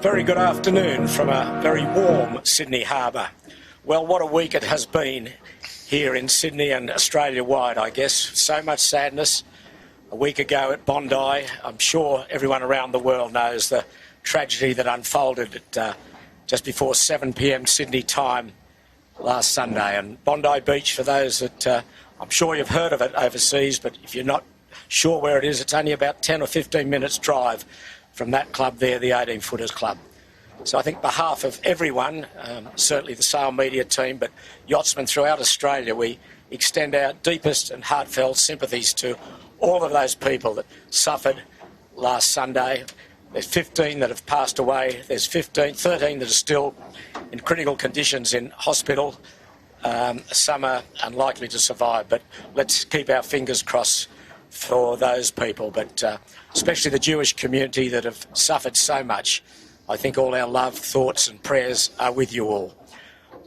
Very good afternoon from a very warm Sydney Harbour. Well, what a week it has been here in Sydney and Australia-wide, I guess. So much sadness. A week ago at Bondi, I'm sure everyone around the world knows the tragedy that unfolded at just before 7 p.m. Sydney time last Sunday. And Bondi Beach, for those that I'm sure you've heard of it overseas, but if you're not sure where it is, it's only about 10 or 15 minutes drive from that club there, the 18 Footers Club. So I think on behalf of everyone, certainly the Sail Media team, but yachtsmen throughout Australia, we extend our deepest and heartfelt sympathies to all of those people that suffered last Sunday. There's 15 that have passed away. There's 13 that are still in critical conditions in hospital. Some are unlikely to survive, but let's keep our fingers crossed for those people, but especially the Jewish community that have suffered so much. I think all our love, thoughts and prayers are with you all.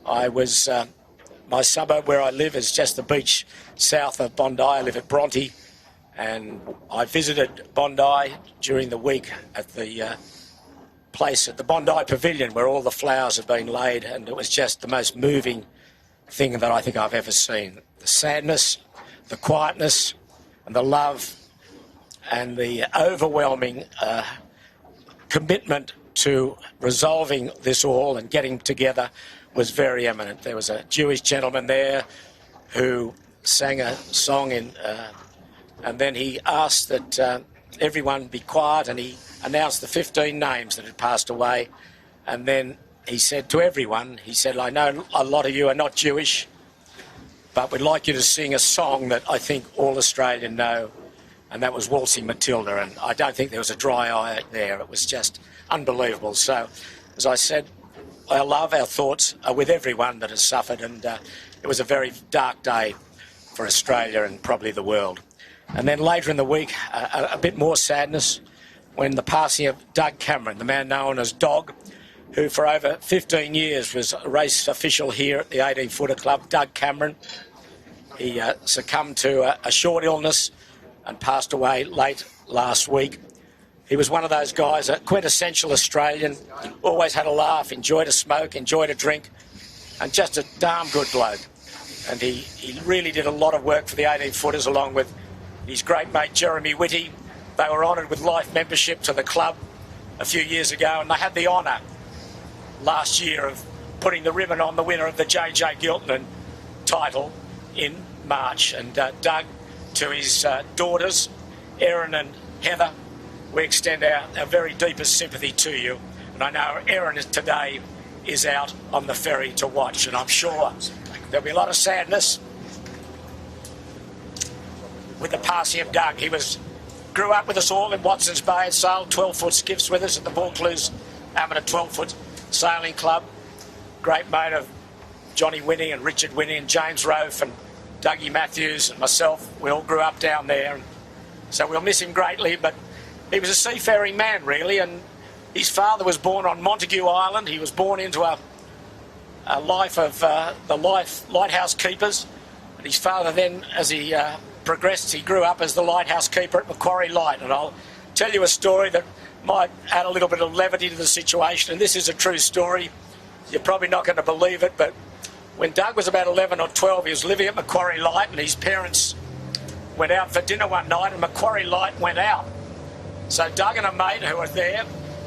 My suburb where I live is just the beach south of Bondi. I live at Bronte, and I visited Bondi during the week at the place at the Bondi Pavilion where all the flowers have been laid, and it was just the most moving thing that I think I've ever seen. The sadness, the quietness, and the love and the overwhelming commitment to resolving this all and getting together was very eminent. There was a Jewish gentleman there who sang a song and then he asked that everyone be quiet, and he announced the 15 names that had passed away, and then he said to everyone, he said, I know a lot of you are not Jewish, but we'd like you to sing a song that I think all Australians know, and that was Waltzing Matilda, and I don't think there was a dry eye there. It was just unbelievable. So, as I said, our love, our thoughts are with everyone that has suffered, and it was a very dark day for Australia and probably the world. And then later in the week, a bit more sadness when the passing of Doug Cameron, the man known as Dog, who for over 15 years was a race official here at the 18 Footer Club. Doug Cameron, he succumbed to a short illness and passed away late last week. He was one of those guys, a quintessential Australian, always had a laugh, enjoyed a smoke, enjoyed a drink, and just a darn good bloke. And he really did a lot of work for the 18 Footers along with his great mate Jeremy Whitty. They were honoured with life membership to the club a few years ago, and they had the honour last year of putting the ribbon on the winner of the J.J. Giltinan title in March. And Doug, to his daughters, Erin and Heather, we extend our very deepest sympathy to you. And I know Erin today is out on the ferry to watch, and I'm sure there'll be a lot of sadness with the passing of Doug. He grew up with us all in Watson's Bay and sailed 12-foot skiffs with us at the Vaucluse Amateur 12-foot Sailing Club. Great mate of Johnny Winnie and Richard Winnie and James Rofe and Dougie Matthews and myself. We all grew up down there, and so we'll miss him greatly, but he was a seafaring man, really, and his father was born on Montague Island. He was born into a life of the lighthouse keepers, and his father then, as he progressed, he grew up as the lighthouse keeper at Macquarie Light. And I'll tell you a story that might add a little bit of levity to the situation, and this is a true story. You're probably not going to believe it, but when Doug was about 11 or 12, he was living at Macquarie Light, and his parents went out for dinner one night, and Macquarie Light went out. So Doug and a mate who were there,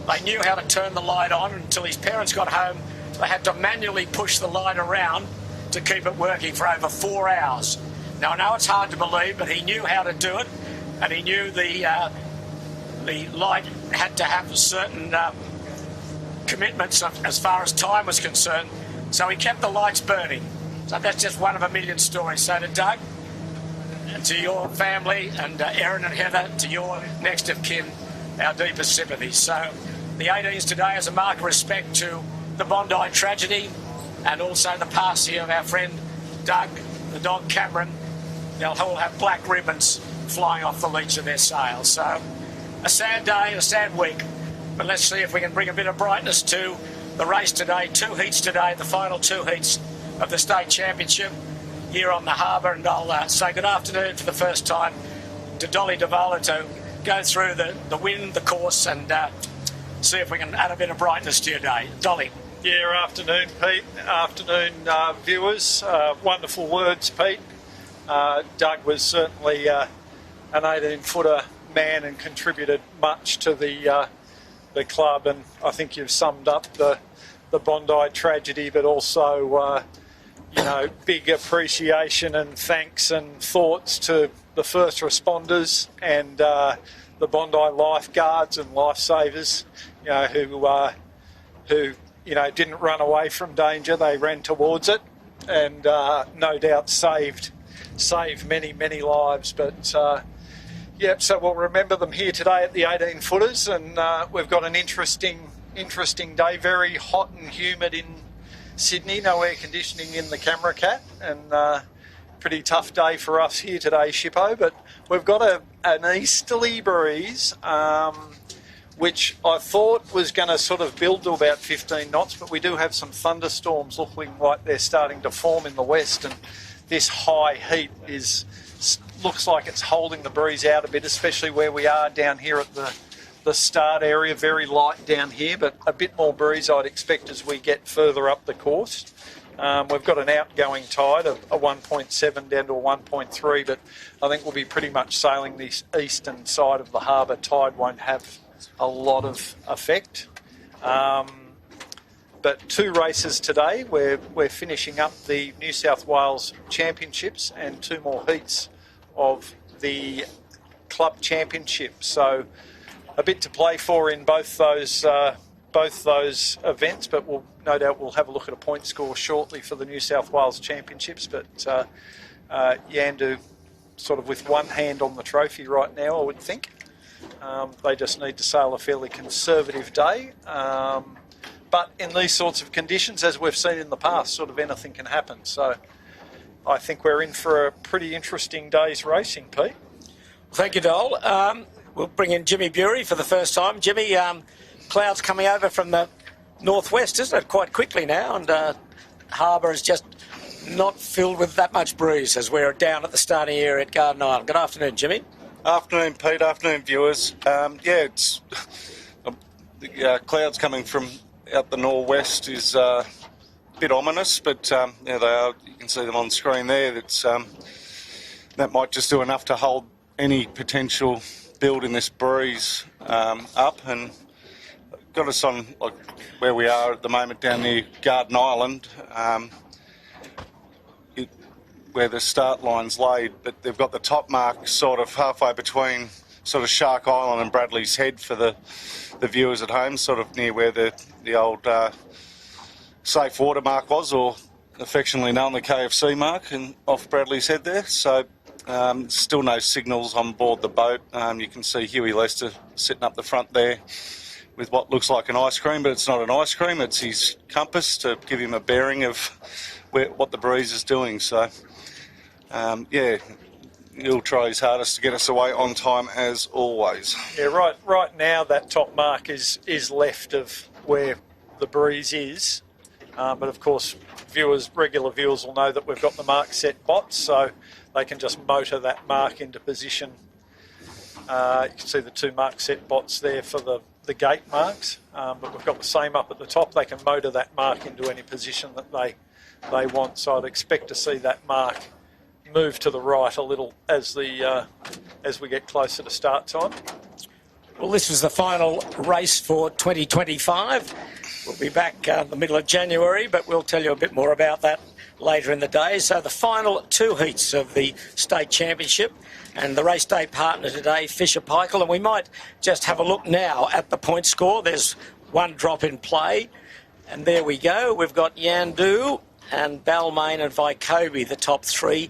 they knew how to turn the light on. Until his parents got home, they had to manually push the light around to keep it working for over 4 hours. Now, I know it's hard to believe, but he knew how to do it, and he knew the light had to have certain commitments as far as time was concerned, so he kept the lights burning. So that's just one of a million stories. So to Doug, and to your family, and Erin and Heather, to your next of kin, our deepest sympathies. So the 18s today is a mark of respect to the Bondi tragedy, and also the passing of our friend Doug, the dog Cameron. They'll all have black ribbons flying off the leach of their sails. So a sad day, a sad week, but let's see if we can bring a bit of brightness to the race today. 2 heats today, the final 2 heats of the state championship here on the harbour, and I'll say good afternoon for the first time to Dolly Davola to go through the wind, the course, and see if we can add a bit of brightness to your day. Dolly. Yeah, afternoon, Pete. Afternoon, viewers. Wonderful words, Pete. Doug was certainly an 18-footer man and contributed much to the club, and I think you've summed up the Bondi tragedy, but also big appreciation and thanks and thoughts to the first responders and the Bondi lifeguards and lifesavers, who didn't run away from danger. They ran towards it, and no doubt saved many, many lives. But so we'll remember them here today at the 18-footers, and we've got an interesting day. Very hot and humid in Sydney. No air conditioning in the camera cat, and pretty tough day for us here today, Shippo. But we've got an easterly breeze, which I thought was going to sort of build to about 15 knots, but we do have some thunderstorms looking like they're starting to form in the west, and this high heat looks like it's holding the breeze out a bit, especially where we are down here at the start area. Very light down here, but a bit more breeze I'd expect as we get further up the course. We've got an outgoing tide of a 1.7 down to a 1.3, but I think we'll be pretty much sailing the eastern side of the harbour. Tide won't have a lot of effect. But 2 races today. We're finishing up the New South Wales Championships and 2 more heats of the Club Championship. So a bit to play for in both those events, but no doubt we'll have a look at a point score shortly for the New South Wales Championships. But Yandu sort of with one hand on the trophy right now, I would think. They just need to sail a fairly conservative day. But in these sorts of conditions, as we've seen in the past, sort of anything can happen. So I think we're in for a pretty interesting day's racing, Pete. Thank you, Dole. We'll bring in Jimmy Bury for the first time. Jimmy, clouds coming over from the northwest, isn't it, quite quickly now? And harbour is just not filled with that much breeze as we're down at the starting area at Garden Island. Good afternoon, Jimmy. Afternoon, Pete. Afternoon, viewers. It's the clouds coming from out the northwest is a bit ominous, but they are. You can see them on screen there. That might just do enough to hold any potential build in this breeze up, and got us on where we are at the moment down near Garden Island, where the start line's laid, but they've got the top mark sort of halfway between sort of Shark Island and Bradley's Head for the viewers at home, sort of near where the old safe water mark was, or affectionately known the KFC mark, and off Bradley's Head there. So still no signals on board the boat. You can see Huey Lester sitting up the front there with what looks like an ice cream, but it's not an ice cream, it's his compass to give him a bearing of what the breeze is doing. So he'll try his hardest to get us away on time as always. Yeah, right now that top mark is left of where the breeze is, but of course regular viewers will know that we've got the mark set bots, so they can just motor that mark into position. You can see the 2 mark set bots there for the the gate marks, but we've got the same up at the top. They can motor that mark into any position that they want. So I'd expect to see that mark move to the right a little as we get closer to start time. Well, this was the final race for 2025. We'll be back the middle of January, but we'll tell you a bit more about that later in the day. So the final two heats of the state championship, and the race day partner today, Fisher Paykel. And we might just have a look now at the point score. There's one drop in play, and there we go. We've got Yandu and Balmain and Vycobi, the top three.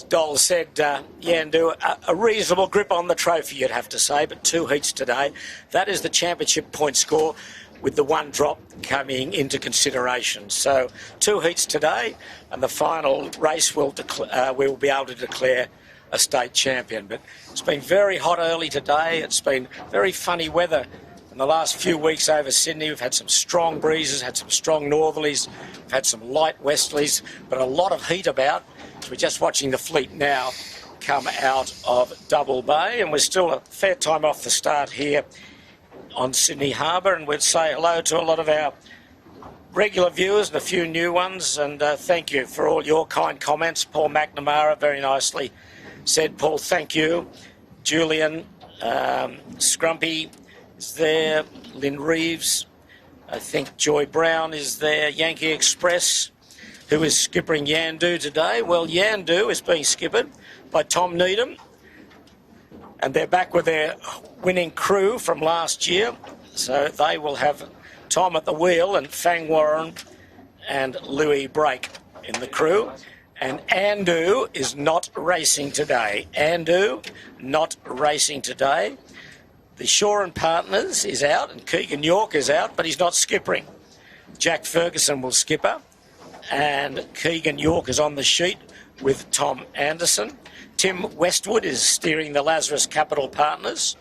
Dole said Yandu, a reasonable grip on the trophy, you'd have to say, but two heats today. That is the championship point score, with the one drop coming into consideration. So two heats today, and the final race we will be able to declare a state champion. But it's been very hot early today. It's been very funny weather in the last few weeks over Sydney. We've had some strong breezes, had some strong northerlies, we've had some light westerlies, but a lot of heat about. So we're just watching the fleet now come out of Double Bay, and we're still a fair time off the start here on Sydney Harbour, and we'd say hello to a lot of our regular viewers and a few new ones, and thank you for all your kind comments. Paul McNamara very nicely said, Paul, thank you. Julian, Scrumpy is there, Lynn Reeves, I think Joy Brown is there, Yankee Express, who is skippering Yandu today. Well, Yandu is being skippered by Tom Needham, and they're back with their winning crew from last year. So they will have Tom at the wheel and Fang Warren and Louis Brake in the crew. And Andu is not racing today. Andu not racing today. The Shaw and Partners is out, and Keegan York is out, but he's not skippering. Jack Ferguson will skipper, and Keegan York is on the sheet with Tom Anderson. Tim Westwood is steering the Lazarus Capital Partners,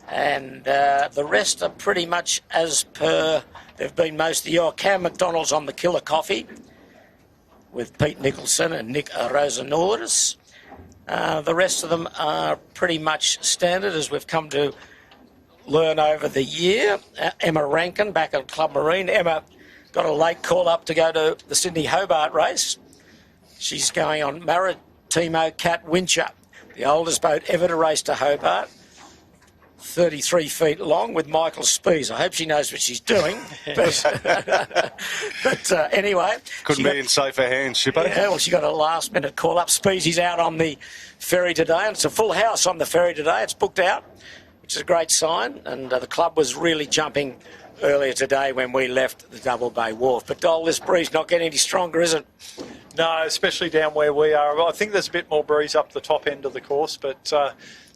and the rest are pretty much as per they've been most of the year. Cam McDonald's on the Killer Coffee with Pete Nicholson and Nick Rosanauris. The rest of them are pretty much standard as we've come to learn over the year. Emma Rankin back at Club Marine. Emma got a late call up to go to the Sydney Hobart race. She's going on Maritimo Cat Wincher, the oldest boat ever to race to Hobart. 33 feet long with Michael Spees. I hope she knows what she's doing. But anyway. Couldn't be in safer hands, Shippo. Yeah, well, she got a last minute call up. Speesy's out on the ferry today, and it's a full house on the ferry today. It's booked out, which is a great sign. And the club was really jumping earlier today when we left the Double Bay Wharf. But Dole, this breeze not getting any stronger, is it? No, especially down where we are. I think there's a bit more breeze up the top end of the course, but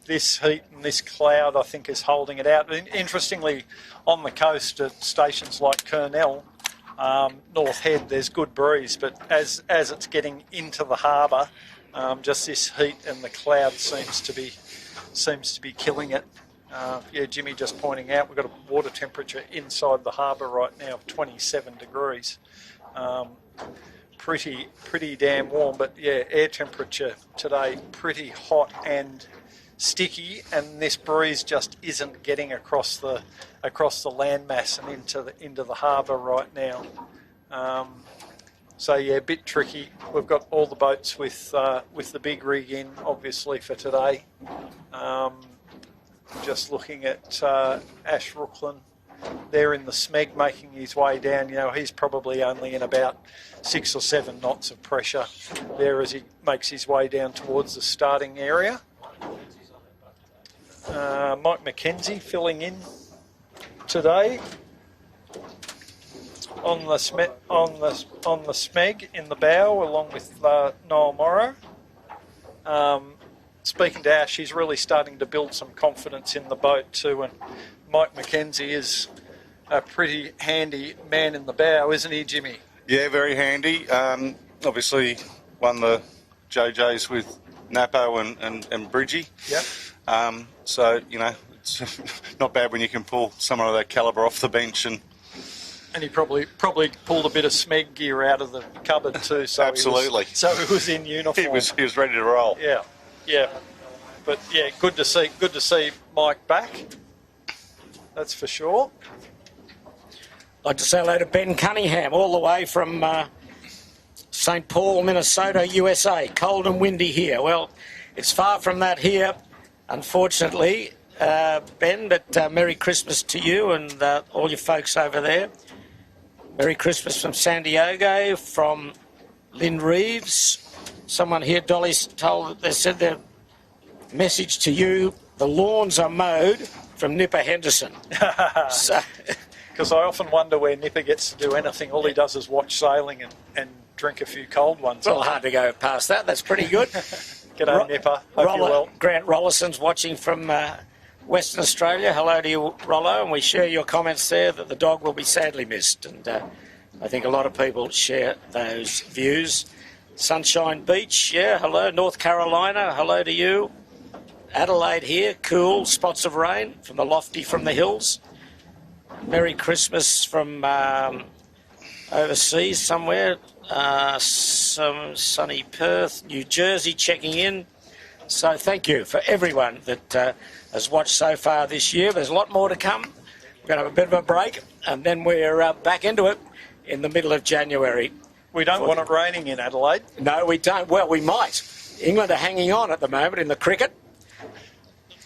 this heat and this cloud, I think, is holding it out. Interestingly, on the coast at stations like Kurnell, North Head, there's good breeze, but as it's getting into the harbour, just this heat and the cloud seems to be killing it. Yeah, Jimmy just pointing out we've got a water temperature inside the harbour right now of 27 degrees. Pretty damn warm, but yeah, air temperature today pretty hot and sticky, and this breeze just isn't getting across the landmass and into the harbour right now. So yeah, a bit tricky. We've got all the boats with the big rig in, obviously, for today. Just looking at Ash Rooklin there in the Smeg making his way down. You know, he's probably only in about 6 or 7 knots of pressure there as he makes his way down towards the starting area. Mike McKenzie filling in today on the Smeg in the bow, along with Noel Morrow. Speaking to Ash, he's really starting to build some confidence in the boat too, and Mike McKenzie is a pretty handy man in the bow, isn't he, Jimmy? Yeah, very handy. Obviously won the JJs with Napo and Bridgie. Yep. So, you know, it's not bad when you can pull someone of that calibre off the bench. And he probably pulled a bit of Smeg gear out of the cupboard too. So absolutely. He was in uniform. He was ready to roll. Yeah. But yeah, good to see Mike back. that's for sure. I'd like to say hello to Ben Cunningham, all the way from St. Paul, Minnesota, USA. Cold and windy here. Well, it's far from that here, unfortunately, Ben, but Merry Christmas to you and all your folks over there. Merry Christmas from San Diego, from Lynn Reeves. Someone here, Dolly's told, they said their message to you, the lawns are mowed, from Nipper Henderson. So, because I often wonder where Nipper gets to do anything. All he does is watch sailing and drink a few cold ones. Well, hard to go past that. That's pretty good. G'day, Nipper. Hope you're well. Grant Rollison's watching from Western Australia. Hello to you, Rollo, and we share your comments there that the dog will be sadly missed. And I think a lot of people share those views. Sunshine Beach, yeah, hello. North Carolina, hello to you. Adelaide here, cool, spots of rain from the lofty from the hills. Merry Christmas from overseas somewhere. Some sunny Perth, New Jersey checking in. So thank you for everyone that has watched so far this year. There's a lot more to come. We're going to have a bit of a break and then we're back into it in the middle of January. We don't want it raining in Adelaide. No, we don't. Well, we might. England are hanging on at the moment in the cricket.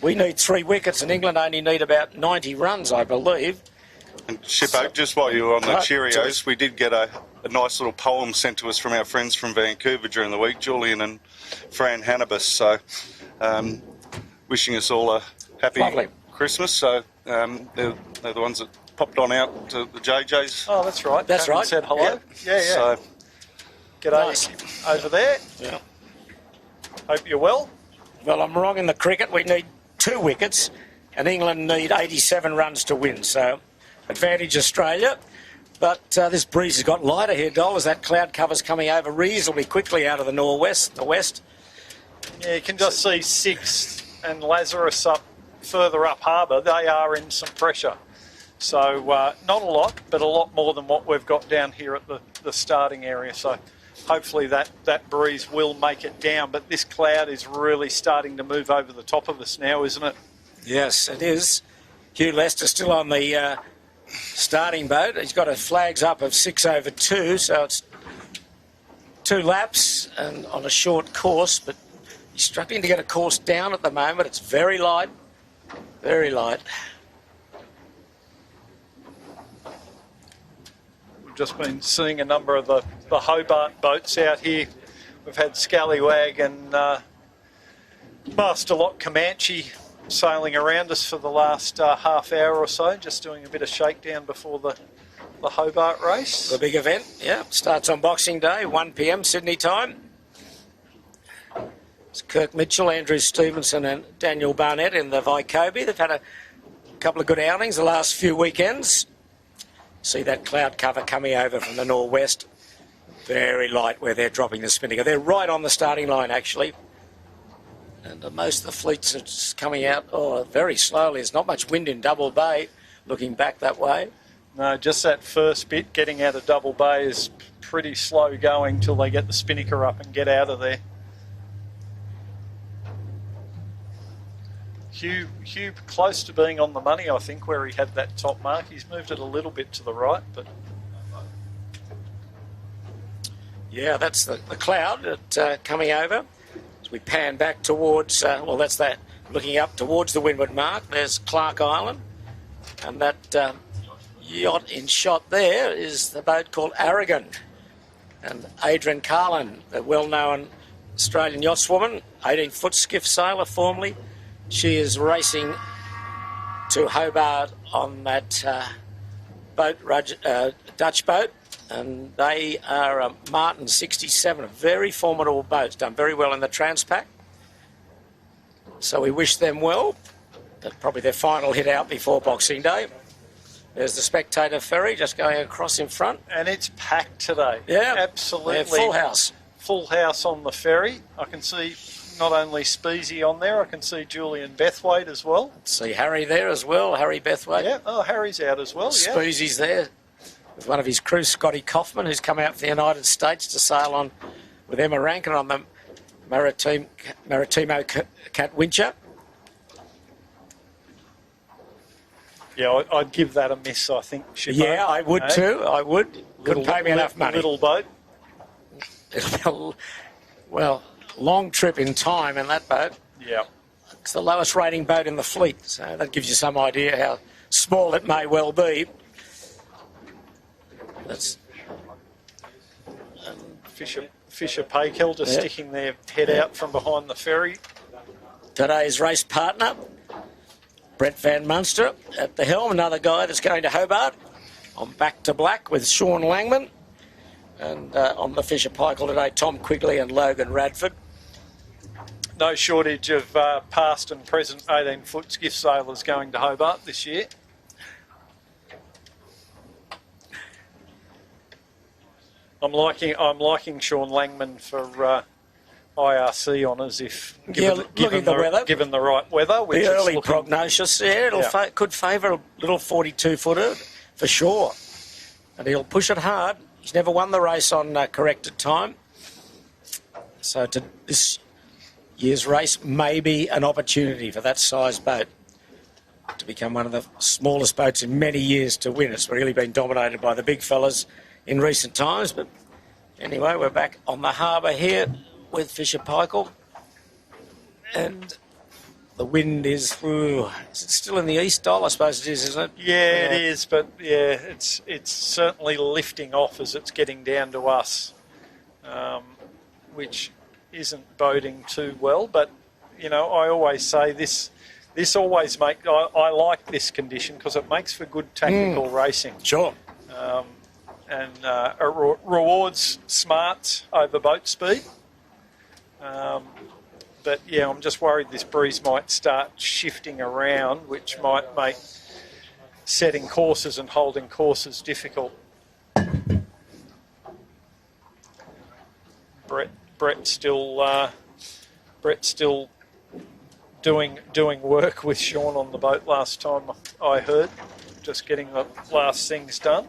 We need 3 wickets and England only need about 90 runs, I believe. And Shippo, just while you were on the Cheerios, we did get a nice little poem sent to us from our friends from Vancouver during the week, Julian and Fran Hannibus. So wishing us all a happy Christmas. So they're the ones that popped on out to the JJs. Oh, that's right. That's right. Said hello. Yeah. So, g'day over there. Yeah. Hope you're well. Well, I'm wrong in the cricket. We need 2 wickets and England need 87 runs to win. So advantage Australia. But this breeze has got lighter here, Dol, as that cloud cover's coming over reasonably quickly out of the northwest, the west. Yeah, you can just see Sixth and Lazarus up further up harbour. They are in some pressure. So not a lot, but a lot more than what we've got down here at the starting area. So hopefully that breeze will make it down. But this cloud is really starting to move over the top of us now, isn't it? Yes, it is. Hugh Lester still on the starting boat. He's got a flags up of 6 over 2, so it's 2 laps and on a short course, but he's struggling to get a course down at the moment. It's very light, very light. We've just been seeing a number of the Hobart boats out here. We've had Scallywag and Master Lock Comanche sailing around us for the last half hour or so, just doing a bit of shakedown before the Hobart race. The big event, yeah, starts on Boxing Day, 1 p.m. Sydney time. It's Kirk Mitchell, Andrew Stevenson and Daniel Barnett in the Vycobi. They've had a couple of good outings the last few weekends. See that cloud cover coming over from the northwest. Very light where they're dropping the spinnaker. They're right on the starting line, actually. And most of the fleets are just coming out very slowly. There's not much wind in Double Bay, looking back that way. No, just that first bit, getting out of Double Bay is pretty slow going till they get the spinnaker up and get out of there. Hugh close to being on the money, I think, where he had that top mark. He's moved it a little bit to the right, but... Yeah, that's the cloud coming over. As we pan back towards, that's that, looking up towards the windward mark. There's Clark Island. And that yacht in shot there is the boat called Aragon. And Adrian Carlin, the well-known Australian yachtswoman, 18-foot skiff sailor formerly. She is racing to Hobart on that boat, Dutch boat. And they are a Martin 67, a very formidable boat, done very well in the Transpac. So we wish them well. That's probably their final hit out before Boxing Day. There's the Spectator Ferry just going across in front. And it's packed today. Yeah, absolutely. Full house. Full house on the ferry. I can see not only Speezy on there, I can see Julian Bethwaite as well. See Harry there as well, Harry Bethwaite. Yeah, Harry's out as well, yeah. Speezy's there with one of his crew, Scotty Kaufman, who's come out from the United States to sail on with Emma Rankin on the Maritimo Catwincher. Yeah, I'd give that a miss, I think, Shippo. Yeah, I would too. I would. Couldn't pay me enough money. Little boat. Well, long trip in time in that boat. Yeah. It's the lowest rating boat in the fleet, so that gives you some idea how small it may well be. That's Fisher Paykel just sticking their head out from behind the ferry. today's race partner, Brett Van Munster at the helm, another guy that's going to Hobart. On Back to Black with Sean Langman. And on the Fisher Paykel today, Tom Quigley and Logan Radford. No shortage of past and present 18-foot skiff sailors going to Hobart this year. I'm liking Sean Langman for IRC honours if given the right weather. Which the early prognosis, could favour a little 42-footer for sure, and he'll push it hard. He's never won the race on corrected time, so this year's race may be an opportunity for that size boat to become one of the smallest boats in many years to win. It's really been dominated by the big fellas in recent times, but anyway, we're back on the harbour here with Fisher Paykel, and the wind is it still in the east, Dol? I suppose it is, isn't it? Yeah, it is, but yeah, it's certainly lifting off as it's getting down to us, which isn't boding too well. But you know, I always say this always I like this condition because it makes for good tactical racing. Sure. And it rewards smarts over boat speed. But yeah, I'm just worried this breeze might start shifting around, which might make setting courses and holding courses difficult. Brett's still doing work with Sean on the boat last time I heard, just getting the last things done.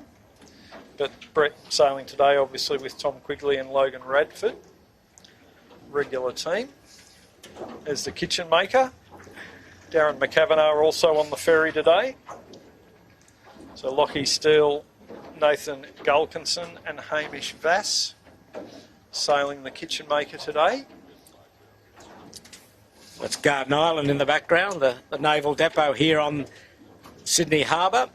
But Brett sailing today, obviously, with Tom Quigley and Logan Radford. Regular team. There's the kitchen maker. Darren McCavanagh also on the ferry today. So Lockie Steele, Nathan Gulkinson and Hamish Vass sailing the kitchen maker today. That's Garden Island in the background, the naval depot here on Sydney Harbour.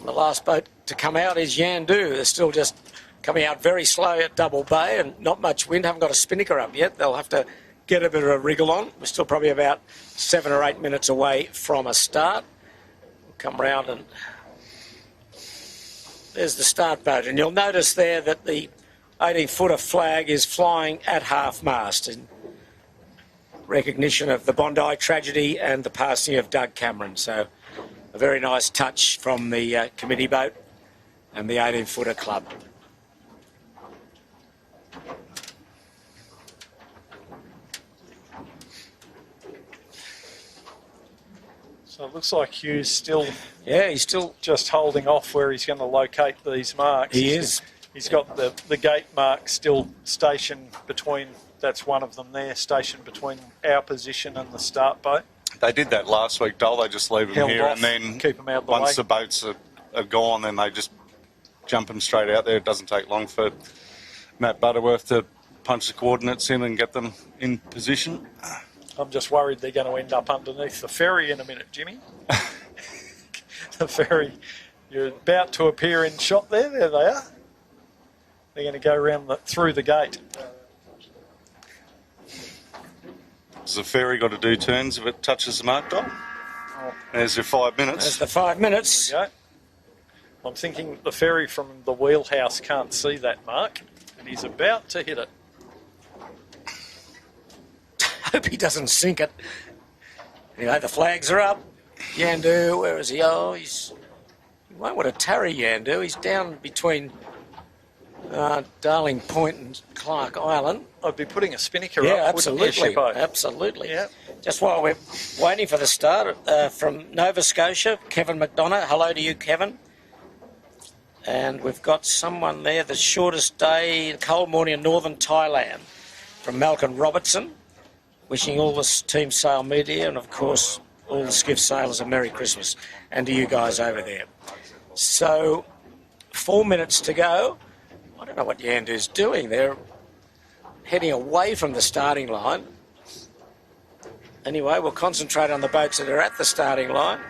The last boat to come out is Yandu. They're still just coming out very slow at Double Bay and not much wind. Haven't got a spinnaker up yet. They'll have to get a bit of a wriggle on. We're still probably about 7 or 8 minutes away from a start. We'll come round and there's the start boat. And you'll notice there that the 18-footer flag is flying at half-mast in recognition of the Bondi tragedy and the passing of Doug Cameron. So a very nice touch from the committee boat and the 18-footer club. So it looks like Hugh's still... Yeah, he's still... just holding off where he's going to locate these marks. He is. He's got the gate mark still stationed between... That's one of them there, stationed between our position and the start boat. They did that last week, Dole. They just leave them here off, and then keep them out the once way. the boats are gone, then they just jump them straight out there. It doesn't take long for Matt Butterworth to punch the coordinates in and get them in position. I'm just worried they're going to end up underneath the ferry in a minute, Jimmy. The ferry, you're about to appear in shot there. There they are. They're going to go around through the gate. Has the ferry got to do turns if it touches the mark, Dom? There's your 5 minutes. There's the 5 minutes. There we go. I'm thinking the ferry from the wheelhouse can't see that mark, and he's about to hit it. Hope he doesn't sink it. Anyway, the flags are up. Yandu, where is he? Oh, he won't want to tarry Yandu. He's down between Darling Point and Clark Island. I'd be putting a spinnaker Yeah, up, absolutely. wouldn't you, Shippo? Absolutely. Yeah. Just while we're waiting for the start, from Nova Scotia, Kevin McDonough. Hello to you, Kevin. And we've got someone there, the shortest day, cold morning in northern Thailand, from Malcolm Robertson. Wishing all this team sail media and, of course, all the skiff sailors a Merry Christmas, and to you guys over there. So, 4 minutes to go. I don't know what Yandu's doing. They're heading away from the starting line. Anyway, we'll concentrate on the boats that are at the starting line.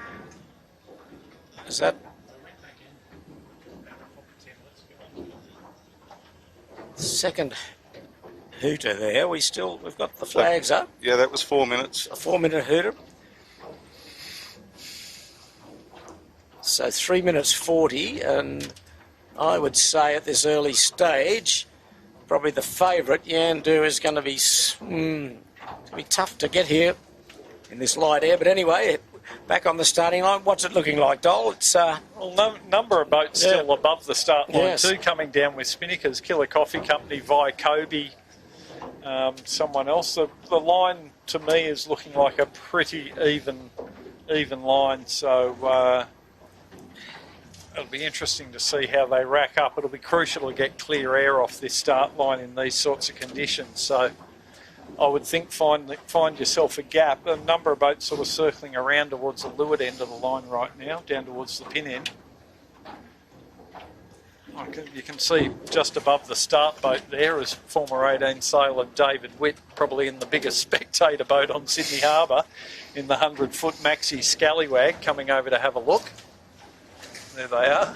Is that... second hooter there. We've got the flags up. Yeah, that was 4 minutes. A 4-minute hooter. So 3 minutes 40, and I would say at this early stage, probably the favourite, Yandu, is going to be tough to get here in this light air. But anyway, back on the starting line. What's it looking like, Dole? It's number of boats still above the start line too, coming down with Spinnakers, Killer Coffee Company, Kobe, someone else. The line to me is looking like a pretty even line. So it'll be interesting to see how they rack up. It'll be crucial to get clear air off this start line in these sorts of conditions. So I would think find yourself a gap. A number of boats sort of circling around towards the leeward end of the line right now, down towards the pin end. You can see just above the start boat there is former 18 sailor David Witt, probably in the biggest spectator boat on Sydney Harbour, in the 100-foot maxi scallywag, coming over to have a look. There they are.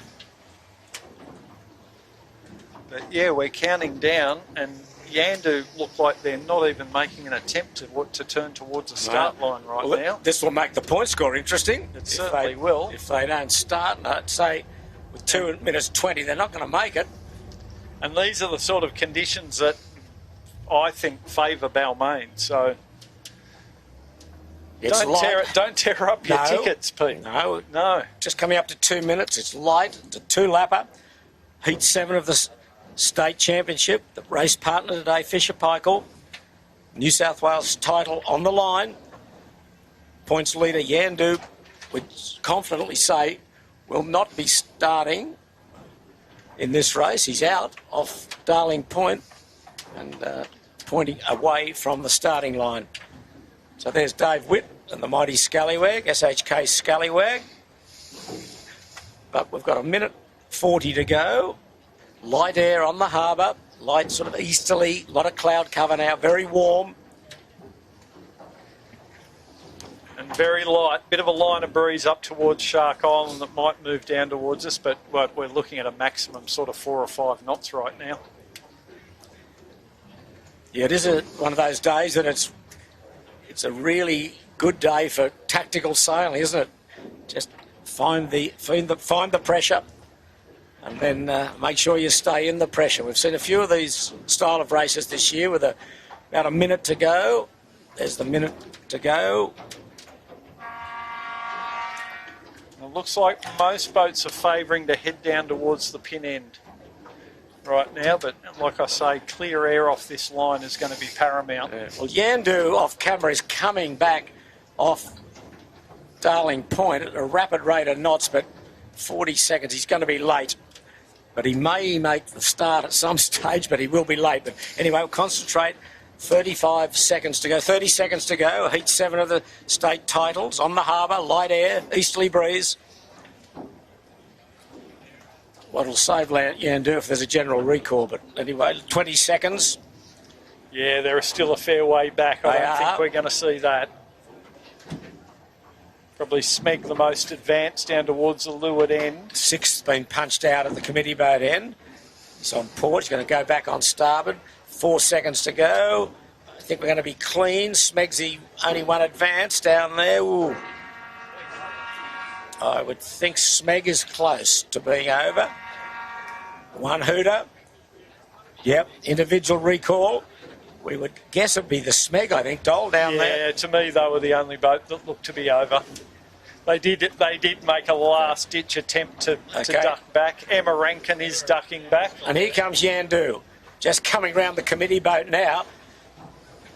But yeah, we're counting down, and Yandu look like they're not even making an attempt to turn towards the start line right now. This will make the point score interesting. It certainly will. If they don't start, I'd say with 2 minutes 20, they're not going to make it. And these are the sort of conditions that I think favour Balmain. So don't tear up your tickets, Pete. No. Just coming up to 2 minutes. It's light. It's a two-lapper. Heat 7 of the State Championship. The race partner today, Fisher Paykel. New South Wales title on the line. Points leader Yandu would confidently say will not be starting in this race. He's out off Darling Point and pointing away from the starting line. So there's Dave Witt and the mighty Scallywag, SHK Scallywag. But we've got 1:40 to go. Light air on the harbour, light sort of easterly, a lot of cloud cover now, very warm. And very light, bit of a line of breeze up towards Shark Island that might move down towards us, but we're looking at a maximum sort of 4 or 5 knots right now. Yeah, it is one of those days that it's a really good day for tactical sailing, isn't it? Just find the pressure, and then make sure you stay in the pressure. We've seen a few of these style of races this year with about a minute to go. There's the minute to go. It looks like most boats are favouring to head down towards the pin end right now, but like I say, clear air off this line is going to be paramount. Yeah. Well, Yandu off camera is coming back off Darling Point at a rapid rate of knots, but 40 seconds. He's going to be late. But he may make the start at some stage, but he will be late. But anyway, we'll concentrate. 35 seconds to go. 30 seconds to go. Heat 7 of the state titles on the harbour. Light air, easterly breeze. What'll save Yandu if there's a general recall. But anyway, 20 seconds. Yeah, there is still a fair way back. I don't think we're going to see that. Probably Smeg the most advanced down towards the leeward end. 6th been punched out at the committee boat end. He's on port. He's going to go back on starboard. 4 seconds to go. I think we're going to be clean. Smegsy only one advance down there. Ooh. I would think Smeg is close to being over. One hooter. Yep, individual recall. We would guess it'd be the Smeg, I think, Dole, down there. Yeah, to me, they were the only boat that looked to be over. They did make a last-ditch attempt to duck back. Emma Rankin is ducking back. And here comes Yandu, just coming round the committee boat now.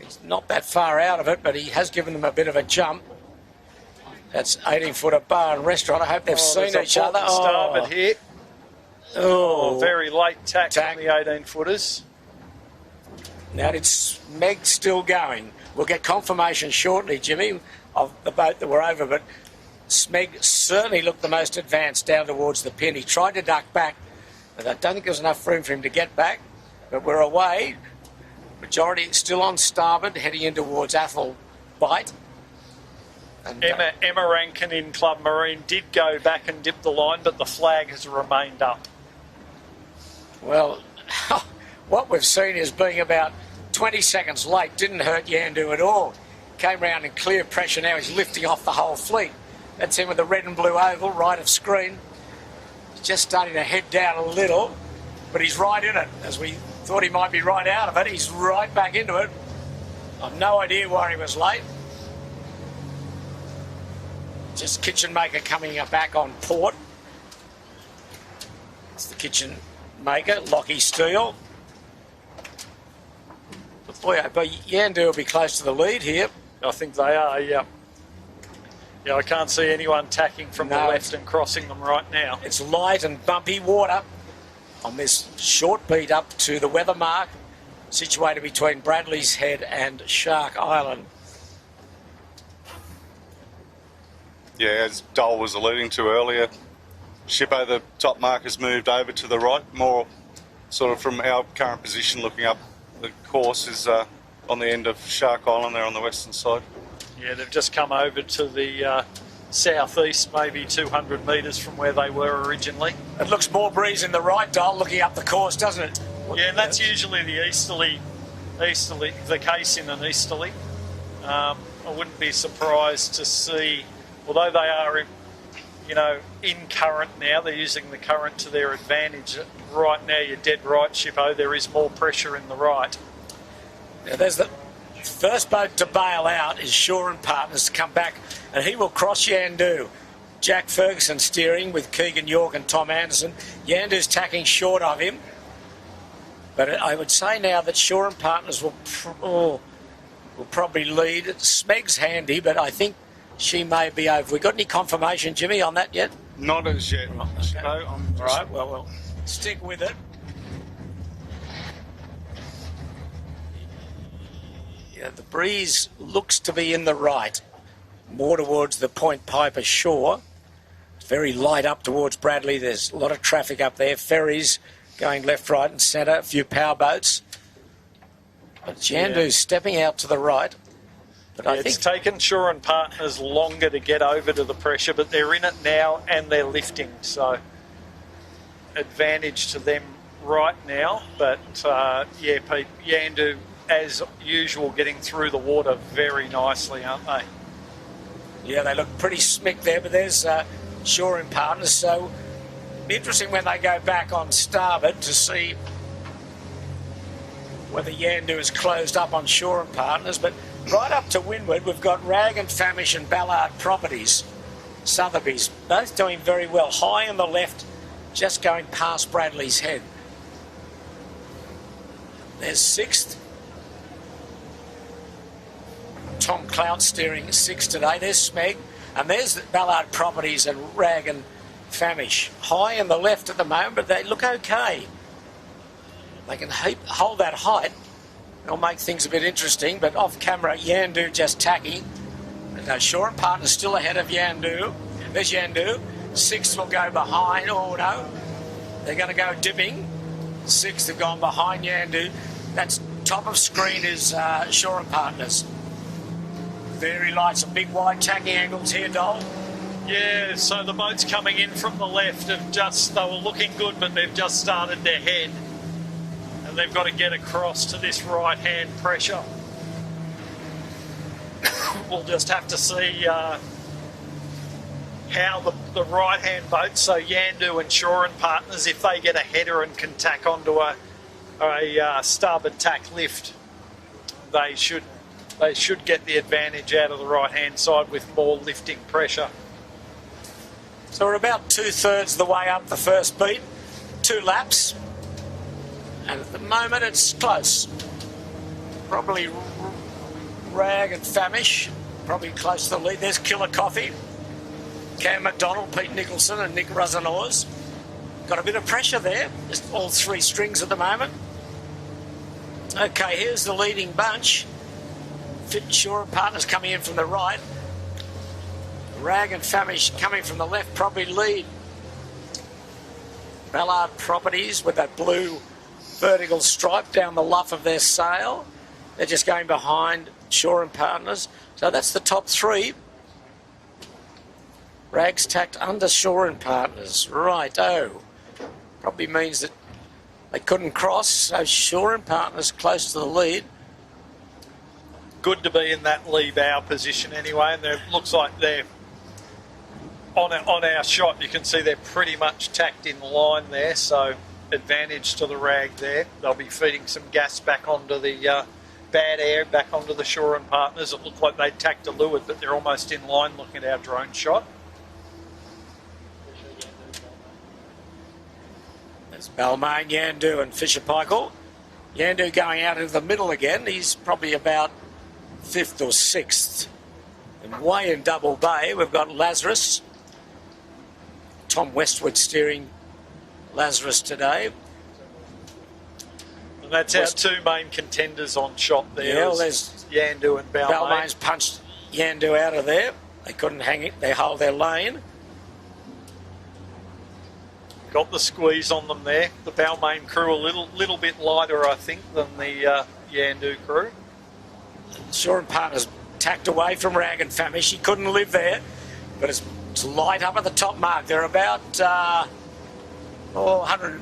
He's not that far out of it, but he has given them a bit of a jump. That's 18-footer bar and restaurant. I hope they've seen each other. Starboard here. Oh, very late tack from the 18-footers. Now it's Meg still going. We'll get confirmation shortly, Jimmy. of the boat that were over, but Smeg certainly looked the most advanced down towards the pin. He tried to duck back, but I don't think there was enough room for him to get back. But we're away. Majority still on starboard, heading in towards Athol Bight. And, Emma Rankin in Club Marine did go back and dip the line, but the flag has remained up. Well, what we've seen is being about 20 seconds late didn't hurt Yandu at all. Came round in clear pressure. Now he's lifting off the whole fleet. That's him with the red and blue oval right of screen. He's just starting to head down a little, but he's right in it. As we thought he might be right out of it, he's right back into it. I've no idea why he was late. Just Kitchen Maker coming back on port. It's the Kitchen Maker, Lockie Steele. But boy, but Yandu will be close to the lead here. I think they are, yeah. Yeah, I can't see anyone tacking from the left and crossing them right now. It's light and bumpy water on this short beat up to the weather mark, situated between Bradley's Head and Shark Island. Yeah, as Dole was alluding to earlier, Shippo, the top mark has moved over to the right, more sort of from our current position looking up. The course is on the end of Shark Island there on the western side. Yeah, they've just come over to the southeast, maybe 200 metres from where they were originally. It looks more breeze in the right, Dole, looking up the course, doesn't it? Yeah, and that's usually the easterly, the case in an easterly. I wouldn't be surprised to see, although they are in current now, they're using the current to their advantage. Right now, you're dead right, Shippo, there is more pressure in the right. Yeah, there's the first boat to bail out is Shaw and Partners to come back, and he will cross Yandu. Jack Ferguson steering with Keegan York and Tom Anderson. Yandu's tacking short of him. But I would say now that Shaw and Partners will probably lead. Smeg's handy, but I think she may be over. We got any confirmation, Jimmy, on that yet? Not as yet. Right, okay. No, All right, well, we'll stick with it. Yeah, the breeze looks to be in the right, more towards the Point Piper shore. It's very light up towards Bradley. There's a lot of traffic up there. Ferries going left, right and centre. A few power boats. But Yandu's stepping out to the right. But I think it's taken Shaw and Partners longer to get over to the pressure, but they're in it now and they're lifting. So advantage to them right now. But yeah, Pete, Yandu, as usual, getting through the water very nicely, aren't they? Yeah, they look pretty smick there, but there's Shaw and Partners. So interesting when they go back on starboard to see whether Yandu is closed up on Shaw and Partners. But right up to windward, we've got Rag and Famish and Ballard Properties, Sotheby's, both doing very well. High on the left, just going past Bradley's Head. There's sixth. Tom Clout steering sixth today. There's Smeg. And there's Ballard Properties and Rag and Famish. High on the left at the moment, but they look okay. They can hold that height. It'll make things a bit interesting, but off camera, Yandu just tacking. And Shaw and Partners still ahead of Yandu. There's Yandu. Sixth will go behind. Oh, no. They're going to go dipping. Sixth have gone behind Yandu. That's top of screen is Shaw and Partners. Very light, some big wide tacking angles here, Dole. Yeah, so the boats coming in from the left have they were looking good, but they've just started their head. And they've got to get across to this right-hand pressure. We'll just have to see how the right-hand boats, so Yandu and Shaw and Partners, if they get a header and can tack onto a starboard tack lift, they should get the advantage out of the right-hand side with more lifting pressure. So we're about 2/3 of the way up the first beat. 2 laps. And at the moment it's close. Probably Rag and Famish, probably close to the lead. There's Killer Coffee. Cam McDonald, Pete Nicholson and Nick Razanors. Got a bit of pressure there. Just all 3 strings at the moment. Okay, here's the leading bunch. Shaw and Partners coming in from the right. Rag and Famish coming from the left probably lead. Ballard Properties with that blue vertical stripe down the luff of their sail. They're just going behind Shaw and Partners. So that's the top three. Rags tacked under Shaw and Partners. Right-o. Probably means that they couldn't cross, so Shaw and Partners close to the lead. Good to be in that lee bow position anyway, and it looks like they're on our shot. You can see they're pretty much tacked in line there, so advantage to the Rag there. They'll be feeding some gas back onto the bad air, back onto the Shaw and Partners. It looked like they tacked a leeward, but they're almost in line looking at our drone shot. There's Balmain, Yandu and Fisher Paykel. Yandu going out into the middle again. He's probably about 5th or 6th. And way in Double Bay, we've got Lazarus. Tom Westwood steering Lazarus today. And that's our two main contenders on shot there. Yeah, well, there's Yandu and Balmain. Balmain's punched Yandu out of there. They couldn't hang it. They hold their lane. Got the squeeze on them there. The Balmain crew a little bit lighter, I think, than the Yandu crew. Shaw and Partners tacked away from Rag and Famish. He couldn't live there, but it's light up at the top mark. They're about 100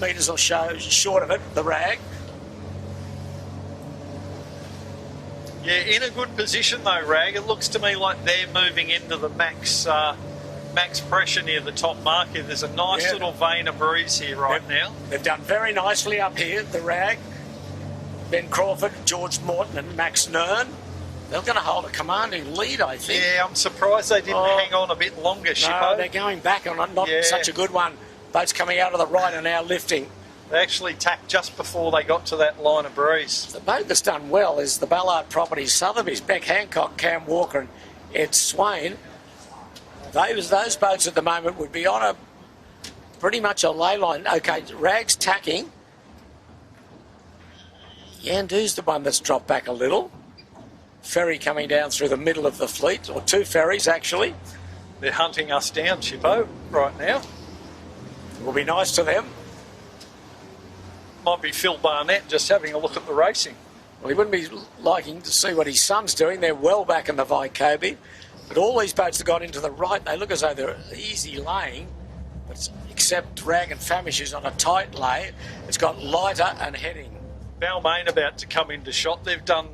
metres or so short of it, the Rag. Yeah, in a good position though, Rag. It looks to me like they're moving into the max pressure near the top mark here. There's a nice little vein of breeze here now. They've done very nicely up here, the Rag. Ben Crawford, George Morton and Max Nern. They're going to hold a commanding lead, I think. Yeah, I'm surprised they didn't hang on a bit longer, Shippo. No, they're going back on it. Not such a good one. Boats coming out of the right and now lifting. They actually tacked just before they got to that line of breeze. The boat that's done well is the Ballard Properties Sotheby's. Beck Hancock, Cam Walker and Ed Swain. Those boats at the moment would be on a pretty much a ley line. Okay, Rag's tacking. Yandu's the one that's dropped back a little. Ferry coming down through the middle of the fleet, or two ferries actually. They're hunting us down, Shippo, right now. It will be nice to them. Might be Phil Barnett just having a look at the racing. Well, he wouldn't be liking to see what his son's doing. They're well back in the Vicobie. But all these boats have got into the right. They look as though they're easy laying. But except Rag and Famish is on a tight lay. It's got lighter and heading. Balmain about to come into shot. They've done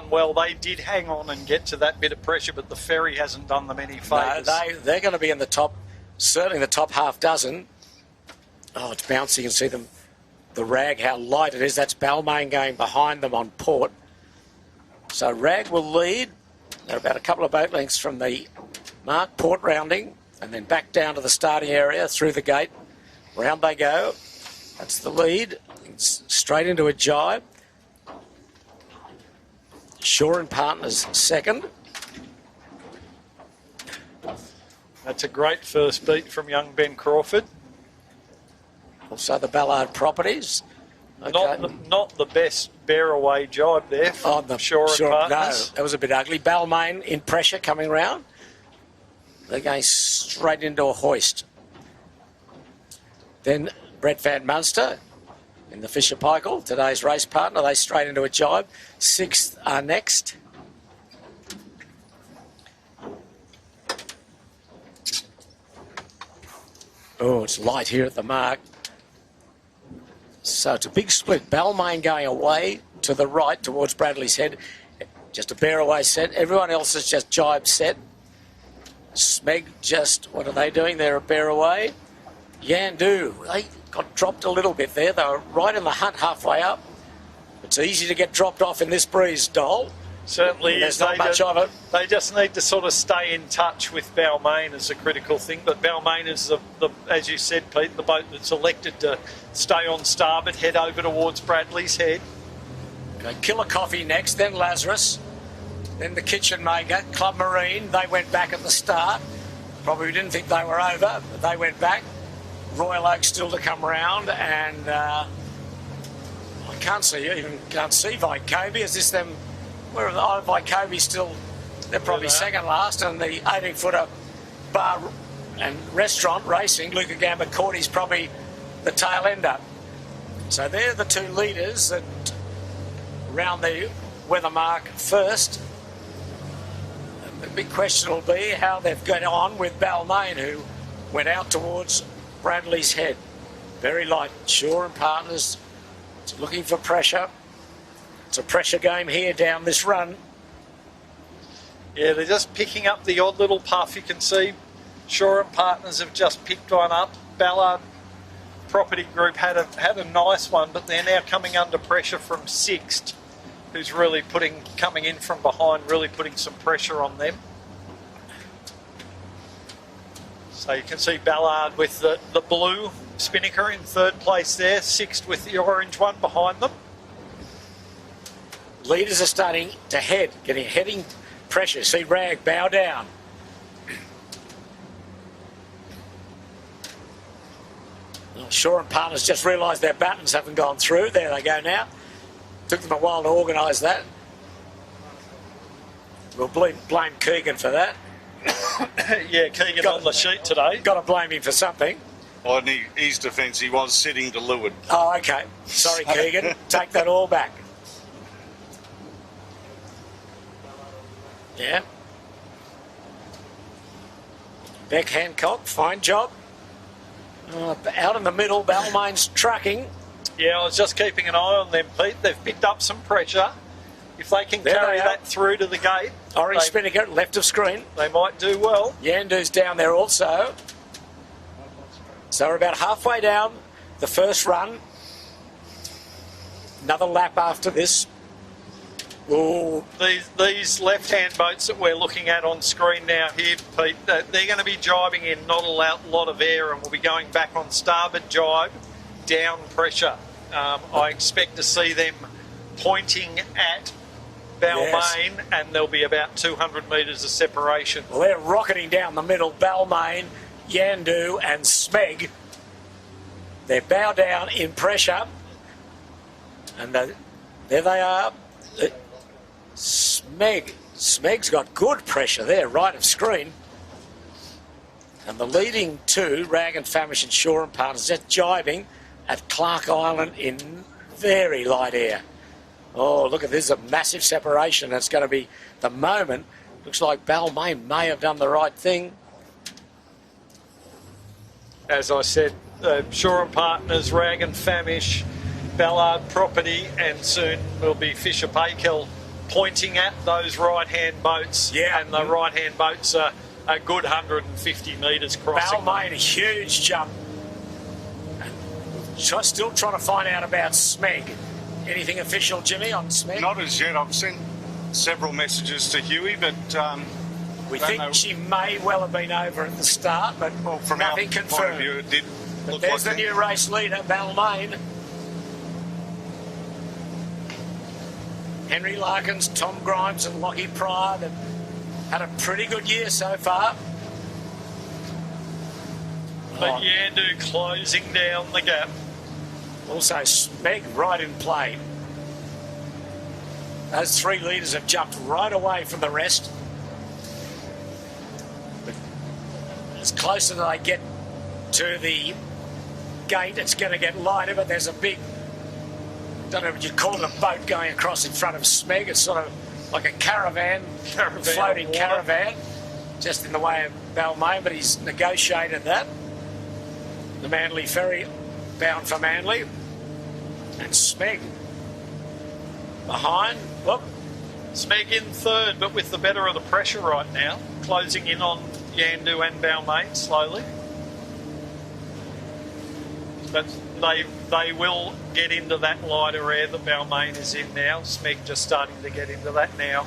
well. They did hang on and get to that bit of pressure, but the ferry hasn't done them any favours. No, they're going to be in the top, certainly the top half dozen. Oh, it's bouncy. You can see them, the Rag, how light it is. That's Balmain going behind them on port. So Rag will lead. They're about a couple of boat lengths from the mark, port rounding, and then back down to the starting area through the gate. Round they go. That's the lead. It's straight into a jibe. Shaw and Partners second. That's a great first beat from young Ben Crawford. Also the Ballard Properties. Okay. Not the best bear away jibe there from Shaw and Partners. No, that was a bit ugly. Balmain in pressure coming round. They're going straight into a hoist. Then Brett Van Munster in the Fisher Paykel, today's race partner. They straight into a jibe. 6th are next. Oh, it's light here at the mark. So it's a big split. Balmain going away to the right towards Bradley's Head. Just a bear away set. Everyone else is just jibe set. Smeg just, what are they doing? They're a bear away. Yandu, they got dropped a little bit there. They were right in the hunt halfway up. It's easy to get dropped off in this breeze, Dole. Certainly There's not much of it. They just need to sort of stay in touch with Balmain is a critical thing. But Balmain is, as you said, Pete, the boat that's elected to stay on starboard, head over towards Bradley's Head. Okay, Killer Coffee next, then Lazarus, then the Kitchen Maker, Club Marine. They went back at the start. Probably didn't think they were over, but they went back. Royal Oak still to come round, and I can't see Vicobie. Is this them? Where are the Vicobie still? They're probably second last, and the 18-footer bar and restaurant racing, Luca Gambacorti's probably the tail ender. So they're the two leaders that round the weather mark first. And the big question will be how they've got on with Balmain, who went out towards Bradley's Head. Very light. Shaw and Partners looking for pressure. It's a pressure game here down this run. Yeah, they're just picking up the odd little puff. You can see Shaw and Partners have just picked one up. Ballard Property Group had a nice one, but they're now coming under pressure from Sixt, who's really coming in from behind, really putting some pressure on them. So you can see Ballard with the blue Spinnaker in third place there, Sixt with the orange one behind them. Leaders are starting to head, getting heading pressure. See Rag bow down. Shaw and Partners just realised their buttons haven't gone through. There they go now. Took them a while to organise that. We'll blame Keegan for that. Yeah, Keegan on the sheet today. Got to blame him for something. Well, in his defence, he was sitting to leeward. Oh, okay. Sorry, Keegan. Take that all back. Yeah. Beck Hancock, fine job. Out in the middle, Balmain's trucking. Yeah, I was just keeping an eye on them, Pete. They've picked up some pressure. If they can carry that through to the gate, Orange Spinnaker, left of screen. They might do well. Yandu's down there also. So we're about halfway down the first run. Another lap after this. Ooh. These left-hand boats that we're looking at on screen now here, Pete, they're going to be jibing in, not a lot of air, and we'll be going back on starboard jibe, down pressure. I expect to see them pointing at Balmain, yes. And there'll be about 200 metres of separation. Well, they're rocketing down the middle, Balmain, Yandu and Smeg. They bow down in pressure, and there they are. Smeg's got good pressure there, right of screen. And the leading two, Rag and Famish and Shaw and Partners, just jibing at Clark Island in very light air. Oh, look at this, a massive separation. It's going to be the moment. Looks like Balmain may have done the right thing. As I said, Shaw and Partners, Rag and Famish, Ballard Property, and soon will be Fisher Paykel pointing at those right-hand boats. Yeah. And the right-hand boats are a good 150 metres crossing. Balmain, a huge jump. Still trying to find out about Smeg. Anything official, Jimmy, on Smeg? Not as yet. I've sent several messages to Huey, but we think she may well have been over at the start, but from nothing our confirmed. point of view, it did look There's like the new race leader, Balmain. Henry Larkins, Tom Grimes and Lockie Pryor. They've had a pretty good year so far. But Yandu closing down the gap. Also Smeg right in play. Those three leaders have jumped right away from the rest. But as closer as they get to the gate, it's going to get lighter, but there's a big, don't know what you'd call it, a boat going across in front of Smeg. It's sort of like a caravan floating caravan, just in the way of Balmain, but he's negotiated that. The Manly ferry bound for Manly. And Smeg behind. Look. Smeg in third, but with the better of the pressure right now. Closing in on Yandu and Balmain slowly. But they will get into that lighter air that Balmain is in now. Smeg just starting to get into that now.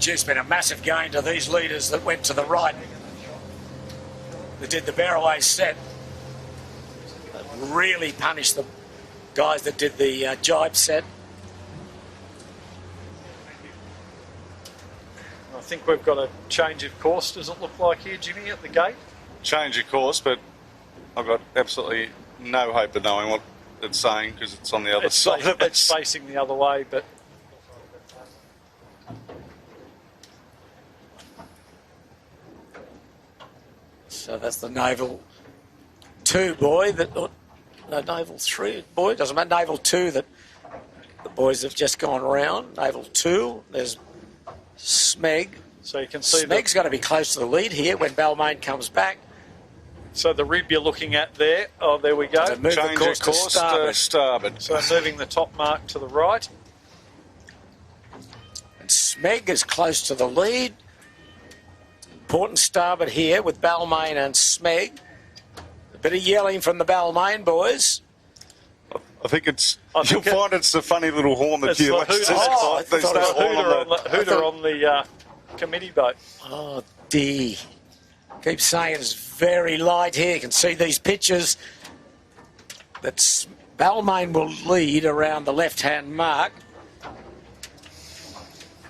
Gee, it's been a massive gain to these leaders that went to the right. They did the Barroway set. Really punished the guys that did the jibe set. I think we've got a change of course, does it look like here, Jimmy, at the gate? change of course, but I've got absolutely no hope of knowing what it's saying because it's on the other side of it. It's facing the other way, but... So that's the Naval 2 boy that, no, Naval 3 boy, doesn't matter, Naval 2 that the boys have just gone around. Naval 2, there's Smeg. So you can see Smeg's got to be close to the lead here when Balmain comes back. So the rib you're looking at there, oh, there we go. So move Change the course of course to starboard. So moving the top mark to the right. And Smeg is close to the lead. Important starboard here with Balmain and Smeg. A bit of yelling from the Balmain boys. I think you'll find it's a funny little horn that you like. Hooter on the committee boat. Oh, dear. Keep saying it's very light here. You can see these pictures. That Balmain will lead around the left-hand mark.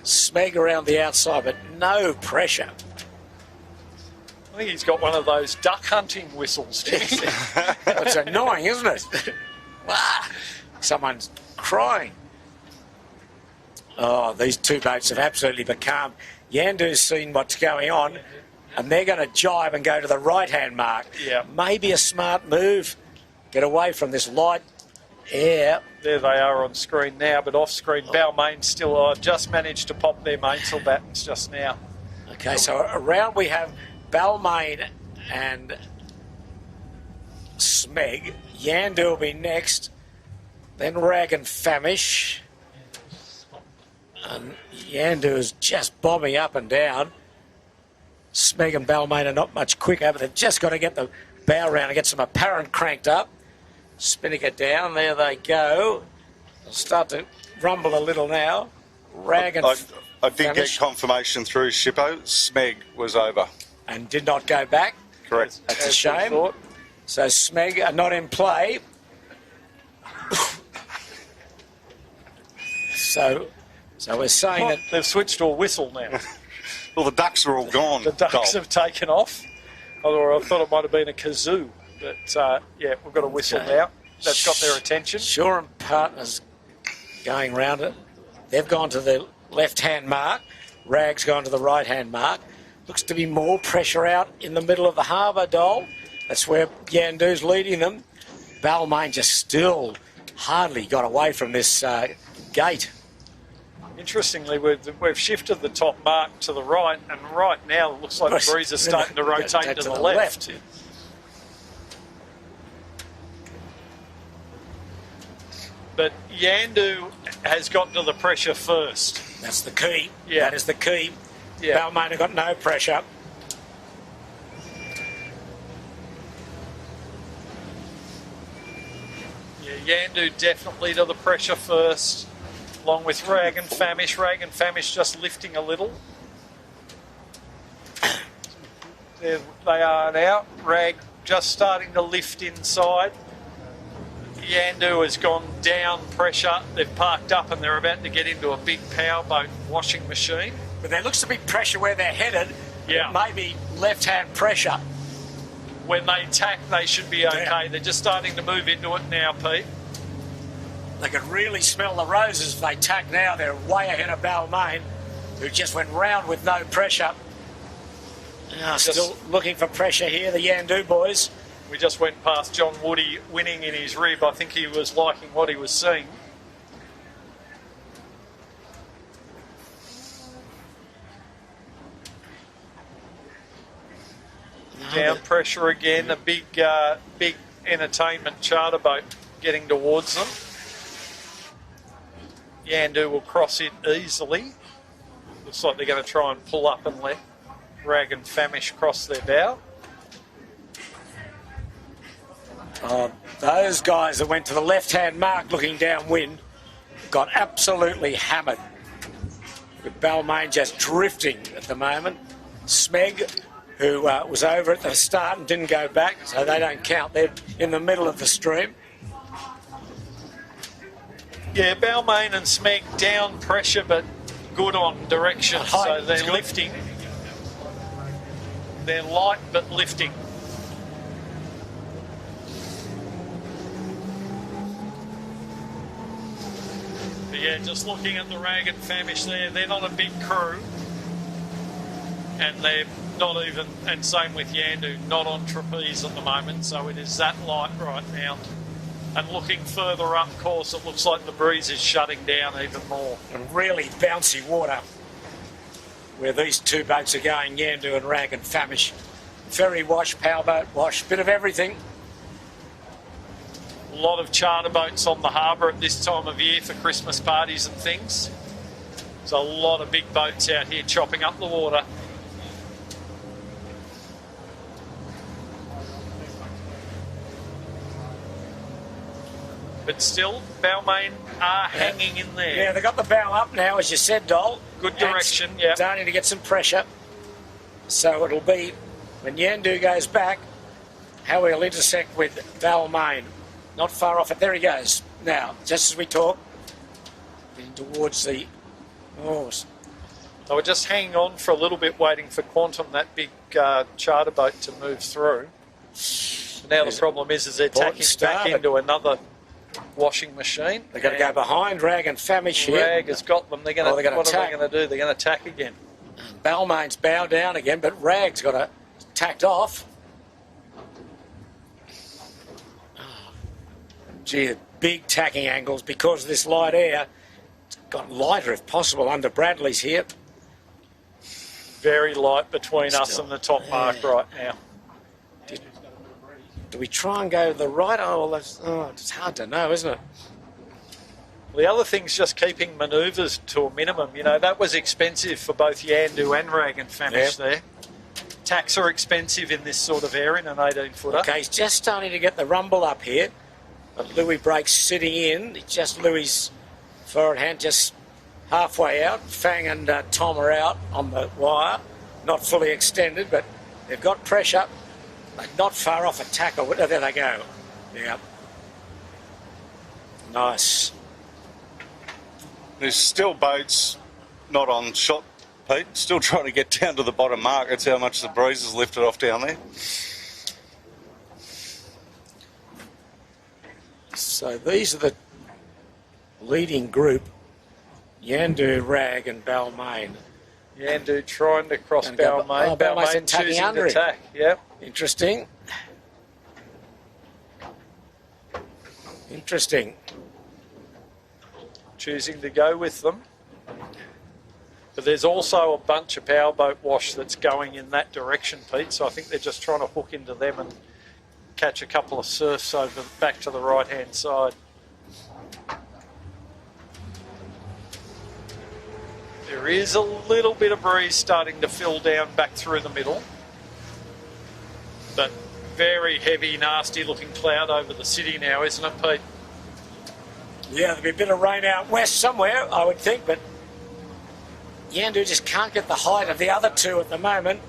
Smeg around the outside, but no pressure. I think he's got one of those duck hunting whistles. It's annoying, isn't it? Someone's crying. Oh, these two boats have absolutely become. Yandu's seen what's going on, and they're going to jibe and go to the right-hand mark. Yeah. Maybe a smart move. Get away from this light air. There they are on screen now, but off screen, Balmain still just managed to pop their mainsail battens just now. Okay, so around we have Balmain and Smeg. Yandu will be next. Then Rag and Famish. And Yandu is just bombing up and down. Smeg and Balmain are not much quicker, but they've just got to get the bow round and get some apparent cranked up. Spinning it down, there they go. They'll start to rumble a little now. Rag and I did get confirmation through Shippo. Smeg was over. And did not go back. Correct. That's a shame. So Smeg are not in play. So we're saying that they've switched to a whistle now. Well, the ducks are all gone. The ducks have taken off. Although I thought it might have been a kazoo. But, yeah, we've got a whistle now. That's got their attention. Shore and Partners going round it. They've gone to the left-hand mark. Rag's gone to the right-hand mark. Looks to be more pressure out in the middle of the harbour, Dole. That's where Yandu's leading them. Balmain just still hardly got away from this gate. Interestingly, we've shifted the top mark to the right, and right now it looks like the breeze is starting to rotate to the left. But Yandu has gotten to the pressure first. That's the key. Yeah. That is the key. Yeah. Balmain have got no pressure. Yeah, Yandu definitely to the pressure first, along with Rag and Famish. Rag and Famish just lifting a little. There they are now. Rag just starting to lift inside. Yandu has gone down pressure. They've parked up and they're about to get into a big powerboat washing machine. But there looks to be pressure where they're headed. Yeah. Maybe left-hand pressure. When they tack, they should be okay. Yeah. They're just starting to move into it now, Pete. They could really smell the roses if they tack now. They're way ahead of Balmain, who just went round with no pressure. Still looking for pressure here, the Yandu boys. We just went past John Woody winning in his rib. I think he was liking what he was seeing. Down pressure again. A big entertainment charter boat getting towards them. Yandu will cross it easily. Looks like they're going to try and pull up and let Rag and Famish cross their bow. Those guys that went to the left-hand mark looking downwind got absolutely hammered. With Balmain just drifting at the moment. Smeg, who was over at the start and didn't go back, so they don't count. They're in the middle of the stream. Yeah, Balmain and Smeg down pressure, but good on direction. So they're lifting. They're light but lifting. But yeah, just looking at the Rag and Famish there, they're not a big crew. And they're not even, and same with Yandu, not on trapeze at the moment, so it is that light right now. And looking further up course, it looks like the breeze is shutting down even more. And really bouncy water where these two boats are going, Yandu and Rag and Famish. Ferry wash, powerboat wash, bit of everything. A lot of charter boats on the harbour at this time of year for Christmas parties and things. There's a lot of big boats out here chopping up the water. But still, Balmain are hanging in there. Yeah, they got the bow up now, as you said, Dol. Good direction, yeah. Starting to get some pressure. So it'll be, when Yandu goes back, how we'll intersect with Balmain. Not far off it. There he goes. Now, just as we talk, heading towards the... Oh, They were just hanging on for a little bit, waiting for Quantum, that big charter boat, to move through. Now the problem is they're tacking back into another washing machine. They've got to go behind Rag and Famish here. Rag has got them. They're going to. What are they going to do? They're going to tack again. Balmain's bow down again, but Rag's got it tacked off. Oh, gee, the big tacking angles because of this light air. It's got lighter if possible under Bradley's here. Very light between us and the top mark right now. Do we try and go to the right? Oh, it's hard to know, isn't it? Well, the other thing's just keeping manoeuvres to a minimum. You know, that was expensive for both Yandu and Rag and Famish there. Tacks are expensive in this sort of area in an 18-footer. Okay, he's just starting to get the rumble up here. But Louis breaks sitting in. It's just Louis' forward hand just halfway out. Fang and Tom are out on the wire. Not fully extended, but they've got pressure. Not far off a tackle. There they go. Yeah. Nice. There's still boats not on shot, Pete. Still trying to get down to the bottom mark. That's how much the breeze has lifted off down there. So these are the leading group. Yandu, Rag and Balmain. Yandu trying to cross Balmain. Balmain choosing under to tack. Yep. Interesting. Interesting. Choosing to go with them. But there's also a bunch of powerboat wash that's going in that direction, Pete. So I think they're just trying to hook into them and catch a couple of surfs over back to the right-hand side. There is a little bit of breeze starting to fill down back through the middle. But very heavy, nasty-looking cloud over the city now, isn't it, Pete? Yeah, there'll be a bit of rain out west somewhere, I would think, but Yandu just can't get the height of the other two at the moment.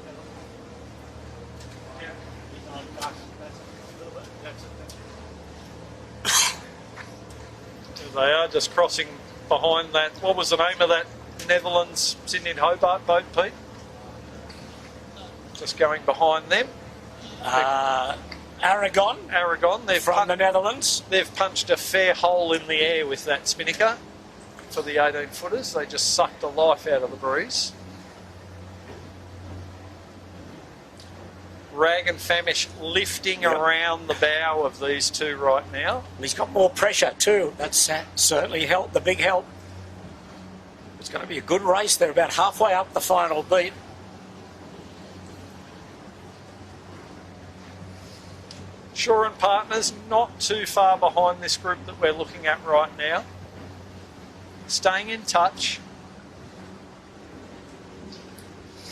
They are just crossing behind that. What was the name of that Netherlands Sydney and Hobart boat, Pete? Just going behind them. Aragon. They've from the Netherlands. They've punched a fair hole in the air with that spinnaker for the 18-footers. They just sucked the life out of the breeze. Rag and Famish lifting around the bow of these two right now. He's got more pressure too. That's certainly helped, the big help. It's going to be a good race. They're about halfway up the final beat. Shaw and Partners not too far behind this group that we're looking at right now. Staying in touch.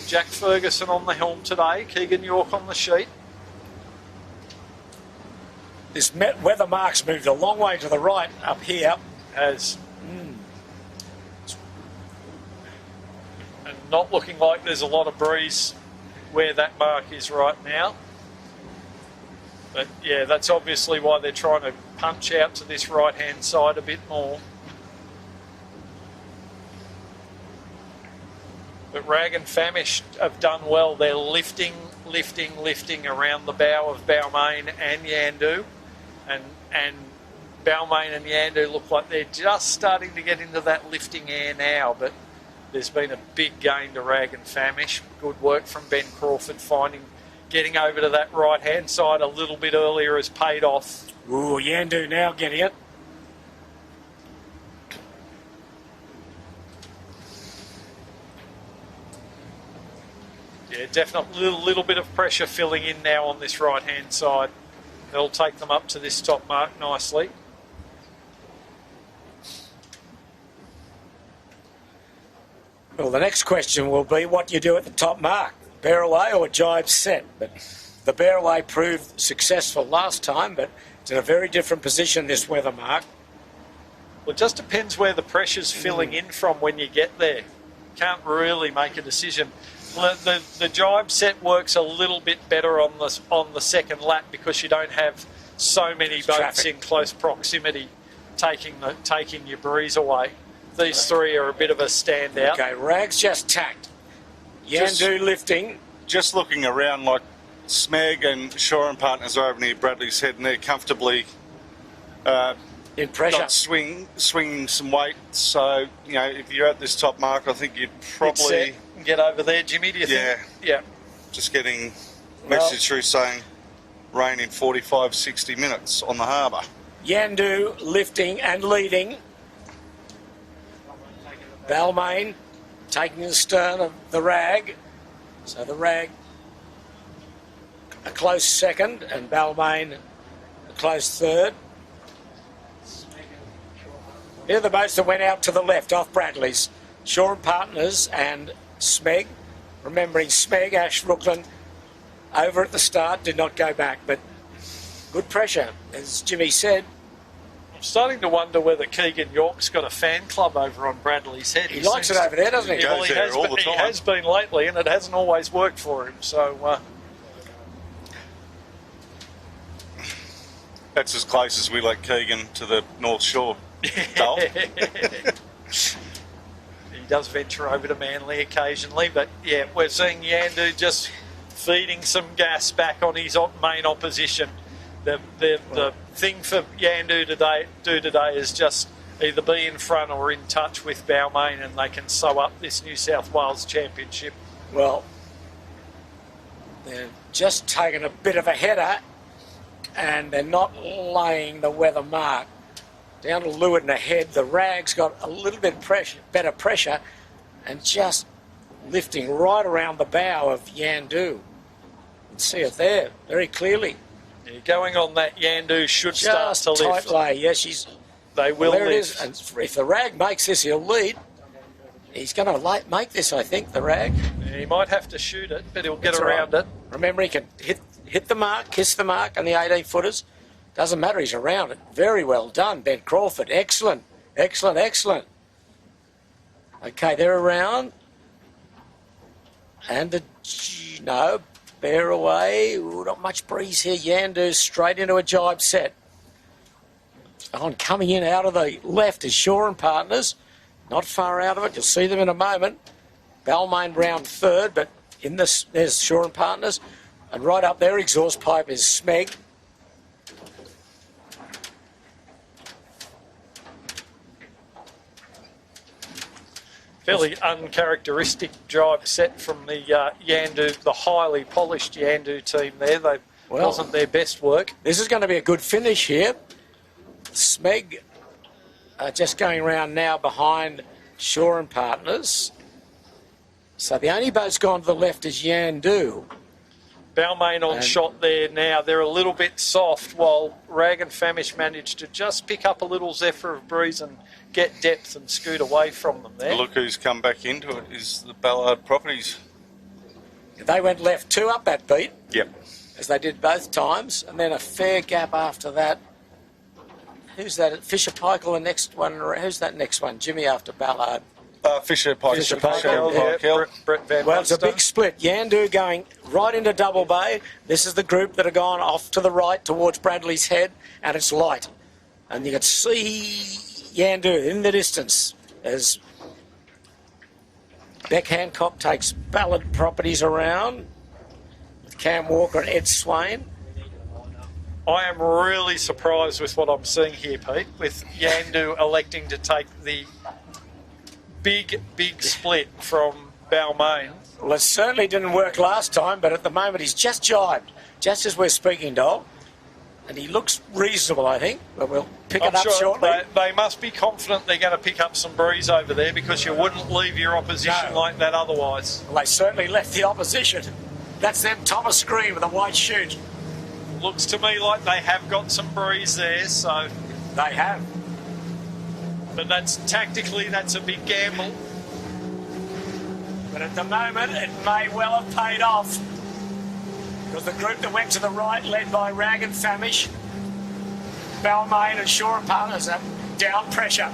Jack Ferguson on the helm today. Keegan York on the sheet. This weather mark's moved a long way to the right up here. And not looking like there's a lot of breeze where that mark is right now. But yeah, that's obviously why they're trying to punch out to this right-hand side a bit more. But Rag and Famish have done well. They're lifting around the bow of Balmain and Yandu. And Balmain and Yandu look like they're just starting to get into that lifting air now. But There's been a big gain to Rag and Famish. Good work from Ben Crawford, getting over to that right-hand side a little bit earlier has paid off. Ooh, Yandu now getting it. Yeah, definitely little bit of pressure filling in now on this right-hand side. It'll take them up to this top mark nicely. Well, the next question will be what you do at the top mark, bear away or jibe set. But the bear away proved successful last time, but it's in a very different position this weather mark. Well, it just depends where the pressure's filling in from when you get there. Can't really make a decision. The jibe set works a little bit better on the second lap because you don't have so many boats in close proximity taking your breeze away. These three are a bit of a standout. Okay, Rag's just tacked. Yandu lifting. Just looking around, like Smeg and Shore and Partners are over near Bradley's Head, and they're comfortably in pressure, not swinging some weight. So, you know, if you're at this top mark, I think you'd probably get over there, Jimmy. Do you think? Yeah. Just getting message through saying rain in 45, 60 minutes on the harbour. Yandu lifting and leading. Balmain taking the stern of the Rag. So the Rag a close second and Balmain a close third. Here are the boats that went out to the left off Bradley's. Shore and Partners and Smeg. Remembering Smeg, Ash Brooklyn over at the start, did not go back, but good pressure, as Jimmy said. I'm starting to wonder whether Keegan York's got a fan club over on Bradley's Head. He likes it over there, doesn't he? Well, he has been lately, and it hasn't always worked for him. So that's as close as we let Keegan to the North Shore. He does venture over to Manly occasionally, but yeah, we're seeing Yandu just feeding some gas back on his main opposition. The thing for Yandu today is just either be in front or in touch with Balmain, and they can sew up this New South Wales Championship. Well, they're just taking a bit of a header, and they're not laying the weather mark. Down to Lewin ahead, the Rag's got a little bit better pressure, and just lifting right around the bow of Yandu. You can see it there very clearly. Yeah, going on that, Yandu should start Just to lift. tight lay, yes, they will there it lift. is. And if the Rag makes this, he'll lead. He's going to make this, I think, the Rag. Yeah, he might have to shoot it, but he'll get That's around right. it. Remember, he can hit the mark, kiss the mark on the 18-footers. Doesn't matter, he's around it. Very well done, Ben Crawford. Excellent, excellent, excellent. Okay, they're around. And bear away. Ooh, not much breeze here. Yandu straight into a jibe set. On coming in out of the left is Shore and Partners. Not far out of it. You'll see them in a moment. Balmain round third, but in this, there's Shore and Partners. And right up there, exhaust pipe is Smeg. Fairly uncharacteristic jibe set from the Yandu, the highly polished Yandu team there. Wasn't their best work. This is going to be a good finish here. Smeg just going around now behind Shore and Partners. So the only boat's gone to the left is Yandu. Balmain on shot there now. They're a little bit soft, while Rag and Famish managed to just pick up a little zephyr of breeze and get depth and scoot away from them there. Look who's come back into it is the Ballard Properties. They went left 2 up that beat. Yep. As they did both times, and then a fair gap after that. Who's that? Fisher Paykel, the next one. Who's that next one? Jimmy after Ballard. Fisher Paykel. Fisher Paykel, Yeah, Brett Van Well, it's a Munster. big split. Yandu going right into Double Bay. This is the group that are gone off to the right towards Bradley's Head, and it's light. And you can see Yandu in the distance as Beck Hancock takes Ballard Properties around with Cam Walker and Ed Swain. I am really surprised with what I'm seeing here, Pete, with Yandu electing to take the big split from Balmain. Well, it certainly didn't work last time, but at the moment he's just jibed, just as we're speaking, Dol. And he looks reasonable, I think, but we'll pick it up shortly. They must be confident they're going to pick up some breeze over there, because you wouldn't leave your opposition like that otherwise. Well, they certainly left the opposition. That's them, Thomas Green with a white chute. Looks to me like they have got some breeze there, so... They have. But tactically, that's a big gamble. But at the moment, it may well have paid off. Because the group that went to the right, led by Rag and Famish, Balmain and Shore Partners, are down pressure.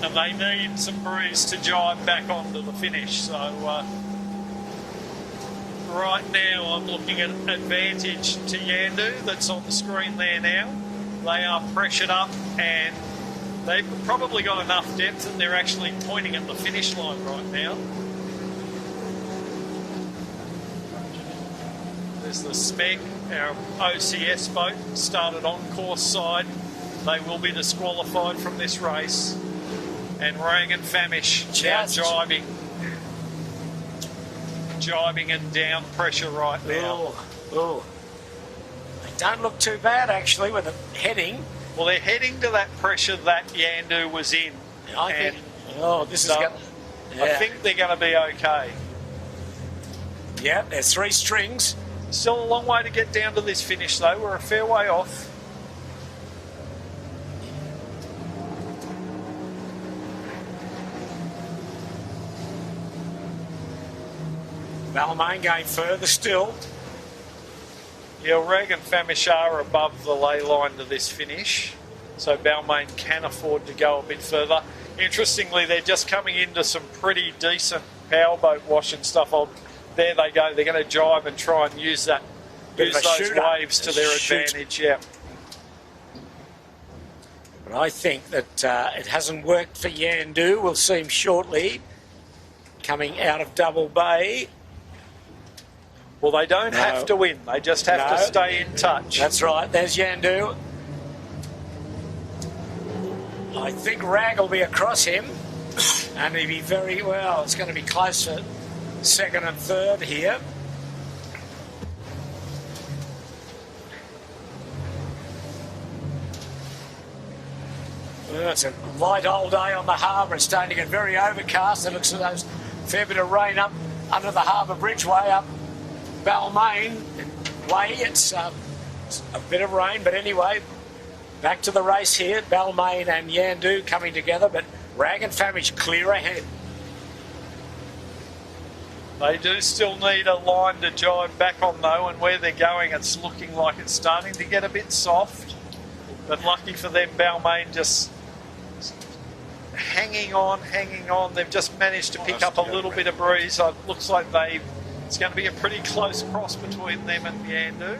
And they need some breeze to jibe back onto the finish. So right now I'm looking at advantage to Yandu, that's on the screen there now. They are pressured up, and they've probably got enough depth that they're actually pointing at the finish line right now. There's the Smeg, our OCS boat, started on course side. They will be disqualified from this race. And Rang and Famish now jibing and down pressure right now. They don't look too bad, actually, with it heading. Well, they're heading to that pressure that Yandu was in. I think they're going to be okay. Yeah, there's 3 strings. Still a long way to get down to this finish, though. We're a fair way off. Balmain going further still. Yeah, Rag and Famish are above the ley line to this finish, so Balmain can afford to go a bit further. Interestingly, they're just coming into some pretty decent powerboat wash and stuff. There they go. They're going to jibe and try and use those waves to their advantage. Yeah. But I think that it hasn't worked for Yandu. We'll see him shortly coming out of Double Bay. Well, they don't have to win. They just have to stay in touch. That's right. There's Yandu. I think Rag will be across him. And he'll be very well. It's going to be close to second and third here. Well, it's a light old day on the harbour. It's starting to get very overcast. It looks like there's a fair bit of rain up under the harbour bridge way up Balmain way. It's a bit of rain, but anyway, back to the race here. Balmain and Yandu coming together, but Rag and Famish clear ahead. They do still need a line to jibe back on, though, and where they're going, it's looking like it's starting to get a bit soft. But lucky for them, Balmain just hanging on. They've just managed to pick up a little bit of breeze. It looks like it's going to be a pretty close cross between them and Yandu.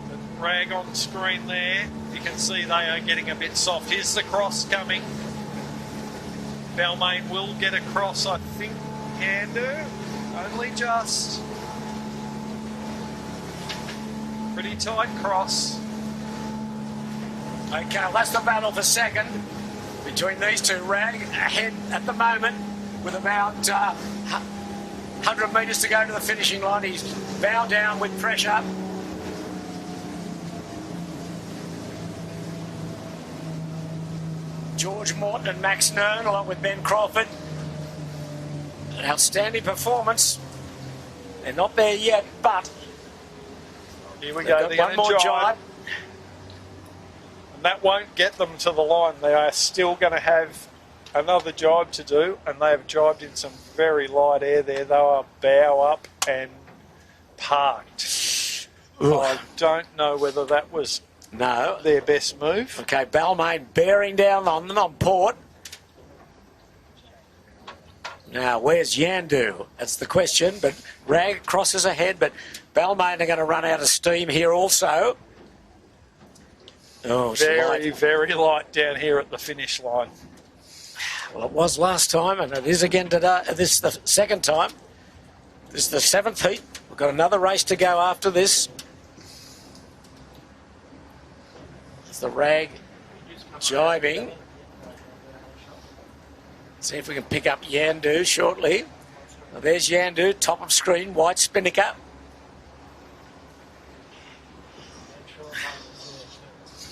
But Rag on screen there, you can see they are getting a bit soft. Here's the cross coming. Balmain will get across, I think. Yandu, only just. Pretty tight cross. Okay, well, that's the battle for second between these two. Rag ahead at the moment with about 100 metres to go to the finishing line. He's bow down with pressure. George Morton and Max Nern along with Ben Crawford. An outstanding performance. They're not there yet, but here we go. One more jibe. And that won't get them to the line. They are still going to have another jibe to do, and they have jibed in some very light air there. They are bow up and parked. I don't know whether that was their best move. Okay, Balmain bearing down on them on port. Now, where's Yandu? That's the question. But Rag crosses ahead, but Balmain are going to run out of steam here also. Oh, very light down here at the finish line. Well, it was last time, and it is again today. This is the second time. This is the 7th heat. We've got another race to go after this. It's the Rag jibing. See if we can pick up Yandu shortly. Well, there's Yandu, top of screen, white spinnaker.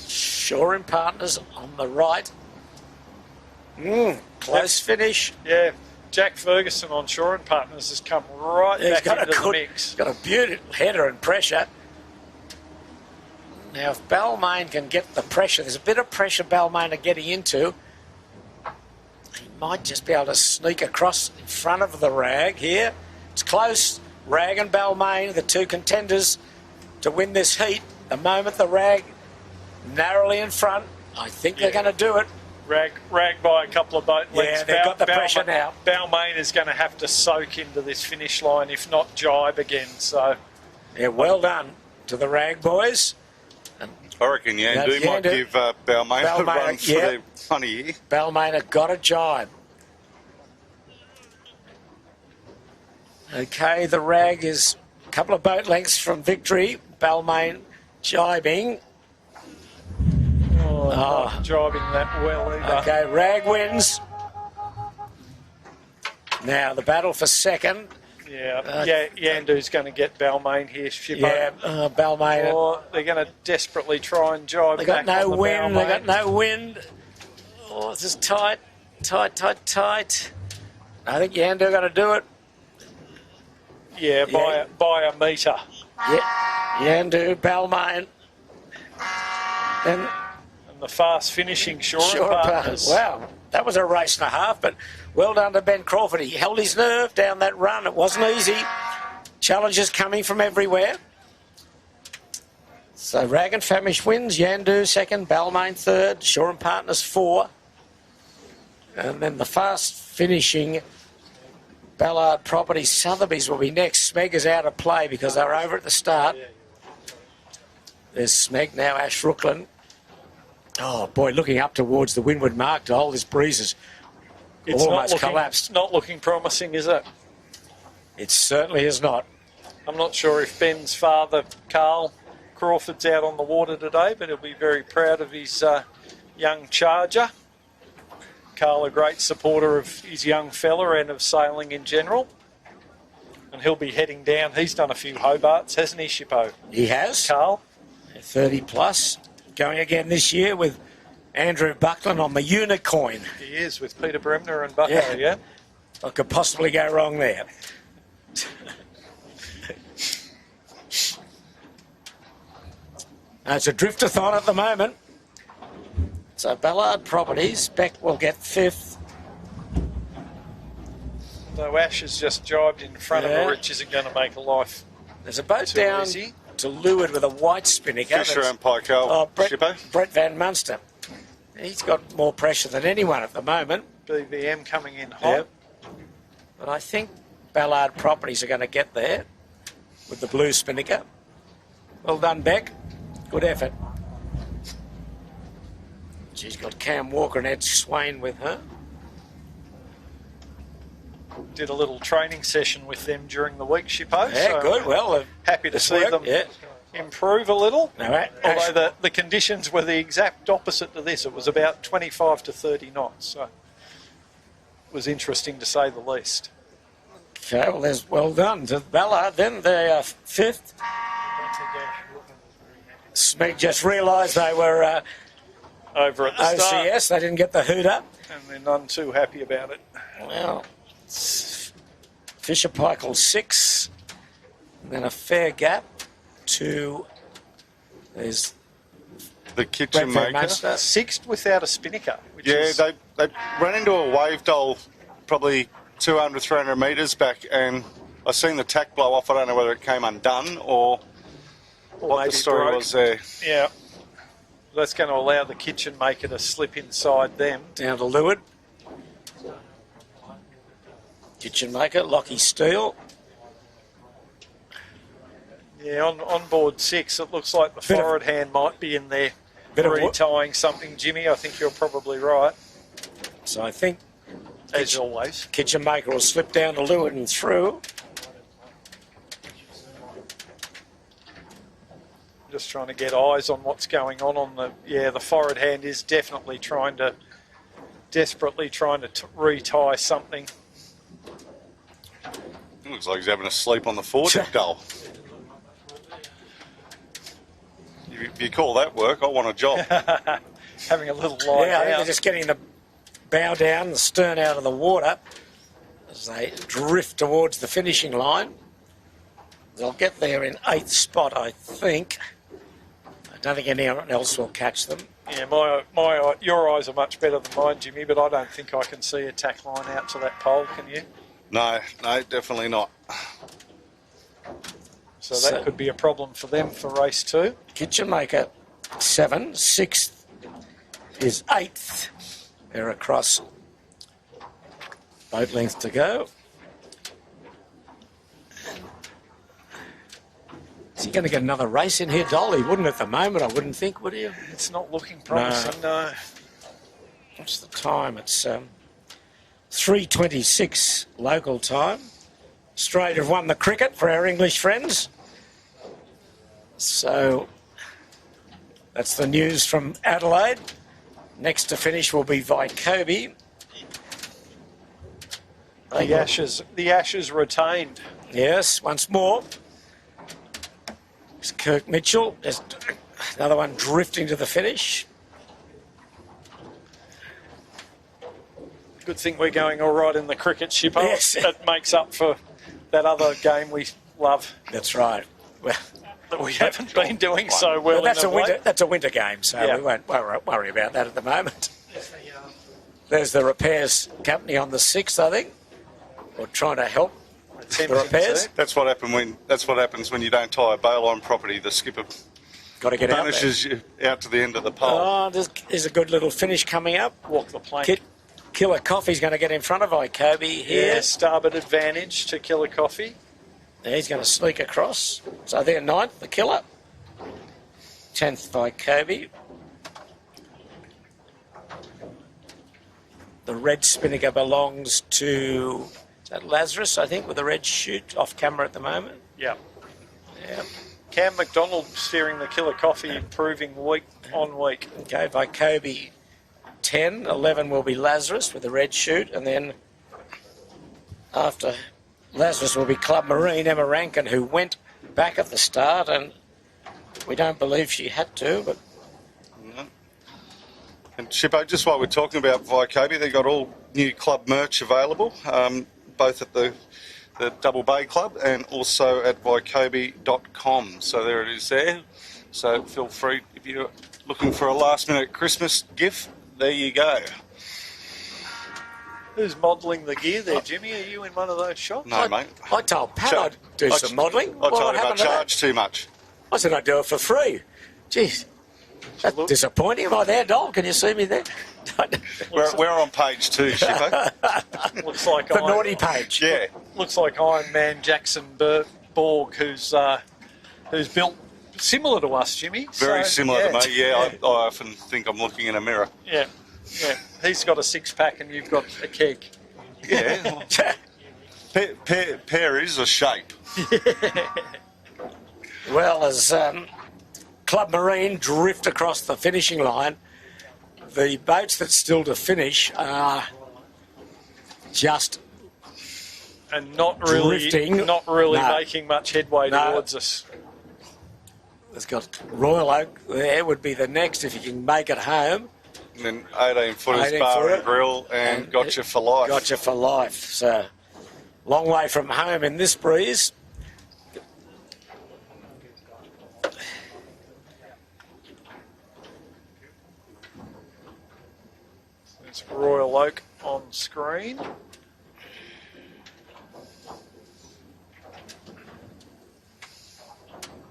Shore and Partners on the right. Close finish. Yeah, Jack Ferguson on Shore and Partners has come right He's back got into a good, the mix. got a beautiful header and pressure. Now, if Balmain can get the pressure, there's a bit of pressure Balmain are getting into. He might just be able to sneak across in front of the Rag here. It's close. Rag and Balmain, the two contenders to win this heat. The moment the Rag narrowly in front, I think they're going to do it. Rag by a couple of boat lengths. Yeah, they've got the pressure now. Balmain is going to have to soak into this finish line, if not jibe again. So, yeah, well done to the Rag boys. I reckon Yandu might give Balmain a run for their money here. Balmain have got a jibe. Okay, the Rag is a couple of boat lengths from victory. Balmain jibing. Not jibing that well either. Okay, Rag wins. Now the battle for second. Yandu's going to get Balmain here. Balmain. Or they're going to desperately try and jibe They back got no on the wind. They got Balmain. no wind. Oh, this is tight. Tight. I think Yandu going to do it. Yeah, by a metre. Yeah, Yandu, Balmain. And The fast finishing Shore and Partners. Wow, that was a race and a half, but well done to Ben Crawford. He held his nerve down that run. It wasn't easy. Challenges coming from everywhere. So Rag and Famish wins. Yandu second, Balmain third, Shore and Partners 4. And then the fast finishing Ballard Property Sotheby's will be next. Smeg is out of play because they were over at the start. There's Smeg now, Ash Rooklyn. Oh, boy, looking up towards the windward mark to hold this breezes. It's almost not collapsed. Not looking promising, is it? It certainly is not. I'm not sure if Ben's father, Carl Crawford's out on the water today, but he'll be very proud of his young charger. Carl, a great supporter of his young fella and of sailing in general. And he'll be heading down. He's done a few Hobarts, hasn't he, Shippo? He has. Carl? 30 plus. Going again this year with Andrew Buckland on the Unicorn. He is, with Peter Bremner and Bucko, yeah? What could possibly go wrong there? It's a driftathon at the moment. So Ballard Properties, Beck will get 5th. So Ash has just jibed in front of her, which isn't going to make a life. There's a boat too down easy. to leeward with a white spinnaker. Fisher and Pykell, Brett Van Munster. He's got more pressure than anyone at the moment. BVM coming in hot. Yep. But I think Ballard Properties are going to get there with the blue spinnaker. Well done, Beck. Good effort. She's got Cam Walker and Ed Swain with her. Did a little training session with them during the week, Shippo. Yeah, so good. Well, happy to see them improve a little. Although the conditions were the exact opposite to this. It was about 25 to 30 knots. So it was interesting to say the least. Okay, well, well done to Ballard. Then they are 5th. Smeg just realised they were over at the OCS. start. They didn't get the hoot up. And they're none too happy about it. Well, Fisher Pykell 6, and then a fair gap to there's the kitchen maker. 6th without a spinnaker. They ran into a wave doll probably 200, 300 metres back, and I seen the tack blow off. I don't know whether it came undone or what the story was there. Yeah. That's going to allow the kitchen maker to slip inside them. Down to leeward. Kitchen maker, Lockie Steele. Yeah, on board 6, it looks like the forward hand might be in there retying something, Jimmy. I think you're probably right. So I think, as always, kitchen maker will slip down to leeward and through. Just trying to get eyes on what's going on the... Yeah, the forward hand is definitely trying to desperately trying to retie something. It looks like he's having a sleep on the foredeck, Dole. If you call that work, I want a job. Having a little lie Yeah, I think down. they're just getting the bow down, the stern out of the water as they drift towards the finishing line. They'll get there in 8th spot, I think. I don't think anyone else will catch them. Yeah, your eyes are much better than mine, Jimmy, but I don't think I can see a tack line out to that pole, can you? No, definitely not. So that could be a problem for them for race 2. Kitchen Maker 7, 6th is 8th. They're across boat length to go. Is he going to get another race in here, Dolly? Wouldn't at the moment, I wouldn't think, would you? It's not looking promising, no. What's the time? It's 3:26 local time. Australia have won the cricket for our English friends. So that's the news from Adelaide. Next to finish will be Vycobi. The Ashes retained. Yes, once more. It's Kirk Mitchell. There's another one drifting to the finish. Good thing we're going all right in the cricket, Shippo. Yes. That makes up for that other game we love. That's right. Well, That we haven't been doing so well. that's in a winter game, so Yeah. we won't worry about that at the moment. There's the repairs company on the 6th, I think. We're trying to help the repairs. That's what happens when you don't tie a bail on property. The skipper Got to get out there. banishes you out to the end of the pole. Oh, there's a good little finish coming up. Walk the plank. Killer Coffee's going to get in front of Vycobi here. Yeah, starboard advantage to Killer Coffee. Yeah, he's going to sneak across. So they're 9th, the Killer. 10th Vycobi. The red spinnaker belongs to is that Lazarus, I think, with the red chute off camera at the moment. Yeah. Yeah. Cam McDonald steering the Killer Coffee, improving week on week. Okay, Vycobi 10, 11 will be Lazarus with the red chute, and then after Lazarus will be Club Marine, Emma Rankin, who went back at the start, and we don't believe she had to, but... And Shippo, just while we're talking about Vycobi, they've got all new club merch available, both at the Double Bay Club and also at vycobi.com. So there it is there. So feel free, if you're looking for a last-minute Christmas gift, there you go. Who's modelling the gear there, Jimmy? Are you in one of those shops? No, mate. I told Pat I'd do some modelling. I told him I charge too much. I said I'd do it for free. Jeez, that's disappointing. Am I there, Dol? Can you see me there? We're on page 2, Shippo. Looks like The naughty page. Yeah. Looks like Iron Man Jackson Borg, who's built similar to us, Jimmy. Very So, similar to me, yeah. I often think I'm looking in a mirror. Yeah. He's got a 6-pack and you've got a keg. Yeah. Pear is a shape. Well, as Club Marine drift across the finishing line, the boats that still to finish are just And not really drifting. making much headway towards us. There's got Royal Oak there would be the next if you can make it home. And then 18 footers 18 bar footer. and grill and gotcha for life. Gotcha for life. So, long way from home in this breeze. There's Royal Oak on screen.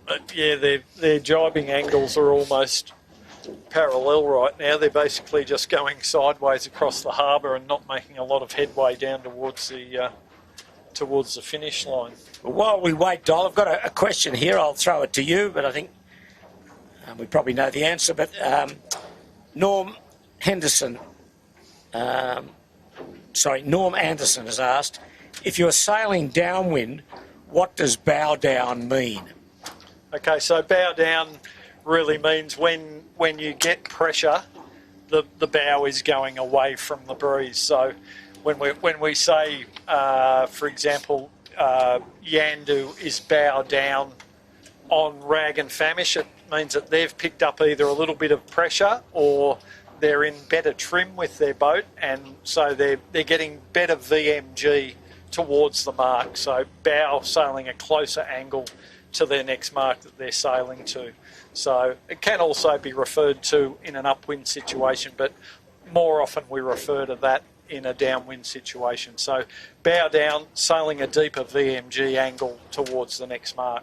But yeah, their jibing angles are almost parallel right now. They're basically just going sideways across the harbour and not making a lot of headway down towards the finish line. But while we wait, Dol, I've got a question here. I'll throw it to you, but I think we probably know the answer. But Norm Anderson has asked, if you're sailing downwind, what does bow down mean? Okay, so bow down really means when you get pressure the bow is going away from the breeze. So when we say, for example, Yandu is bow down on rag and famish, it means that they've picked up either a little bit of pressure or they're in better trim with their boat, and so they're getting better VMG towards the mark. So bow sailing a closer angle to their next mark that they're sailing to. So it can also be referred to in an upwind situation, but more often we refer to that in a downwind situation. So bow down, sailing a deeper VMG angle towards the next mark.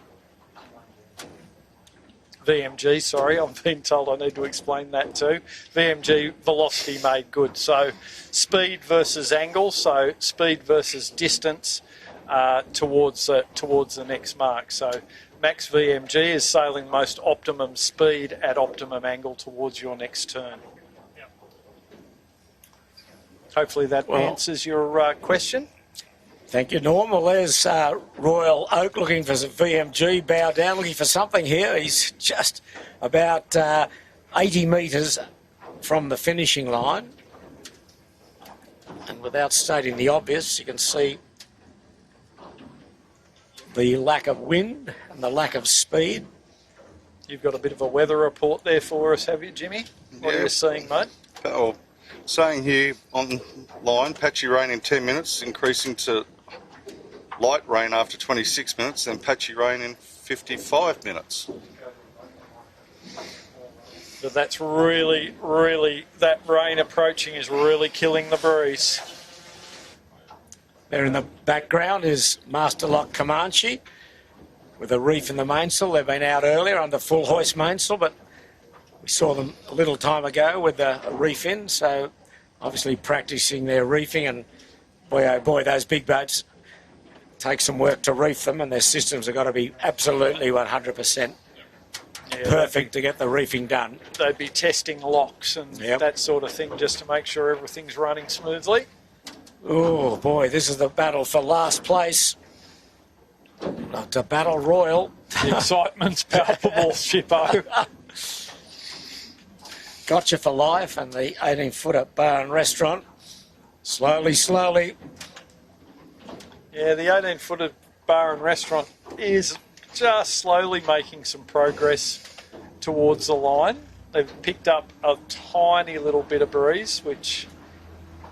VMG, sorry, I'm being told I need to explain that too. VMG, velocity made good. So speed versus angle, so speed versus distance towards the next mark. So max VMG is sailing most optimum speed at optimum angle towards your next turn. Yep. Hopefully that answers your question. Thank you, Norm. Well, there's Royal Oak looking for some VMG, bow down, looking for something here. He's just about 80 metres from the finishing line. And without stating the obvious, you can see the lack of wind and the lack of speed. You've got a bit of a weather report there for us, have you, Jimmy? What are you seeing, mate? Oh, saying here on line, patchy rain in 10 minutes, increasing to light rain after 26 minutes, then patchy rain in 55 minutes. But that's really, that rain approaching is really killing the breeze. There in the background is Master Lock Comanche with a reef in the mainsail. They've been out earlier under full hoist mainsail, but we saw them a little time ago with a reef in, so obviously practising their reefing, and boy oh boy, those big boats take some work to reef them, and their systems have got to be absolutely 100% perfect to get the reefing done. They'd be testing locks and that sort of thing just to make sure everything's running smoothly. Oh boy, this is the battle for last place. Not a battle royal. The excitement's palpable, Shippo. Gotcha for life, and the 18-footer bar and restaurant. Slowly. Yeah, the 18-footer bar and restaurant is just slowly making some progress towards the line. They've picked up a tiny little bit of breeze, which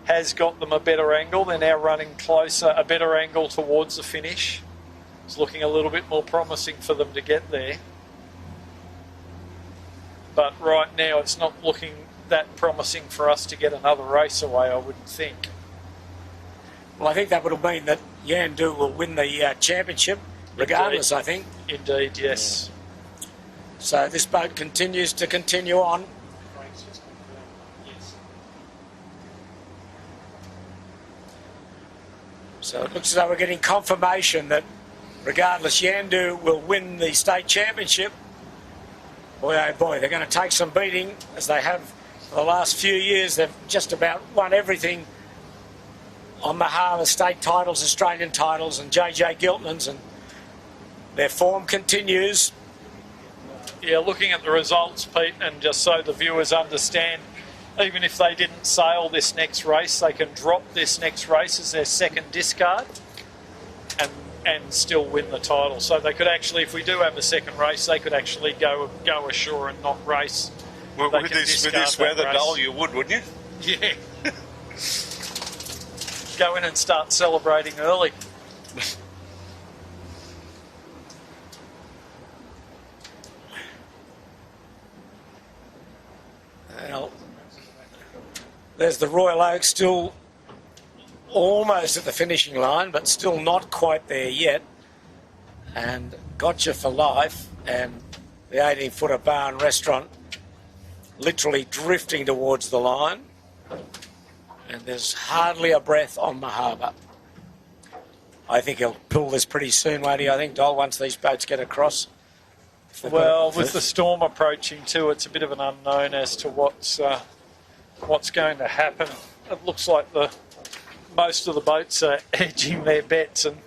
has got them a better angle. They're now running closer, a better angle towards the finish. It's looking a little bit more promising for them to get there. But right now it's not looking that promising for us to get another race away, I wouldn't think. Well, I think that would mean that Yandu will win the championship, regardless, I think. Indeed, yes. Yeah. So this boat continues on. So it looks as though we're getting confirmation that regardless, Yandu will win the state championship. Boy, oh boy, they're going to take some beating, as they have for the last few years. They've just about won everything on behalf of state titles, Australian titles, and JJ Giltman's, and their form continues. Yeah, looking at the results, Pete, and just so the viewers understand, even if they didn't sail this next race, they can drop this next race as their second discard and still win the title. So they could actually, if we do have a second race, they could actually go ashore and not race. Well, with this weather dull, you would, wouldn't you? Yeah. Go in and start celebrating early. Well, there's the Royal Oak, still almost at the finishing line, but still not quite there yet. And Gotcha for Life and the 18-footer bar and restaurant literally drifting towards the line. And there's hardly a breath on the harbour. I think he'll pull this pretty soon, won't he? I think, Dol, once these boats get across. Well, with the storm approaching too, it's a bit of an unknown as to what's going to happen. It looks like most of the boats are edging their bets and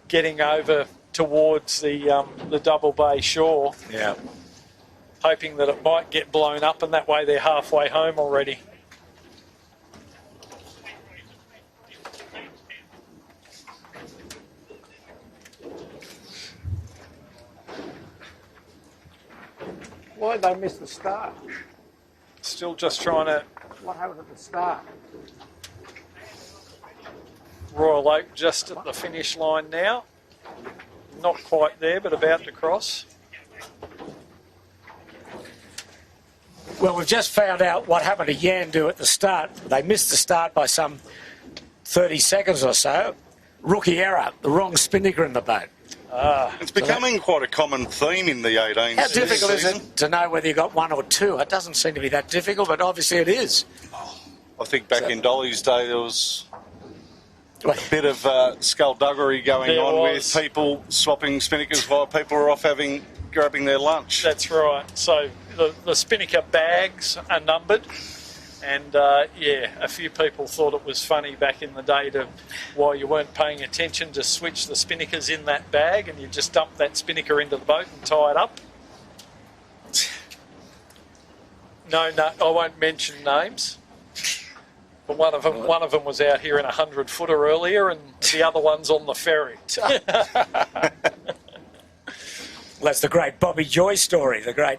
getting over towards the Double Bay shore. Yeah. Hoping that it might get blown up, and that way they're halfway home already. Why did they miss the start? Still just trying to... What happened at the start? Royal Oak just at the finish line now. Not quite there, but about to cross. Well, we've just found out what happened to Yandu at the start. They missed the start by some 30 seconds or so. Rookie error, the wrong spinnaker in the boat. It's becoming quite a common theme in the 18s. How difficult is it to know whether you got one or two? It doesn't seem to be that difficult, but obviously it is. I think back in Dolly's day there was a bit of skullduggery going on with people swapping spinnakers while people were off grabbing their lunch. That's right. So the spinnaker bags are numbered. And, a few people thought it was funny back in the day to, while you weren't paying attention, to switch the spinnakers in that bag and you just dump that spinnaker into the boat and tie it up. No, I won't mention names. But one of them was out here in a 100-footer earlier and the other one's on the ferry. That's the great Bobby Joy story, the great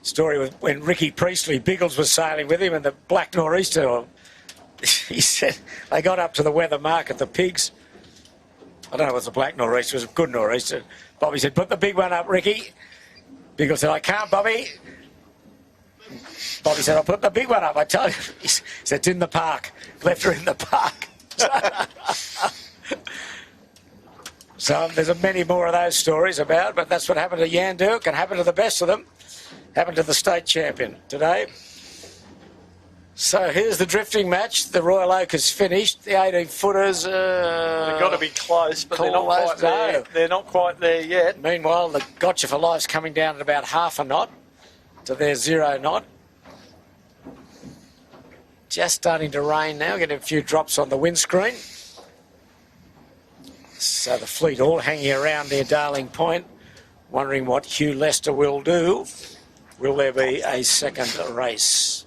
story with when Ricky Priestley, Biggles was sailing with him and the black nor'easter, he said, they got up to the weather mark the Pigs. I don't know if it was a black nor'easter, it was a good nor'easter. Bobby said, put the big one up, Ricky. Biggles said, I can't, Bobby. Bobby said, I'll put the big one up, I tell you. He said, it's in the park. Left her in the park. So there's many more of those stories about, but that's what happened to Yandu. It can happen to the best of them. Happened to the state champion today. So here's the drifting match. The Royal Oak has finished. The 18-footers... They've got to be close, but they're not quite there. They're not quite there yet. Meanwhile, the Gotcha for Life's coming down at about half a knot to their 0 knot. Just starting to rain now, getting a few drops on the windscreen. So the fleet all hanging around near Darling Point, wondering what Hugh Lester will do. Will there be a second race?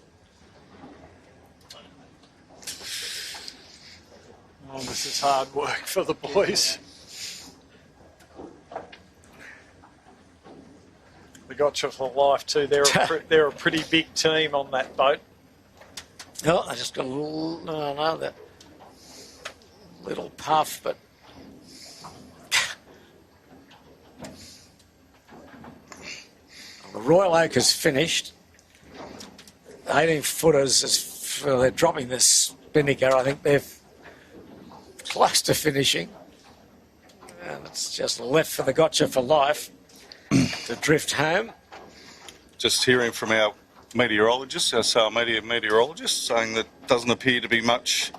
Oh, this is hard work for the boys. The Gotcha for Life too. They're a pretty big team on that boat. Oh, I just got a little, that little puff, but the Royal Oak has finished. 18-footers, they're dropping this spinnaker. I think they're close to finishing. And it's just left for the Gotcha for Life to drift home. Just hearing from our meteorologist, our sail meteorologist, saying that doesn't appear to be much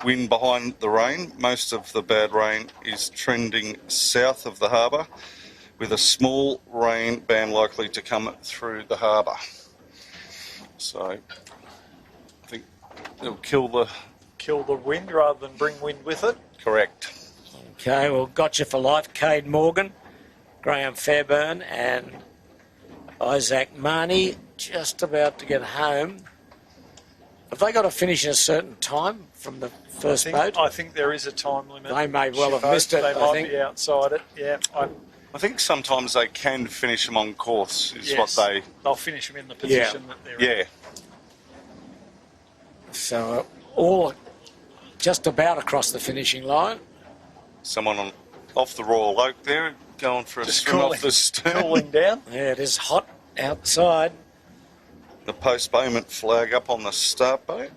wind behind the rain. Most of the bad rain is trending south of the harbour, with a small rain band likely to come through the harbour. So I think it'll kill the wind rather than bring wind with it. Correct. Okay, well, Gotcha for Life, Cade Morgan, Graham Fairburn and Isaac Marnie just about to get home. Have they got to finish in a certain time from the first boat? I think there is a time limit. They may well have missed it, They might be outside it, yeah. I think sometimes they can finish them on course, they'll finish them in the position that they're in. Yeah. So all just about across the finishing line. Someone off the Royal Oak there, going for a swim off the stern. Cooling down. Yeah, it is hot outside. The postponement flag up on the start boat.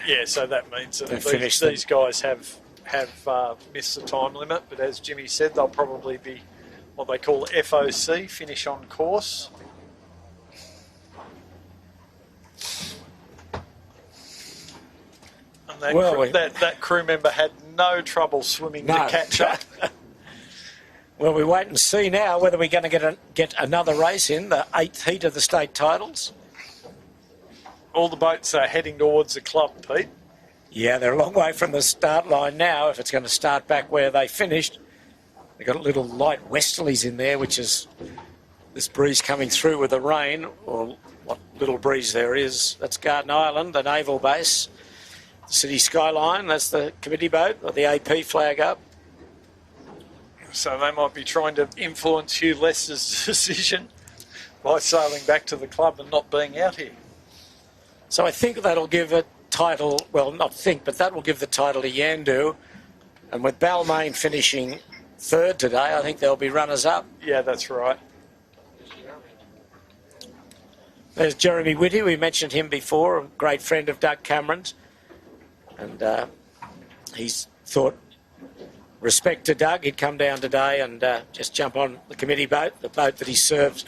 Yeah, so that means that these guys have missed the time limit, but as Jimmy said, they'll probably be what they call FOC, finish on course. And that crew member had no trouble swimming to catch up. Well, we wait and see now whether we're going to get another race in, the 8th heat of the state titles. All the boats are heading towards the club, Pete. Yeah, they're a long way from the start line now. If it's going to start back where they finished, they've got a little light westerlies in there, which is this breeze coming through with the rain, or what little breeze there is. That's Garden Island, the naval base. The city skyline, that's the committee boat, or the AP flag up. So they might be trying to influence Hugh Lester's decision. by sailing back to the club and not being out here. So I think that'll give a title, well, not think, but that will give the title to Yandu. And with Balmain finishing third today, I think they'll be runners-up. Yeah, that's right. There's Jeremy Whitty. We mentioned him before, a great friend of Doug Cameron's. And he's thought, respect to Doug, he'd come down today and just jump on the committee boat, the boat that he served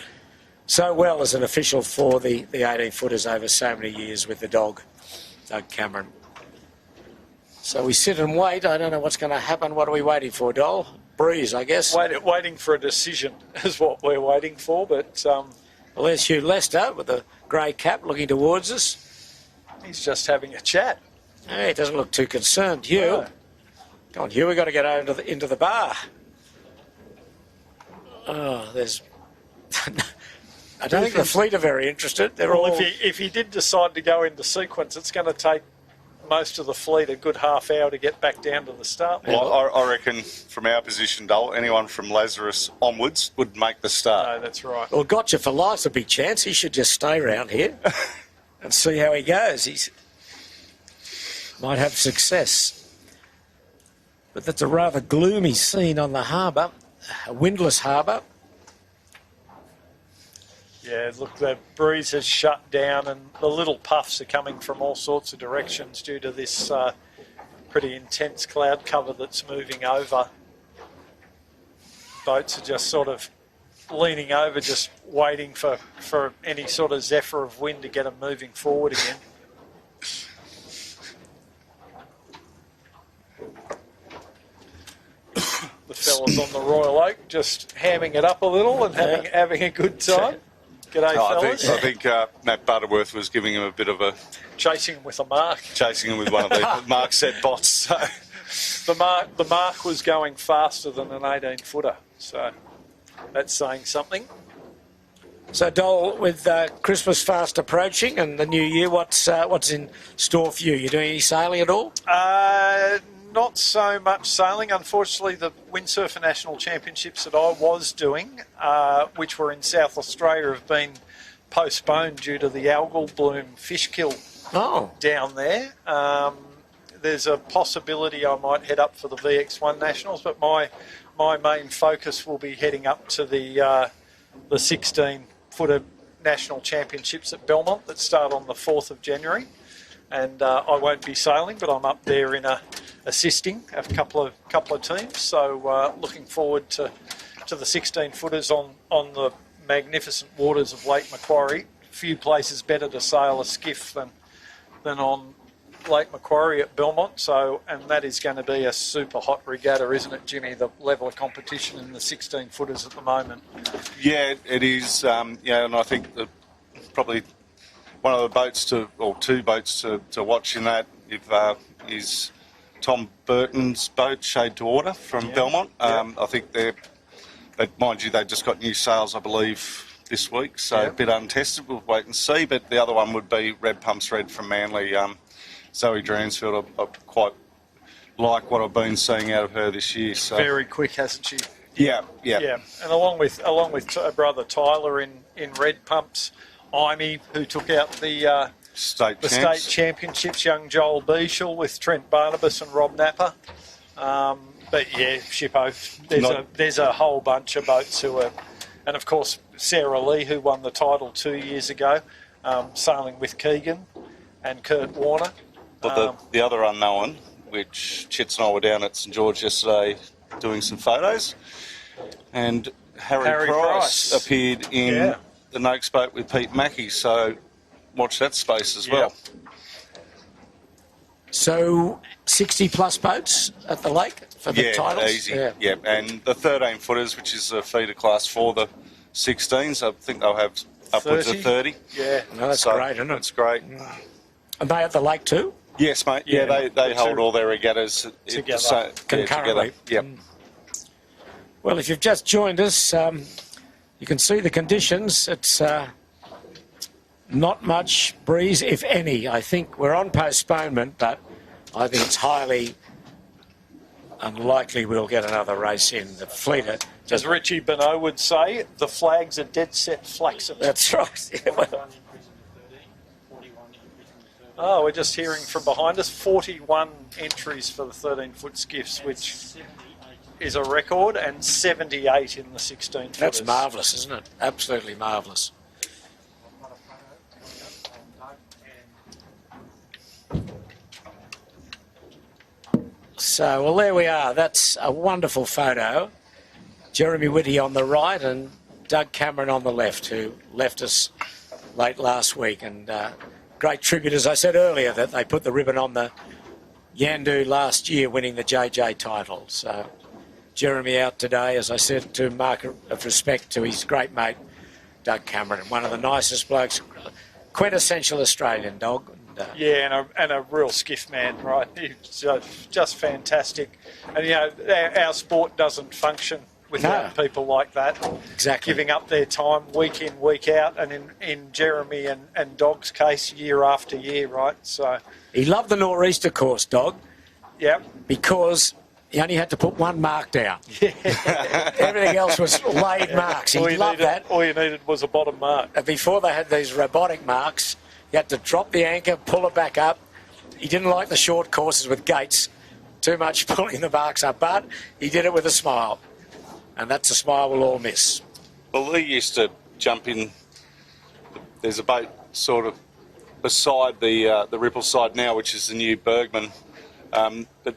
so well as an official for the 18-footers over so many years with the dog, Doug Cameron. So we sit and wait. I don't know what's going to happen. What are we waiting for, Dol? Breeze, I guess. Waiting for a decision is what we're waiting for, but... Well, there's Hugh Lester with the grey cap looking towards us. He's just having a chat. Hey, he doesn't look too concerned. Hugh. No. Come on, Hugh, we've got to get into the bar. Oh, there's... I don't think the fleet are very interested. They're all... If he did decide to go into sequence, it's going to take most of the fleet a good half hour to get back down to the start. Well, I reckon from our position, Dole, anyone from Lazarus onwards would make the start. No, that's right. Well, Gotcha for Life's a big chance. He should just stay around here and see how he goes. He's might have success. But that's a rather gloomy scene on the harbour, a windless harbour. Yeah, look, the breeze has shut down and the little puffs are coming from all sorts of directions due to this pretty intense cloud cover that's moving over. Boats are just sort of leaning over, just waiting for any sort of zephyr of wind to get them moving forward again. The fellas on the Royal Oak just hamming it up a little and having a good time. G'day, fellas. I think Matt Butterworth was giving him a bit of a... Chasing him with a mark. Chasing him with one of the mark set bots. So. The mark was going faster than an 18-footer, so that's saying something. So, Dole, with Christmas fast approaching and the new year, what's in store for you? You doing any sailing at all? Not so much sailing. Unfortunately, the Windsurfer National Championships that I was doing, which were in South Australia, have been postponed due to the algal bloom fish kill down there. There's a possibility I might head up for the VX1 Nationals, but my main focus will be heading up to the 16-footer National Championships at Belmont that start on the 4th of January. And I won't be sailing, but I'm up there in assisting a couple of teams. So looking forward to the 16-footers on the magnificent waters of Lake Macquarie. Few places better to sail a skiff than on Lake Macquarie at Belmont. So, and that is going to be a super hot regatta, isn't it, Jimmy? The level of competition in the 16-footers at the moment. Yeah, it is. And I think that probably one of the boats two boats to watch in that is Tom Burton's boat, Shade to Order from Belmont. I think mind you, they just got new sails, I believe, this week, so a bit untested. We'll wait and see. But the other one would be Red Pumps Red from Manly. Zoe Dransfield, I quite like what I've been seeing out of her this year. So. Very quick, hasn't she? Yeah. And along with brother Tyler in Red Pumps, Imey, who took out the state championships, young Joel Beashel with Trent Barnabas and Rob Napper. But yeah, Shippo, there's a whole bunch of boats who are, and of course Sarah Lee, who won the title 2 years ago, sailing with Keegan and Kurt Warner. But the other unknown, which Chits and I were down at St George yesterday doing some photos, and Harry Price appeared in the Noakes boat with Pete Mackey, so watch that space as well. So 60-plus boats at the lake for the titles? Easy. Yeah, and the 13-footers, which is a feeder class for the 16s, I think they'll have upwards of 30. Yeah. No, that's great, isn't it? It's great. Are they at the lake too? Yes, mate. Yeah, they hold all their regattas together. Concurrently. Yep. Well, if you've just joined us, you can see the conditions. It's not much breeze, if any. I think we're on postponement, but I think it's highly unlikely we'll get another race in. The fleet are As Richie Bonneau would say, the flags are dead set flaxen. That's right. Yeah, well, oh, we're just hearing from behind us 41 entries for the 13-foot skiffs, which is a record, and 78 in the 16-footers. that's marvellous, isn't it? Absolutely marvellous. So, well, there we are. That's a wonderful photo. Jeremy Whitty on the right and Doug Cameron on the left, who left us late last week. And great tribute, as I said earlier, that they put the ribbon on the Yandu last year, winning the JJ title. So Jeremy out today, as I said, to mark of respect to his great mate, Doug Cameron, one of the nicest blokes, quintessential Australian dog. Yeah, and a real skiff man, right? He's just fantastic. And, you know, our sport doesn't function without people like that. Exactly. Giving up their time week in, week out, and in Jeremy and Dog's case, year after year, right? So he loved the Nor'easter course, Dog. Yep. Because he only had to put one mark down. Everything else was laid marks. He loved that. All you needed was a bottom mark. And before they had these robotic marks, you had to drop the anchor, pull it back up. He didn't like the short courses with gates, too much pulling the marks up, but he did it with a smile. And that's a smile we'll all miss. Well, Lee used to jump in. There's a boat sort of beside the Ripple side now, which is the new Bergman. But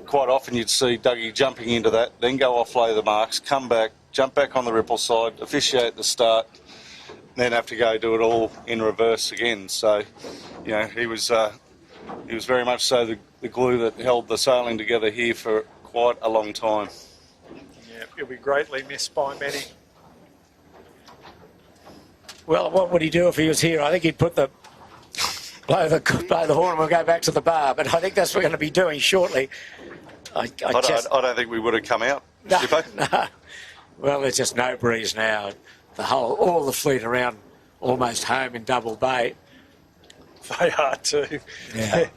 quite often you'd see Dougie jumping into that, then go offlay the marks, come back, jump back on the Ripple side, officiate the start, then have to go do it all in reverse again. So, you know, he was very much so the glue that held the sailing together here for quite a long time. Yeah, he'll be greatly missed by many. Well, what would he do if he was here? I think he'd put blow the horn and we'll go back to the bar. But I think that's what we're going to be doing shortly. I don't think we would have come out. No, no. Well, there's just no breeze now. All the fleet around almost home in Double Bay. They are too. Yeah.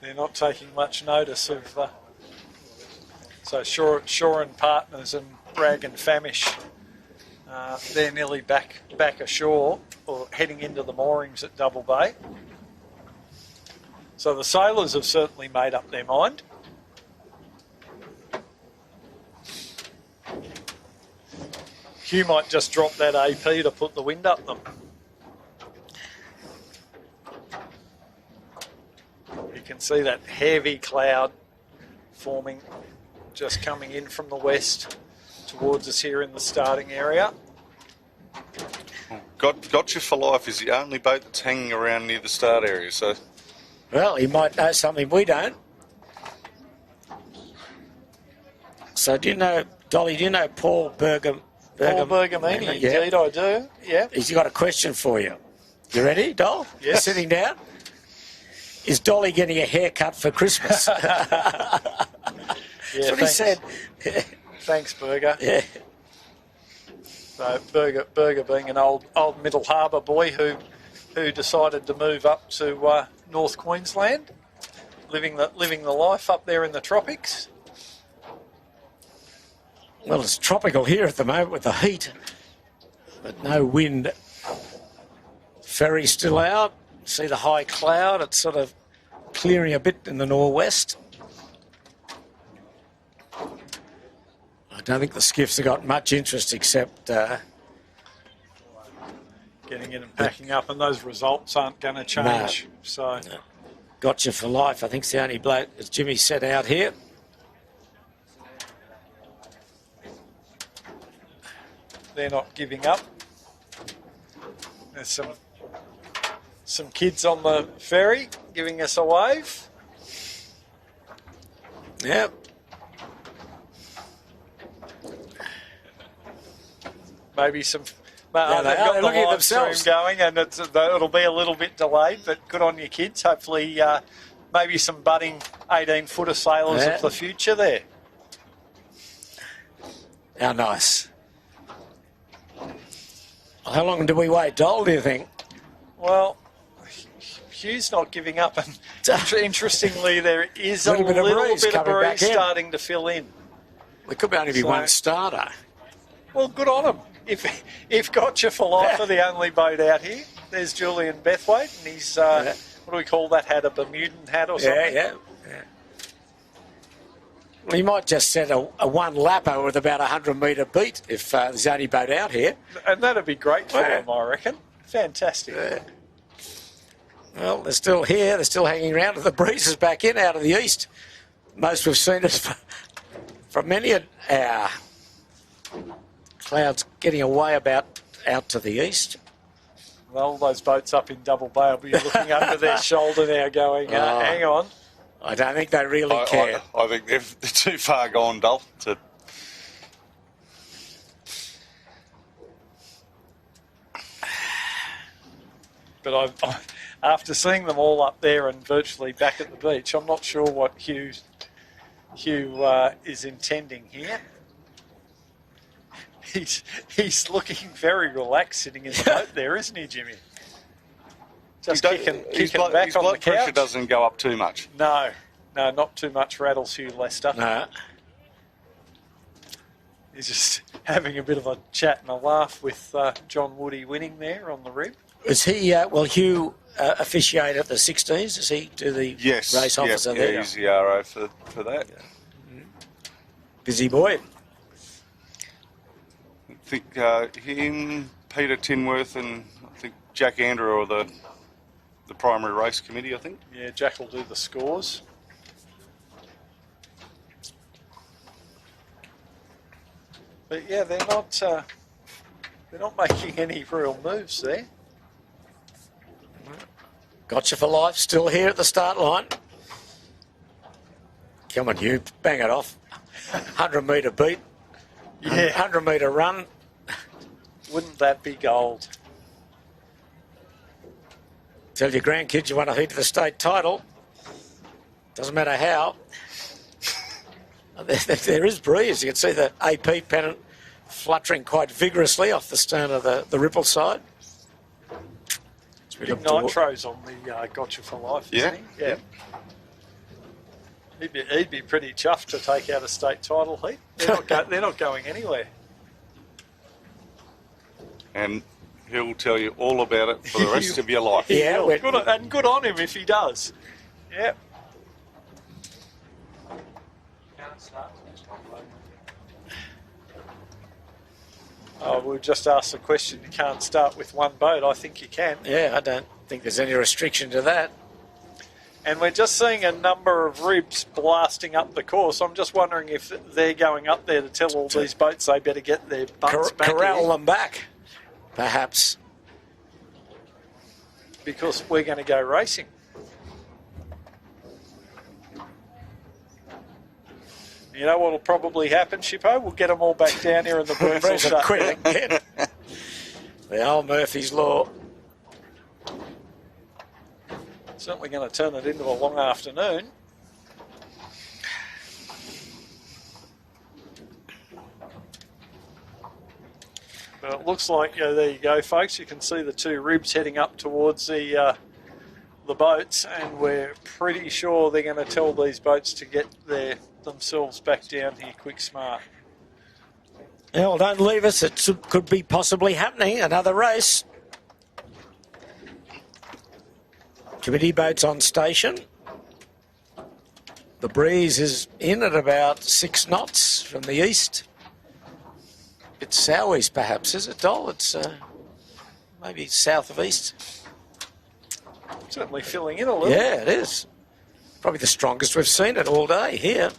They're not taking much notice of. So Shore and Partners and Bragg and Famish, they're nearly back ashore or heading into the moorings at Double Bay. So the sailors have certainly made up their mind. Hugh might just drop that AP to put the wind up them. You can see that heavy cloud forming, just coming in from the west towards us here in the starting area. Gotcha for Life is the only boat that's hanging around near the start area. So, well, he might know something we don't. So do you know, Dolly, do you know Paul Bergam? Paul Bergamini, yeah. Indeed I do, yeah. He's got a question for you. You ready, Doll? Yes. Sitting down? Is Dolly getting a haircut for Christmas? Yeah, that's what he said. Thanks, Berger. Yeah. So Berger being an old Middle Harbour boy who decided to move up to North Queensland, living the life up there in the tropics. Well, it's tropical here at the moment with the heat, but no wind. Ferry still out. See the high cloud. It's sort of clearing a bit in the northwest. I don't think the skiffs have got much interest except getting in and packing up, and those results aren't going to change. No. So, Gotcha for Life. I think it's the only bloke, as Jimmy said, out here. they're not giving up. There's some kids on the ferry giving us a wave. Yep. Maybe some. Yeah, they've got the looking at live stream themselves going, and it'll be a little bit delayed, but good on your kids. Hopefully, maybe some budding 18-footer sailors of the future there. How nice. How long do we wait, Dole, do you think? Well, Hugh's not giving up, and interestingly, there is a little bit of breeze starting to fill in. There could only be So- one starter. Well, good on them. If Gotcha for Life are the only boat out here, there's Julian Bethwaite, and he's, what do we call that hat, a Bermudan hat or something? Yeah. Well, he might just set a one lapper with about 100-metre beat if there's only boat out here. And that'd be great for Yeah. him, I reckon. Fantastic. Yeah. Well, they're still here. They're still hanging around. The breeze is back in out of the east. Most we've seen is from many an hour. Clouds getting away about out to the east. Well, all those boats up in Double Bay will be looking over their shoulder now going, hang on. I don't think they really care. I think they're too far gone, Dull. But after seeing them all up there and virtually back at the beach, I'm not sure what Hugh is intending here. He's looking very relaxed sitting in the boat there, isn't he, Jimmy? Just kicking back his on the blood pressure couch. doesn't go up too much. No, not too much rattles Hugh Lester. No. He's just having a bit of a chat and a laugh with John Woody winning there on the rib. Is he, will Hugh officiate at the 16s? Does he do the race officer there? Yeah, he's the RO for that. Busy boy. I think him, Peter Tinworth, and I think Jack Andrew are the primary race committee, I think. Yeah, Jack will do the scores. But yeah, they're not making any real moves there. Gotcha for Life still here at the start line. Come on, Hugh, bang it off. 100-metre beat. Yeah. 100-metre run. Wouldn't that be gold? Tell your grandkids you want to head to the state title. Doesn't matter how. There is breeze. You can see the AP pennant fluttering quite vigorously off the stern of the ripple side. Big Nitro's on the Gotcha for Life, isn't he? Yeah. He'd be pretty chuffed to take out a state title heat. They're not going anywhere. And he'll tell you all about it for the rest of your life. Yeah, good on him if he does. Yep. Oh, we'll just ask the question. You can't start with one boat. I think you can. Yeah, I don't think there's any restriction to that. And we're just seeing a number of ribs blasting up the course. I'm just wondering if they're going up there to tell all these boats they better get their butts back corral here, them back, perhaps. because we're going to go racing. You know what will probably happen, Shippo? We'll get them all back down here and the birds will start. Quit again. The old Murphy's Law. Certainly going to turn it into a long afternoon. But it looks like, there you go, folks. You can see the two ribs heading up towards the boats, and we're pretty sure they're going to tell these boats to get themselves back down here quick smart. Well, don't leave us. It could be possibly happening. Another race. Committee boats on station. The breeze is in at about 6 knots from the east. Bit southeast, perhaps, is it, Dol? It's maybe south of east. Certainly filling in a little. Yeah, it is. Probably the strongest we've seen it all day here.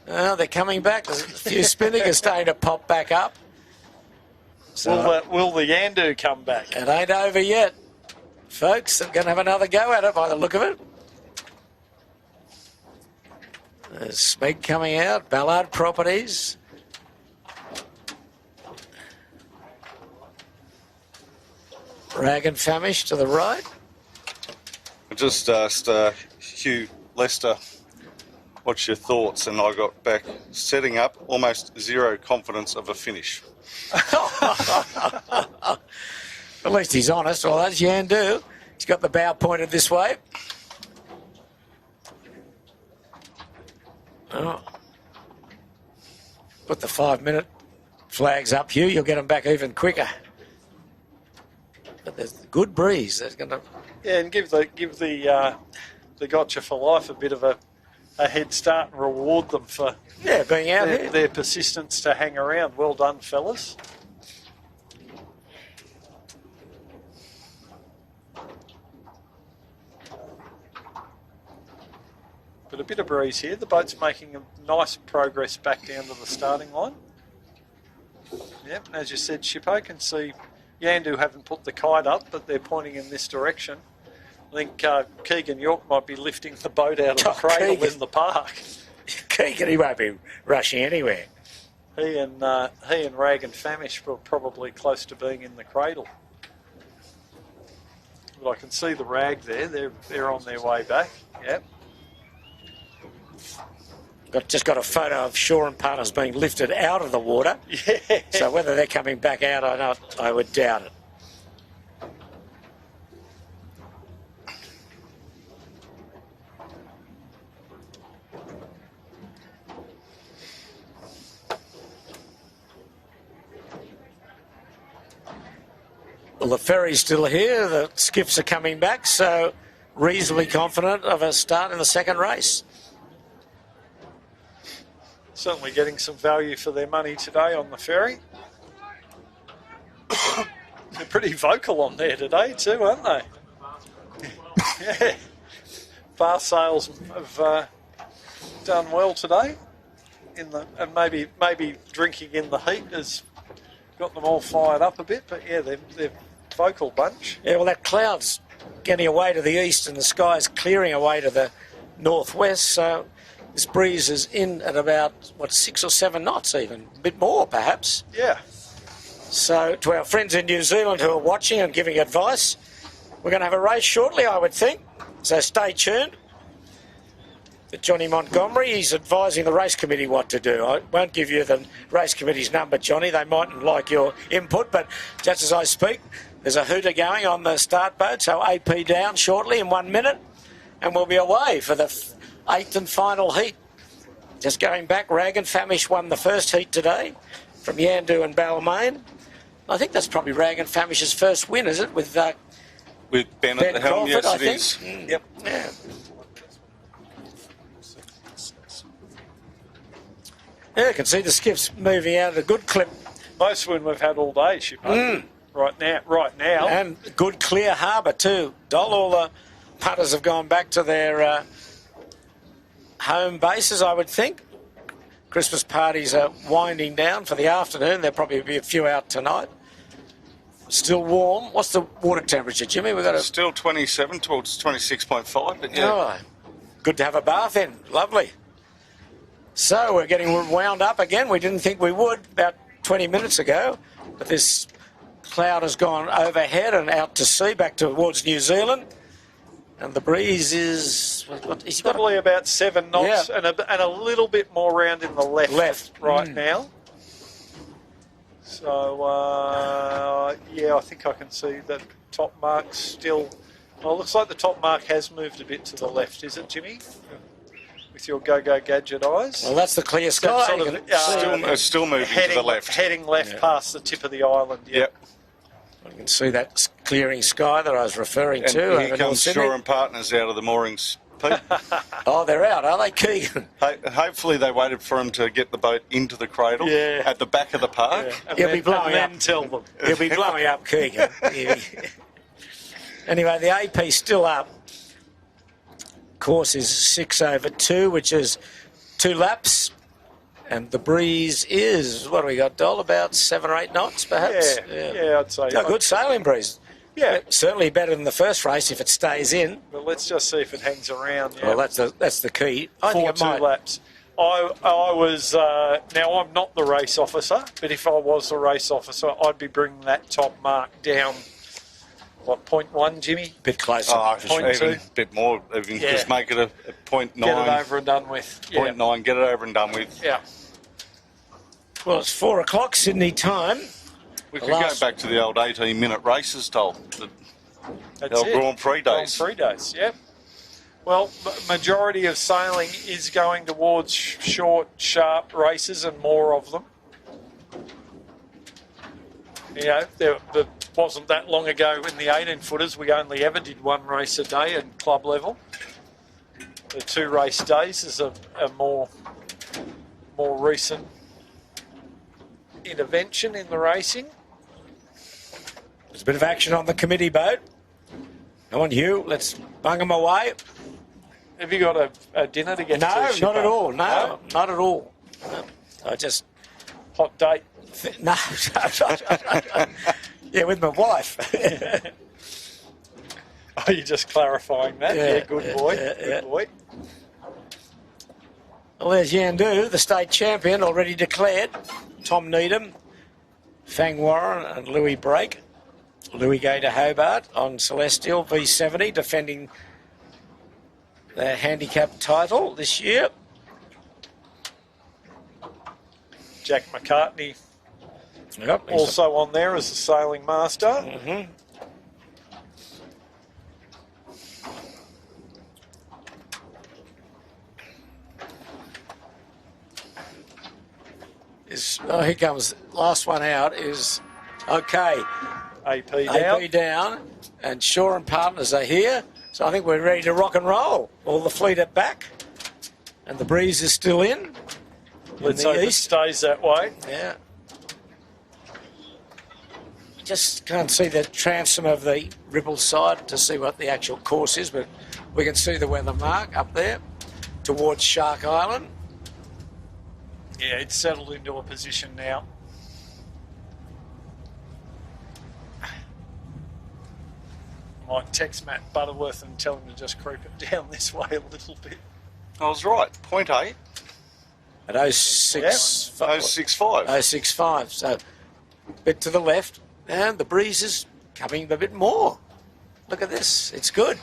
They're coming back. There's a few spinning are starting to pop back up. So Will the Yandu come back? it ain't over yet, folks. They're going to have another go at it by the look of it. There's Smeg coming out. Ballard Properties. Rag and Famish to the right. I just asked Hugh Lester, what's your thoughts? And I got back, setting up, almost zero confidence of a finish. At least he's honest. Well, that's Yandu. He's got the bow pointed this way. Oh. put the 5-minute flags up, Hugh, you'll get them back even quicker. But there's a good breeze. That's going to... Yeah, and give the Gotcha for Life a bit of a head start and reward them for being out here. Their persistence to hang around. Well done, fellas. But a bit of breeze here. The boat's making a nice progress back down to the starting line. Yep, as you said, Shippo, can see Yandu haven't put the kite up, but they're pointing in this direction. I think Keegan York might be lifting the boat out of the cradle in the park. Keegan, he won't be rushing anywhere. He and Rag and Famish were probably close to being in the cradle. But I can see the Rag there. They're on their way back. Yep. Just got a photo of Shaw and Partners being lifted out of the water. Yeah. So whether they're coming back out or not, I would doubt it. Well, the ferry's still here. The skiffs are coming back, so reasonably confident of a start in the second race. Certainly getting some value for their money today on the ferry. They're pretty vocal on there today too, aren't they? Yeah. Bar sales have done well today. And maybe drinking in the heat has got them all fired up a bit. But yeah, they're vocal bunch. Yeah, well, that cloud's getting away to the east and the sky's clearing away to the northwest. So this breeze is in at about, 6 or 7 knots even, a bit more perhaps. Yeah. So to our friends in New Zealand who are watching and giving advice, we're going to have a race shortly, I would think. So stay tuned. But Johnny Montgomery, he's advising the race committee what to do. I won't give you the race committee's number, Johnny. They mightn't like your input, but just as I speak, there's a hooter going on the start boat, so AP down shortly in 1 minute, and we'll be away for the 8th and final heat. Just going back, Rag and Famish won the first heat today from Yandu and Balmain. I think that's probably Rag and Famish's first win, is it? With Ben at the helm, Crawford, yes, it is. Yep. Yeah. Yeah, you can see the skiffs moving out at a good clip. Most wind we've had all day, Shippo. Right now. And good clear harbour too. All the putters have gone back to their home bases, I would think. Christmas parties are winding down for the afternoon. There'll probably be a few out tonight. Still warm. What's the water temperature, Jimmy? We've got still 27 towards 26.5. But yeah. Oh, good to have a bath in. Lovely. So we're getting wound up again. We didn't think we would about 20 minutes ago, but this cloud has gone overhead and out to sea, back towards New Zealand. And the breeze is probably about 7 knots, yeah, and a little bit more round in the left right now. So, yeah, I think I can see the top mark still. Well, it looks like the top mark has moved a bit to the left, is it, Jimmy? With your go-go gadget eyes. Well, that's the clear sky. It's still moving to the left. Heading left past the tip of the island, Yep. You can see that clearing sky that I was referring to. And here comes Shaw and Partners out of the moorings. Oh, they're out, are they, Keegan? Hopefully they waited for him to get the boat into the cradle at the back of the park. Yeah. He'll be blowing up. Tell them. He'll be blowing up, Keegan. Anyway, the AP's still up. Course is 6 over 2, which is 2 laps. And the breeze is, what do we got, Dol? About 7 or 8 knots, perhaps? Yeah, I'd say. A good sailing breeze. Yeah. Certainly better than the first race if it stays in. But let's just see if it hangs around. Yeah. Well, that's the key. I think it 2 laps. I was, now I'm not the race officer, but if I was the race officer, I'd be bringing that top mark down. What, 0.1, Jimmy? Bit closer. Oh, even a bit more. Even just make it a 0.9. Get it over and done with. 0.9, get it over and done with. Yeah. Well, it's 4 o'clock Sydney time. We could go back to the old 18-minute races, Dol. The old Grand Prix days. Grand Prix days, yeah. Well, majority of sailing is going towards short, sharp races and more of them. You know, there wasn't that long ago in the 18-footers, we only ever did one race a day at club level. The 2 race days is a more recent intervention in the racing. There's a bit of action on the committee boat. Come on, Hugh, let's bung them away. Have you got a dinner to get to? No, Shipper? not at all. No, not at all. No. I just... Hot date? No. Yeah, with my wife. Oh, you're just clarifying that? Yeah, good boy. Good boy. Well, there's Yandu, the state champion, already declared. Tom Needham, Fang Warren and Louis Brake. Louis Gator Hobart on Celestial V70, defending their handicap title this year. Jack McCartney also on there as a sailing master. Mm-hmm. Here comes, last one out is, okay. AP down, and Shaw and Partners are here. So I think we're ready to rock and roll. All the fleet are back, and the breeze is still in. Let's hope it stays that way. Yeah. Just can't see the transom of the Ripple side to see what the actual course is, but we can see the weather mark up there towards Shark Island. Yeah, it's settled into a position now. Might text Matt Butterworth and tell him to just creep it down this way a little bit. I was right. 0.8. At 065. 065. So a bit to the left, and the breeze is coming a bit more. Look at this. It's good.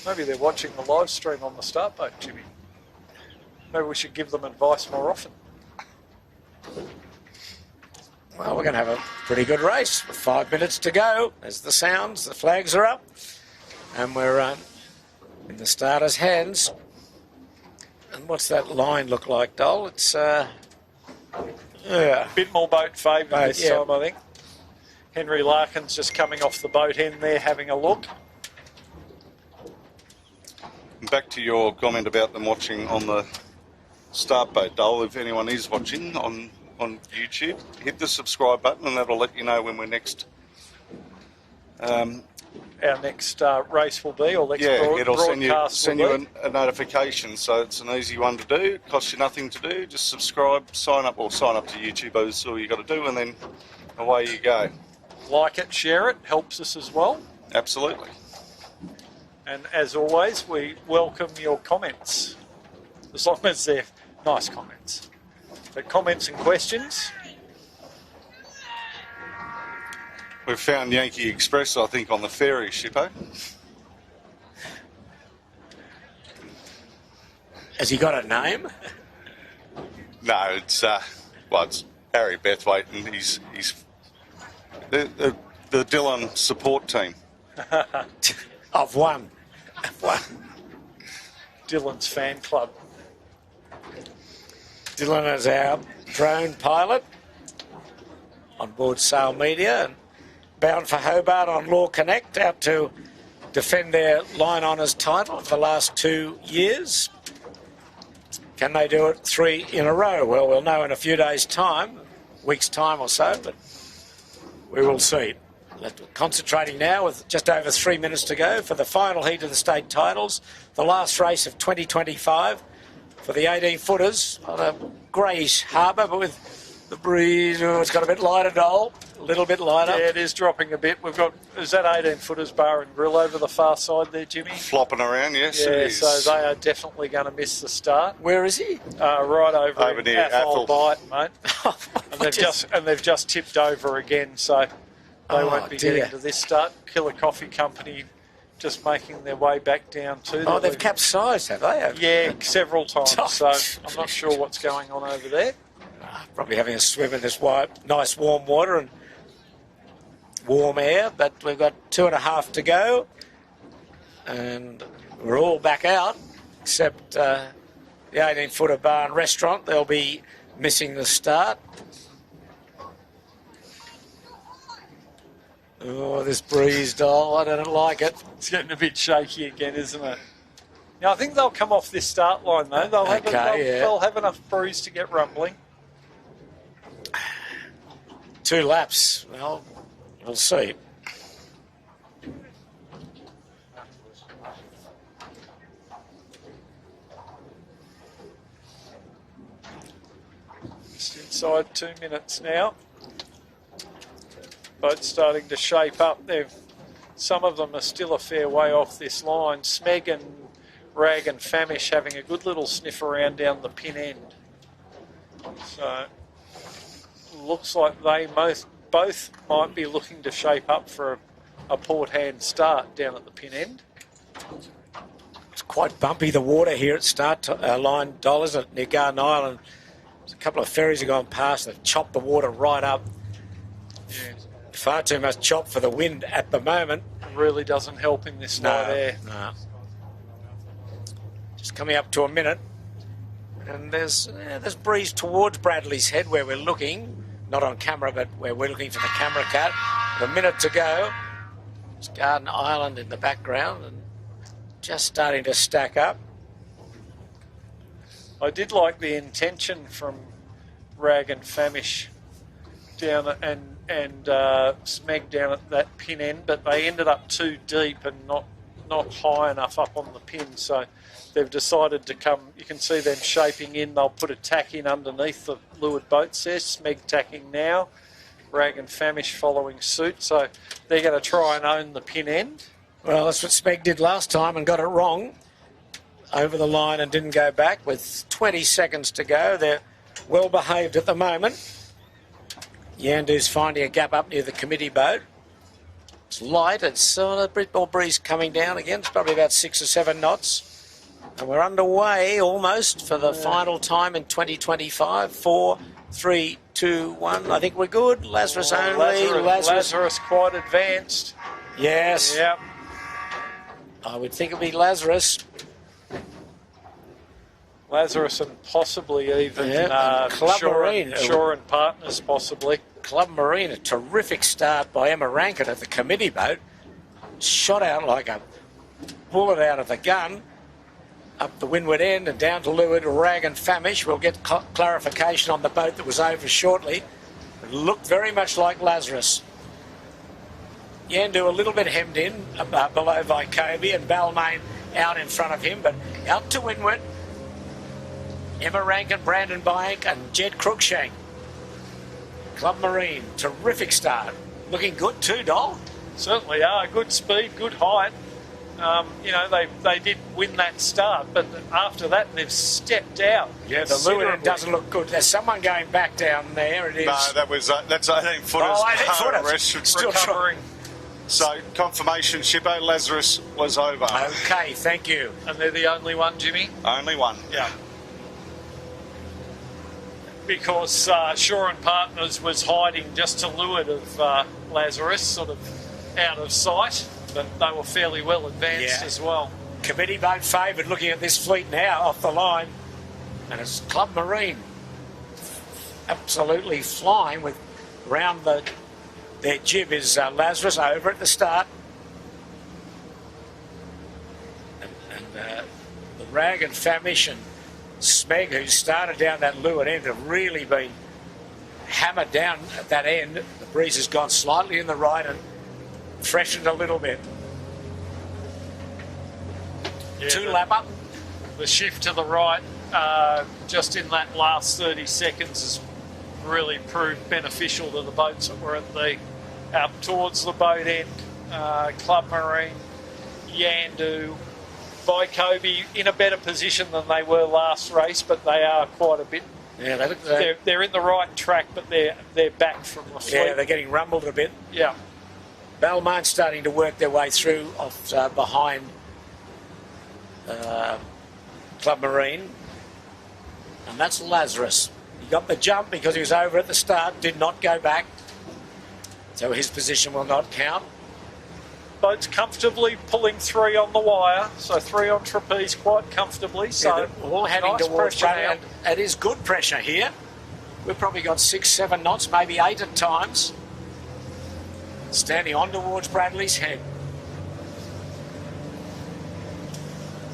Maybe they're watching the live stream on the start boat, Jimmy. Maybe we should give them advice more often. Well, we're going to have a pretty good race with 5 minutes to go. There's the sounds, the flags are up, and we're in the starter's hands. And what's that line look like, Dole? It's a bit more boat favoured this time, I think. Henry Larkin's just coming off the boat end there, having a look. Back to your comment about them watching on the start boat, Dole. If anyone is watching on YouTube, hit the subscribe button and that'll let you know when we're next. Our next race will be, or next it'll broadcast send you a notification, so it's an easy one to do. It costs you nothing to do. Just subscribe, sign up to YouTube. That's all you got to do, and then away you go. Like it, share it, helps us as well. Absolutely. And as always, we welcome your comments, as long as they're nice comments. But comments and questions. We've found Yankee Express, I think, on the ferry, Shippo. Has he got a name? No, it's Harry Bethwaite, and he's the Dylan support team. Of one. Dylan's fan club. Dylan is our drone pilot on board Sail Media and bound for Hobart on Law Connect, out to defend their line honours title for the last 2 years. Can they do it 3 in a row? Well, we'll know in a few days' time, week's time or so, but we will see. Concentrating now with just over 3 minutes to go for the final heat of the state titles, the last race of 2025 for the 18-footers on a greyish harbour, but with the breeze, it's got a bit lighter, Dole, a little bit lighter. Yeah, it is dropping a bit. We've got, is that 18-footers bar and grill over the far side there, Jimmy? Flopping around, yes, it is. So they are definitely going to miss the start. Where is he? Right over near Athol Bight, mate. and they've just tipped over again, so they won't be getting to this start. Killer Coffee Company just making their way back down to Oh, they've capsized, have they? Yeah, several times. So I'm not sure what's going on over there. Probably having a swim in this nice warm water and warm air, but we've got 2.5 to go. And we're all back out, except the 18-footer bar and restaurant. They'll be missing the start. Oh, this breeze, doll, I don't like it. It's getting a bit shaky again, isn't it? Now, I think they'll come off this start line, though. They'll have enough breeze to get rumbling. 2 laps. Well, we'll see. Just inside 2 minutes now. Boats starting to shape up. Some of them are still a fair way off this line. Smeg and Rag and Famish having a good little sniff around down the pin end. So looks like they both might be looking to shape up for a port hand start down at the pin end. It's quite bumpy, the water here at start line, dollars at near Garden Island. There's a couple of ferries have gone past. They've chopped the water right up. Yeah. Far too much chop for the wind at the moment. It really doesn't help in this night air. No. Just coming up to a minute. And there's breeze towards Bradley's Head where we're looking. Not on camera, but where we're looking for the camera cat. A minute to go. It's Garden Island in the background and just starting to stack up. I did like the intention from Rag and Famish down and Smeg down at that pin end, but they ended up too deep and not high enough up on the pin, so they've decided to come. You can see them shaping in. They'll put a tack in underneath the leeward boats there. Smeg tacking now, Rag and Famish following suit, so they're going to try and own the pin end. Well, that's what Smeg did last time and got it wrong. Over the line and didn't go back with 20 seconds to go. They're well behaved at the moment. Yandu's finding a gap up near the committee boat. It's light. It's a bit more breeze coming down again. It's probably about 6 or 7 knots. And we're underway almost for the final time in 2025. 4, 3, 2, 1. I think we're good. Lazarus only. Lazarus quite advanced. Yes. Yep. I would think it'd be Lazarus. Lazarus and possibly even Club Marine. Shore and Partners possibly. Club Marine, a terrific start by Emma Rankin at the committee boat. Shot out like a bullet out of the gun. Up the windward end and down to leeward, Rag and Famish. We'll get clarification on the boat that was over shortly. It looked very much like Lazarus. Yandu a little bit hemmed in below Vycobie and Balmain out in front of him, but out to windward. Emma Rankin, Brandon Bank and Jed Cruikshank. Club Marine, terrific start. Looking good too, Doll. Certainly are. Good speed, good height. They did win that start, but after that they've stepped out. Yeah, the leeward doesn't look good. There's someone going back down there. It is. No, that's 18 footers. Oh, 18 footers. Still recovering. So, confirmation, Shippo, Lazarus was over. Okay, thank you. And they're the only one, Jimmy? Only one. Yeah. Because Shore and Partners was hiding just to leeward of Lazarus, sort of out of sight, but they were fairly well advanced as well. Committee boat favoured looking at this fleet now off the line. And it's Club Marine absolutely flying with round their jib is Lazarus over at the start. And the Rag and Famish and Smeg, who started down that leeward end, have really been hammered down at that end. The breeze has gone slightly in the right and freshened a little bit. Yeah, 2 lap up. The shift to the right just in that last 30 seconds has really proved beneficial to the boats that were out towards the boat end. Club Marine, Yandu, Vycobie in a better position than they were last race, but they are quite a bit. Yeah, they're in the right track, but they're back from the fleet. Yeah, they're getting rumbled a bit. Yeah. Balmain's starting to work their way through off behind Club Marine. And that's Lazarus. He got the jump because he was over at the start, did not go back. So his position will not count. boat's comfortably pulling 3 on the wire, so 3 on trapeze quite comfortably. So yeah, they're all heading nice towards pressure Bradley, now. and it is good pressure here. We've probably got 6, 7 knots, maybe 8 at times. Standing on towards Bradley's head.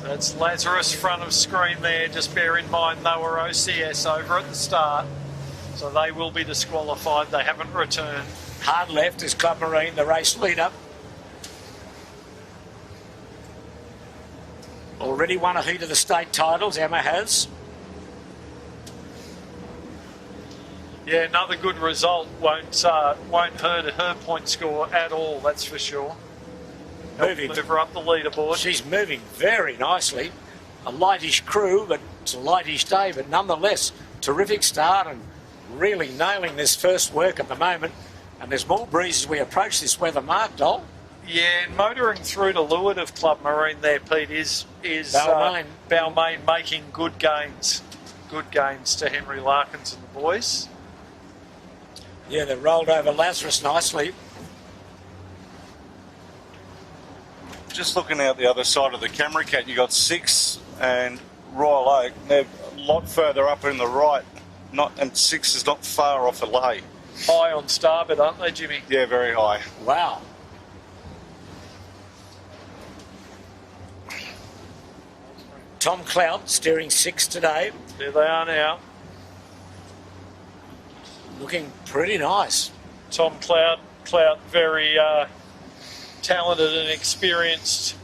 That's Lazarus front of screen there. Just bear in mind they were OCS over at the start, so they will be disqualified. They haven't returned. Hard left is Club Marine, the race leader. Already won a heat of the state titles, Emma has. Yeah, another good result won't hurt her point score at all, that's for sure. Moving. Move her up the leaderboard. She's moving very nicely. A lightish crew, but it's a lightish day, but nonetheless, terrific start and really nailing this first work at the moment. And there's more breeze as we approach this weather mark, Dol. Yeah, and motoring through to leeward of Club Marine there, Pete, is Balmain making good gains. Good gains to Henry Larkins and the boys. Yeah, they've rolled over Lazarus nicely. Just looking out the other side of the camera cat, you got 6 and Royal Oak. They're a lot further up in the right, and 6 is not far off a lay. High on starboard, aren't they, Jimmy? Yeah, very high. Wow. Tom Clout steering 6 today. There they are now. Looking pretty nice. Tom Clout very talented and experienced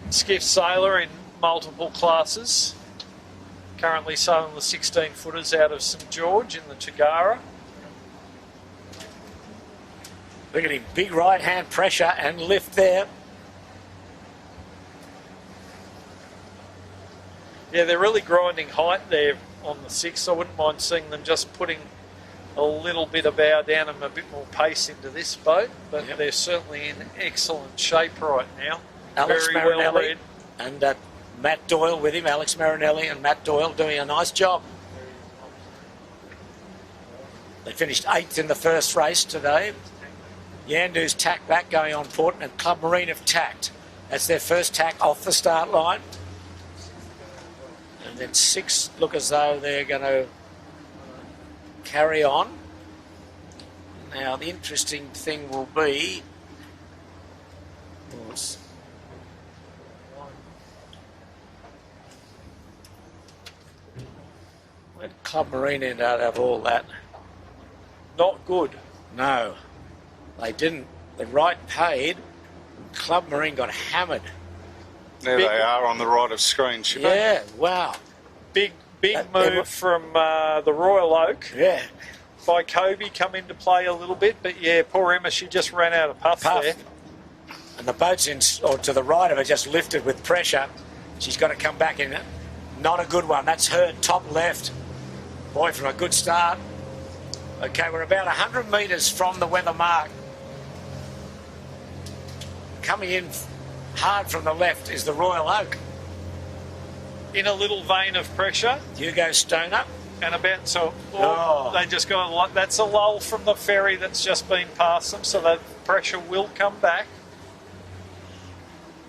skiff sailor in multiple classes. Currently sailing the 16-footers out of St George in the Tagara. Look at him, big right hand pressure and lift there. Yeah, they're really grinding height there on the 6. I wouldn't mind seeing them just putting a little bit of bow down and a bit more pace into this boat, but yep. They're certainly in excellent shape right now. Alex Very Marinelli well read. and Matt Doyle with him. Alex Marinelli and Matt Doyle doing a nice job. They finished 8th in the first race today. Yandu's tack back going on port, and Club Marine have tacked. That's their first tack off the start line. And then 6 look as though they're going to carry on. Now, the interesting thing will be... Where did Club Marine end out of all that? Not good. No, they didn't. The right paid. Club Marine got hammered. There they are on the right of screen, Shipper. Yeah, wow. Big move from the Royal Oak. Yeah. By Kobe come into play a little bit, but yeah, poor Emma, she just ran out of puff there. And the boat's to the right of her, just lifted with pressure. She's got to come back in. Not a good one. That's her top left. Boy, from a good start. Okay, we're about 100 metres from the weather mark. Coming in hard from the left is the Royal Oak. In a little vein of pressure. Hugo Stoner. And about Oh. they just got that's a lull from the ferry that's just been past them, so that pressure will come back.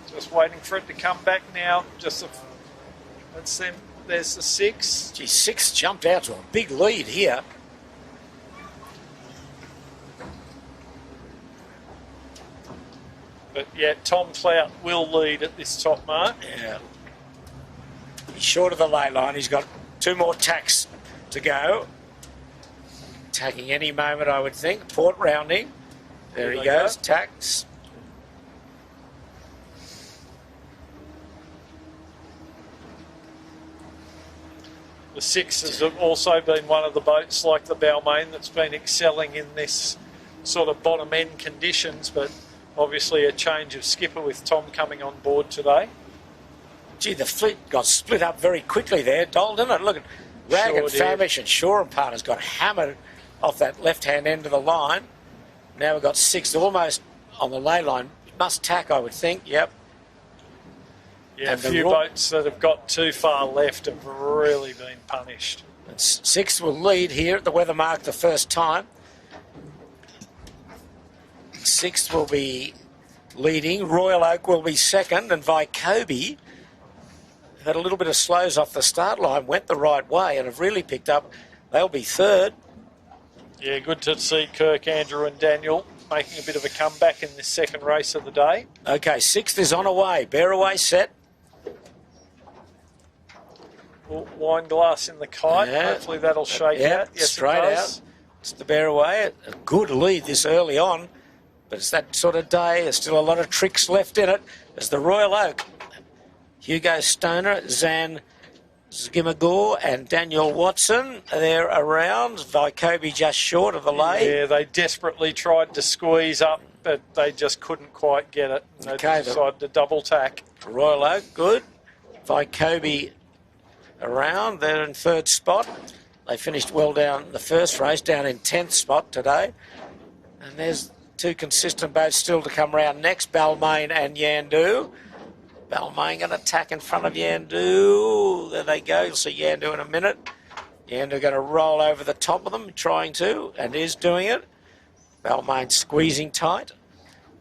Just waiting for it to come back now. That's them. There's the 6. Gee, 6 jumped out to a big lead here. But yeah, Tom Clout will lead at this top mark. Yeah. He's short of the lay line. He's got 2 more tacks to go. Tacking any moment, I would think. Port rounding. There he goes. Tacks. The 6 has also been one of the boats like the Balmain that's been excelling in this sort of bottom end conditions, but obviously a change of skipper with Tom coming on board today. Gee, the fleet got split up very quickly there, Dol, didn't it? Look at Rag and Famish and Shore and Partners got hammered off that left-hand end of the line. Now we've got 6 almost on the lay line. Must tack, I would think. Yep. Yeah, and a few boats that have got too far left have really been punished. And 6 will lead here at the weather mark the first time. 6th will be leading. Royal Oak will be second, and Vycobi had a little bit of slows off the start line, went the right way and have really picked up. They'll be third. Yeah, good to see Kirk, Andrew and Daniel making a bit of a comeback in this second race of the day. Okay, sixth is on away. Bear away set. Wine glass in the kite. Yeah. Hopefully that'll shake out. Yes, straight it does. out. It's the bear away. A good lead this early on, but it's that sort of day. There's still a lot of tricks left in it. There's the Royal Oak. Hugo Stoner, Zan Zgimagor and Daniel Watson. They're around. Vycobi just short of the lead. Yeah, they desperately tried to squeeze up, but they just couldn't quite get it. And they decided to double tack. Royal Oak, good. Vycobi around. They're in third spot. They finished well down the first race, down in 10th spot today. And there's two consistent boats still to come round next, Balmain and Yandu. Balmain going to attack in front of Yandu. There they go. You'll see Yandu in a minute. Yandu going to roll over the top of them, trying to, and is doing it. Balmain squeezing tight.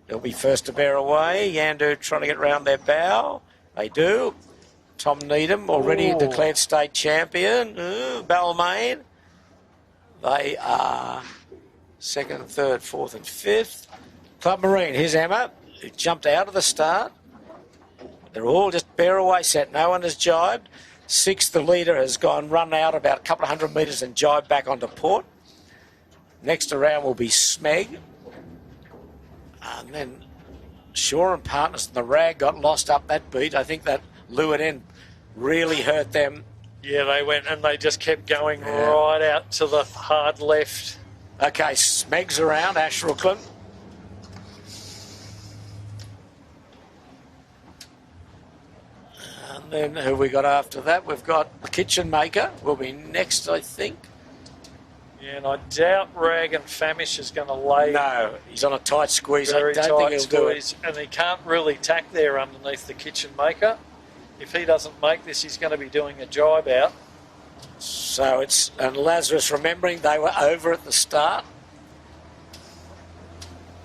They'll be first to bear away. Yandu trying to get round their bow. They do. Tom Needham, already declared state champion. Balmain. They are second, third, fourth and fifth. Club Marine, here's Emma, who jumped out of the start. They're all just bear away set. No one has jibed. Sixth, the leader has run out about a couple of 100 metres and jibed back onto port. Next around will be Smeg. And then Shaw and Partners and the Rag got lost up that beat. I think that lured in really hurt them. Yeah, they went and they just kept going right out to the hard left. Okay, Smeg's around, Ash Rooklyn. And then who we got after that? We've got the Kitchen Maker will be next, I think. Yeah, and I doubt Rag and Famish is going to lay. No, he's on a tight squeeze. Very I don't think tight he'll squeeze, and he can't really tack there underneath the Kitchen Maker. If he doesn't make this, he's going to be doing a jibe out. So it's, and Lazarus remembering they were over at the start.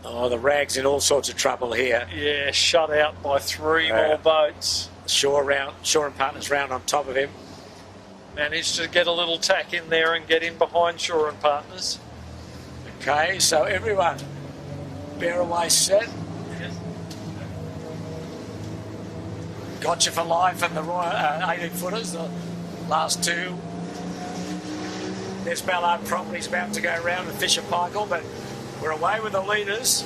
Oh, the Rag's in all sorts of trouble here. Yeah, shut out by three more boats. Shaw and Partners round on top of him. Managed to get a little tack in there and get in behind Shaw and Partners. Okay, so everyone, bear away set. Gotcha for life and the Royal 18-footers, the last two. There's Ballard Properties about to go round with Fisher Paykel, but we're away with the leaders.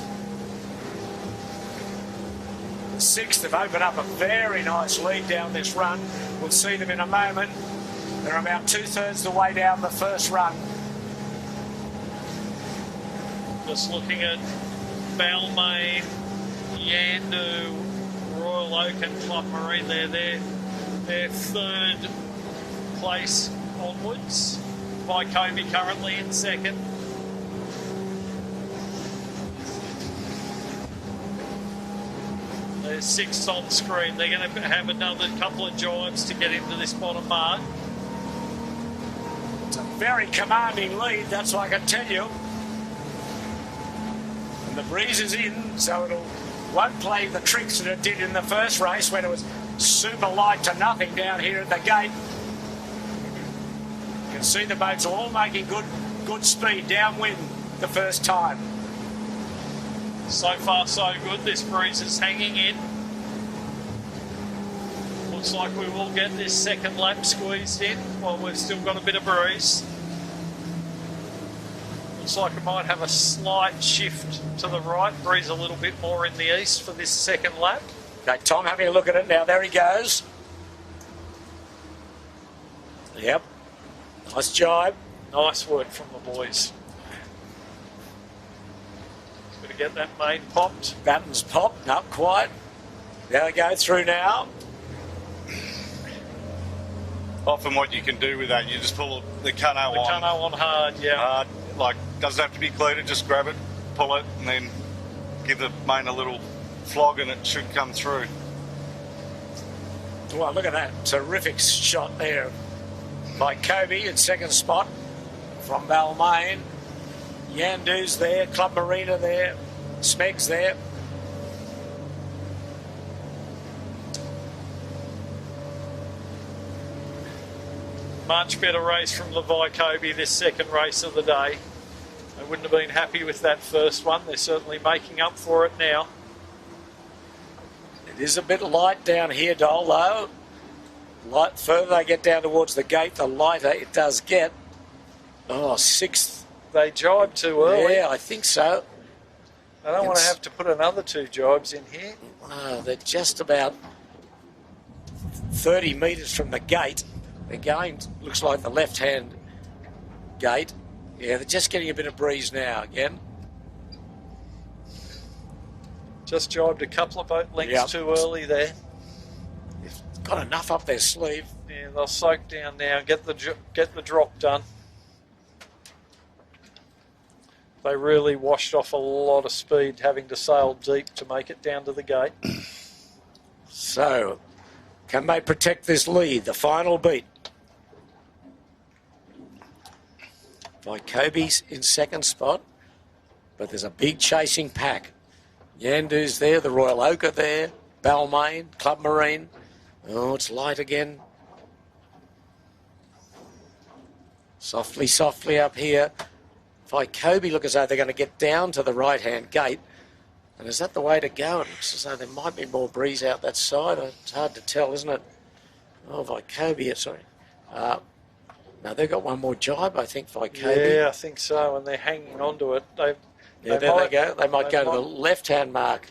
The sixth have opened up a very nice lead down this run. We'll see them in a moment. They're about two-thirds the way down the first run. Just looking at Balmain, Yandu, Royal Oak and Club Marine, they're third place onwards. Vycobi currently in second. There's sixth on screen. They're going to have another couple of jibes to get into this bottom mark. It's a very commanding lead, that's what I can tell you. And the breeze is in, so it won't play the tricks that it did in the first race when it was super light to nothing down here at the gate. You can see the boats are all making good speed downwind the first time. So far so good. This breeze is hanging in. Looks like we will get this second lap squeezed in while we've still got a bit of breeze. Looks like it might have a slight shift to the right, breeze a little bit more in the east for this second lap. Okay, Tom having a look at it now. There he goes. Yep. Nice jibe. Nice work from the boys. Going to get that main popped. Battens popped, not quite. There they go through now. Often what you can do with that, you just pull the cano on. The cano on hard, yeah. Hard, like, doesn't have to be cleated, just grab it, pull it, and then give the main a little flog and it should come through. Well, look at that terrific shot there by Kobe in second spot from Balmain. Yandu's there, Club Marina there, Smeg's there. Much better race from Levi Kobe this second race of the day. They wouldn't have been happy with that first one. They're certainly making up for it now. It is a bit light down here, Dole, though. Light, further they get down towards the gate, the lighter it does get. Oh, sixth. They jibed too early. Yeah, I think so. I don't want to have to put another 2 jibes in here. They're just about 30 metres from the gate. They're going, looks like the left-hand gate. Yeah, they're just getting a bit of breeze now again. Just jibed a couple of boat lengths too early there. They've got enough up their sleeve. Yeah, they'll soak down now and get the drop done. They really washed off a lot of speed, having to sail deep to make it down to the gate. So, can they protect this lead? The final beat. Kobe's in second spot, but there's a big chasing pack. Yandu's there, the Royal Oak are there, Balmain, Club Marine. Oh, it's light again. Softly, softly up here. Kobe look as though they're going to get down to the right-hand gate. And is that the way to go? It looks as though there might be more breeze out that side. It's hard to tell, isn't it? Oh, Kobe, sorry. No, they've got one more jibe, I think, Kobe. Yeah, I think so, and they're hanging on to it. There they go. They might go to the left-hand mark.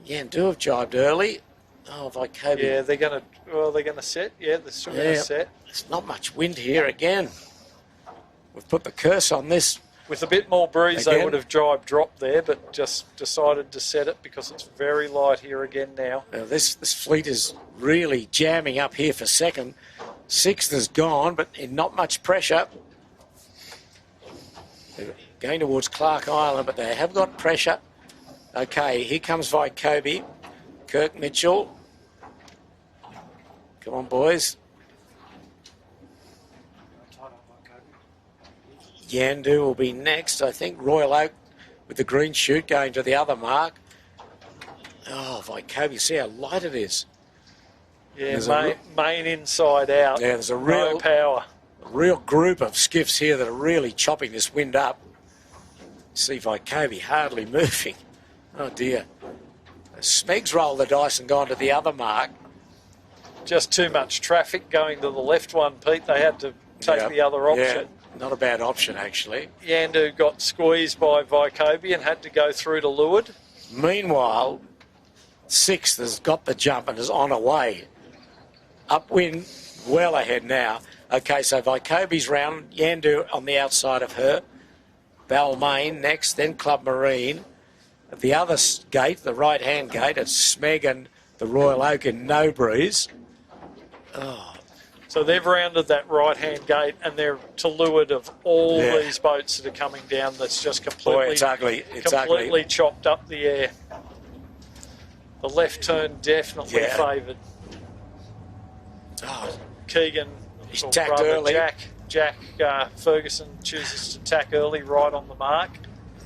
Yandu have jibed early. Oh, Kobe. Yeah, they're going to set. Yeah, they're still going to set. There's not much wind here again. We've put the curse on this. With a bit more breeze, they would have jibe dropped there, but just decided to set it because it's very light here again now. Now this fleet is really jamming up here for second. Sixth is gone, but in not much pressure. They're going towards Clark Island, but they have got pressure. Okay, here comes Kobe. Kirk Mitchell. Come on, boys. Yandu will be next, I think. Royal Oak with the green chute going to the other mark. Oh, Kobe, see how light it is. Yeah, main inside out. Yeah, there's a real power. A real group of skiffs here that are really chopping this wind up. See Kobe hardly moving. Oh dear. Smeg's rolled the dice and gone to the other mark. Just too much traffic going to the left one, Pete. They had to take the other option. Yeah, not a bad option, actually. Yandu got squeezed by Kobe and had to go through to leeward. Meanwhile, sixth has got the jump and is on away. Upwind, well ahead now. Okay, so Kobe's round. Yandu on the outside of her. Balmain next, then Club Marine. At the other gate, the right-hand gate, it's Smeg and the Royal Oak in no breeze. Oh. So they've rounded that right-hand gate and they're to leeward of all these boats that are coming down. That's just completely, it's ugly. It's completely ugly. Chopped up the air. The left turn definitely favoured. Oh. Keegan, he's tacked early. Jack Ferguson chooses to tack early right on the mark.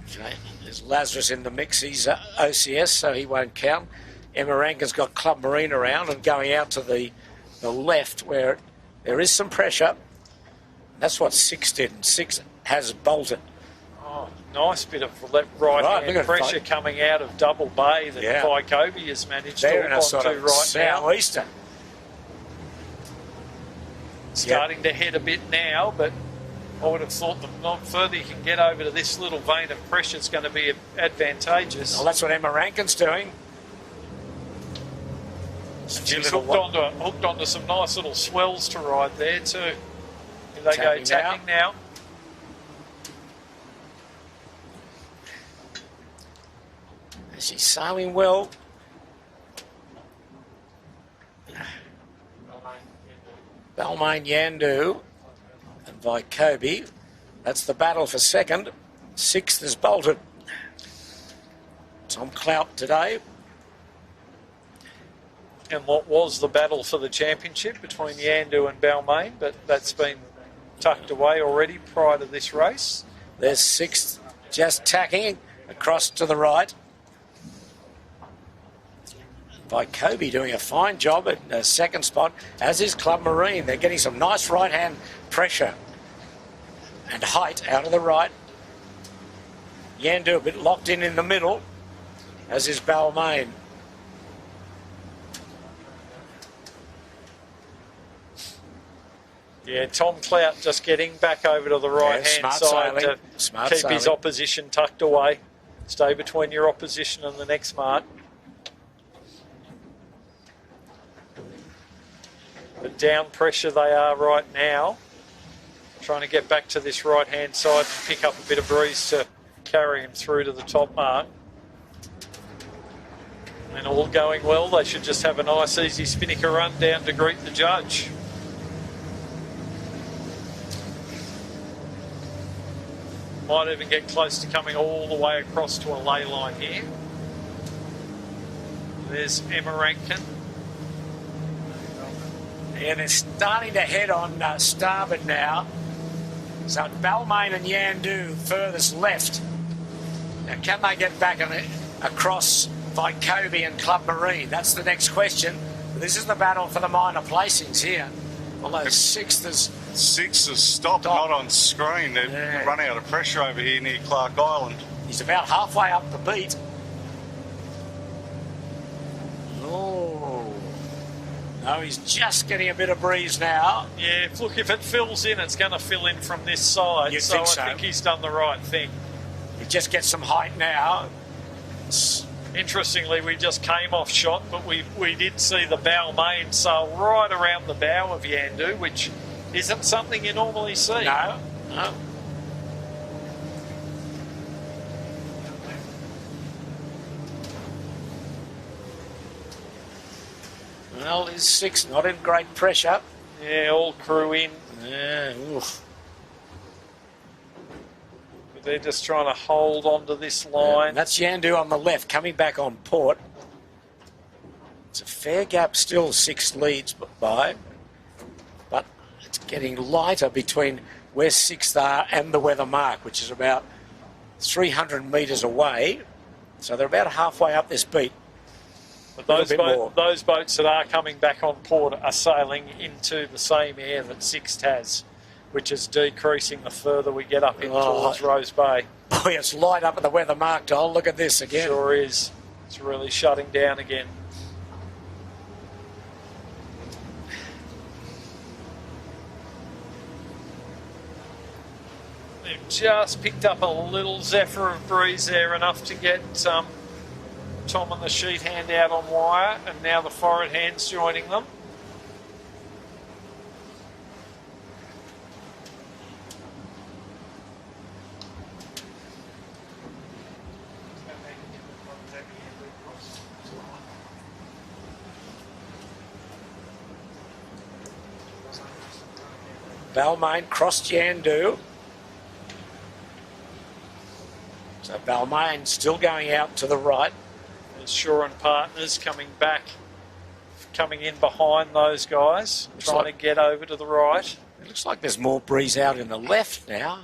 Okay. There's Lazarus in the mix. He's OCS, so he won't count. Emma Rankin's got Club Marine around and going out to the left where there is some pressure. That's what six did, and six has bolted. Oh, nice bit of right-hand pressure coming out of Double Bay that Kobe has managed to hold on to right southeaster. now. Starting to head a bit now, but I would have thought the further you can get over to this little vein of pressure, it's going to be advantageous. Well, that's what Emma Rankin's doing. She's hooked onto some nice little swells to ride there too. Here they go tacking now. She's sailing well. Balmain Yandu and Kobe. That's the battle for second. Sixth is bolted. Tom Clout today. And what was the battle for the championship between Yandu and Balmain, but that's been tucked away already prior to this race. There's sixth just tacking across to the right. Vycobi doing a fine job at second spot, as is Club Marine. They're getting some nice right-hand pressure and height out of the right. Yandu a bit locked in the middle, as is Balmain. Yeah, Tom Clout just getting back over to the right-hand side to keep his opposition tucked away. Stay between your opposition and the next mark. But down pressure they are right now. Trying to get back to this right-hand side and pick up a bit of breeze to carry him through to the top mark. And all going well, they should just have a nice easy spinnaker run down to greet the judge. Might even get close to coming all the way across to a ley line here. There's Emma Rankin. Yeah, they're starting to head on starboard now. So Balmain and Yandu furthest left. Now, can they get back across Vycobi and Club Marine? That's the next question. This is the battle for the minor placings here. Although sixth has stopped, not on screen. They've run out of pressure over here near Clark Island. He's about halfway up the beat. Oh. No, he's just getting a bit of breeze now. Yeah, look, if it fills in, it's going to fill in from this side. You'd think so. I think he's done the right thing. He just gets some height now. Interestingly, we just came off shot, but we did see the Balmain sail right around the bow of Yandu, which isn't something you normally see. No, no. Well, his six not in great pressure. Yeah, all crew in. Yeah, oof. But they're just trying to hold on to this line. And that's Yandu on the left, coming back on port. It's a fair gap still, 6 leads by. But it's getting lighter between where 6th are and the weather mark, which is about 300 metres away. So they're about halfway up this beat. But those boats that are coming back on port are sailing into the same air that 6th has, which is decreasing the further we get up in towards Rose Bay. Oh, it's light up at the weather mark, Dole. Look at this again. Sure is. It's really shutting down again. They've just picked up a little zephyr of breeze there, enough to get Tom and the sheet hand out on wire, and now the forward hand's joining them. Balmain crossed Yandu. So Balmain still going out to the right. Shaw and Partners coming back, coming in behind those guys, trying to get over to the right. It looks like there's more breeze out in the left now.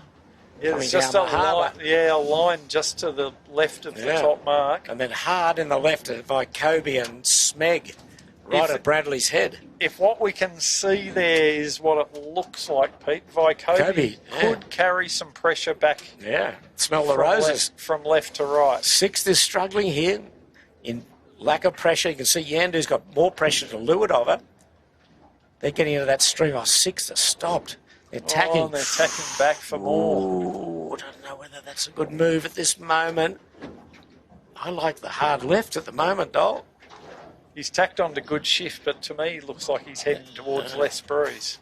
Yeah, there's just a line just to the left of the top mark. And then hard in the left at Vycobi and Smeg, right at Bradley's head. If what we can see there is what it looks like, Pete, Vycobi could carry some pressure back. Yeah, smell the roses. From left to right. 6th is struggling here in lack of pressure. You can see Yandu's got more pressure to leeward of her. They're getting into that stream. 6th has stopped. They're tacking. Oh, they're tacking back for more. I don't know whether that's a good move at this moment. I like the hard left at the moment, Dole. He's tacked on to good shift, but to me, it looks like he's heading towards less breeze.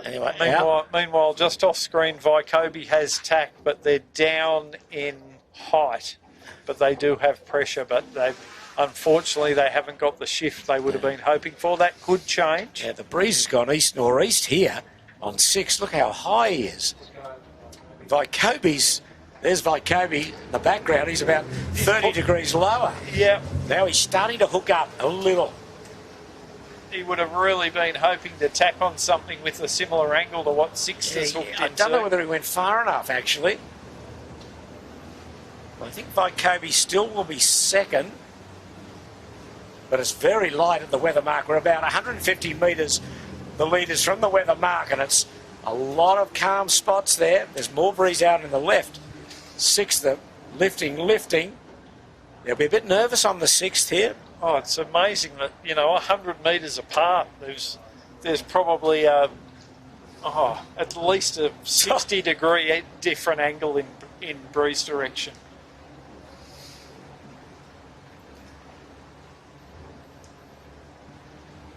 Anyway, meanwhile, just off screen, Vycobi has tacked, but they're down in height. But they do have pressure, but unfortunately they haven't got the shift they would have been hoping for. That could change. Yeah, the breeze has gone east-northeast here on 6. Look how high he is. There's Vycobi in the background. He's about 30 degrees lower. Yeah. Now he's starting to hook up a little. He would have really been hoping to tack on something with a similar angle to what 6th has hooked into. I don't know whether he went far enough, actually. I think Vycobi still will be second. but it's very light at the weather mark. We're about 150 metres, the leaders from the weather mark, and it's a lot of calm spots there. There's more breeze out in the left. Sixth, lifting. They'll be a bit nervous on the sixth here. Oh, it's amazing that, 100 metres apart, there's probably at least a 60-degree different angle in breeze direction.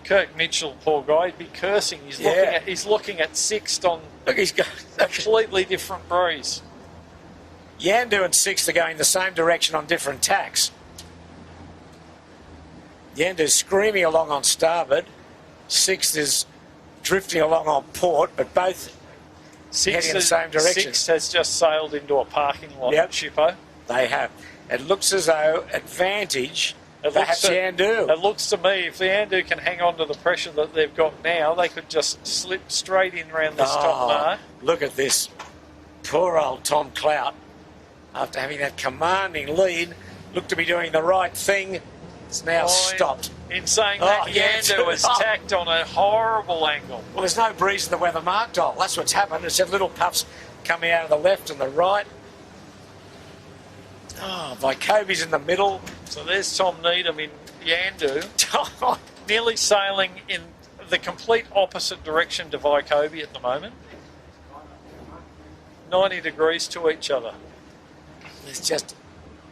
Kirk Mitchell, poor guy, he'd be cursing. He's looking at sixth on completely different breeze. Yandu and sixth are going the same direction on different tacks. Yandu's screaming along on starboard. Sixth is drifting along on port, but both heading in the same direction. Sixth has just sailed into a parking lot, Shippo. They have. It looks as though advantage. Perhaps Yandu. It looks to me, if the Yandu can hang on to the pressure that they've got now, they could just slip straight in around this top mark. Look at this. Poor old Tom Clout, after having that commanding lead, looked to be doing the right thing. It's now stopped. In saying that, Yandu was tacked on a horrible angle. Well, there's no breeze in the weather mark, Dole. That's what's happened. It's had little puffs coming out of the left and the right. Oh, Vykobi's in the middle. So there's Tom Needham in Yandu, nearly sailing in the complete opposite direction to Vykobi at the moment. 90 degrees to each other. It's just,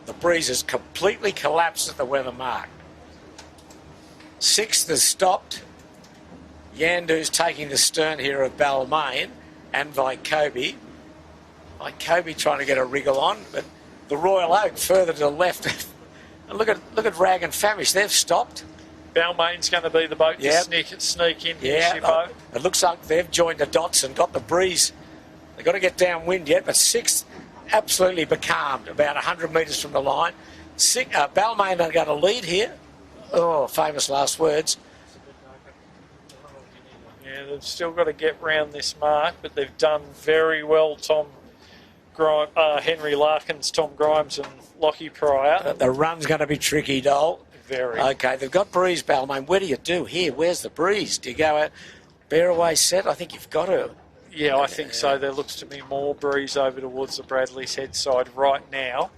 the breeze has completely collapsed at the weather mark. Sixth has stopped. Yandu's taking the stern here of Balmain and Vykobi. Vykobi trying to get a wriggle on, but the Royal Oak further to the left. And look at Rag and Famish. They've stopped. Balmain's going to be the boat to sneak in. Yeah, it looks like they've joined the dots and got the breeze. They've got to get downwind yet, but sixth absolutely becalmed, about 100 metres from the line. Balmain are going to lead here. Oh, famous last words. Yeah, they've still got to get round this mark, but they've done very well, Henry Larkins, Tom Grimes and Lockie Pryor. The run's going to be tricky, Dole. Very. Okay, they've got breeze, Balmain. What do you do here? Where's the breeze? Do you go out, bear away set? I think you've got to. Yeah, I think so. There looks to be more breeze over towards the Bradley's head side right now.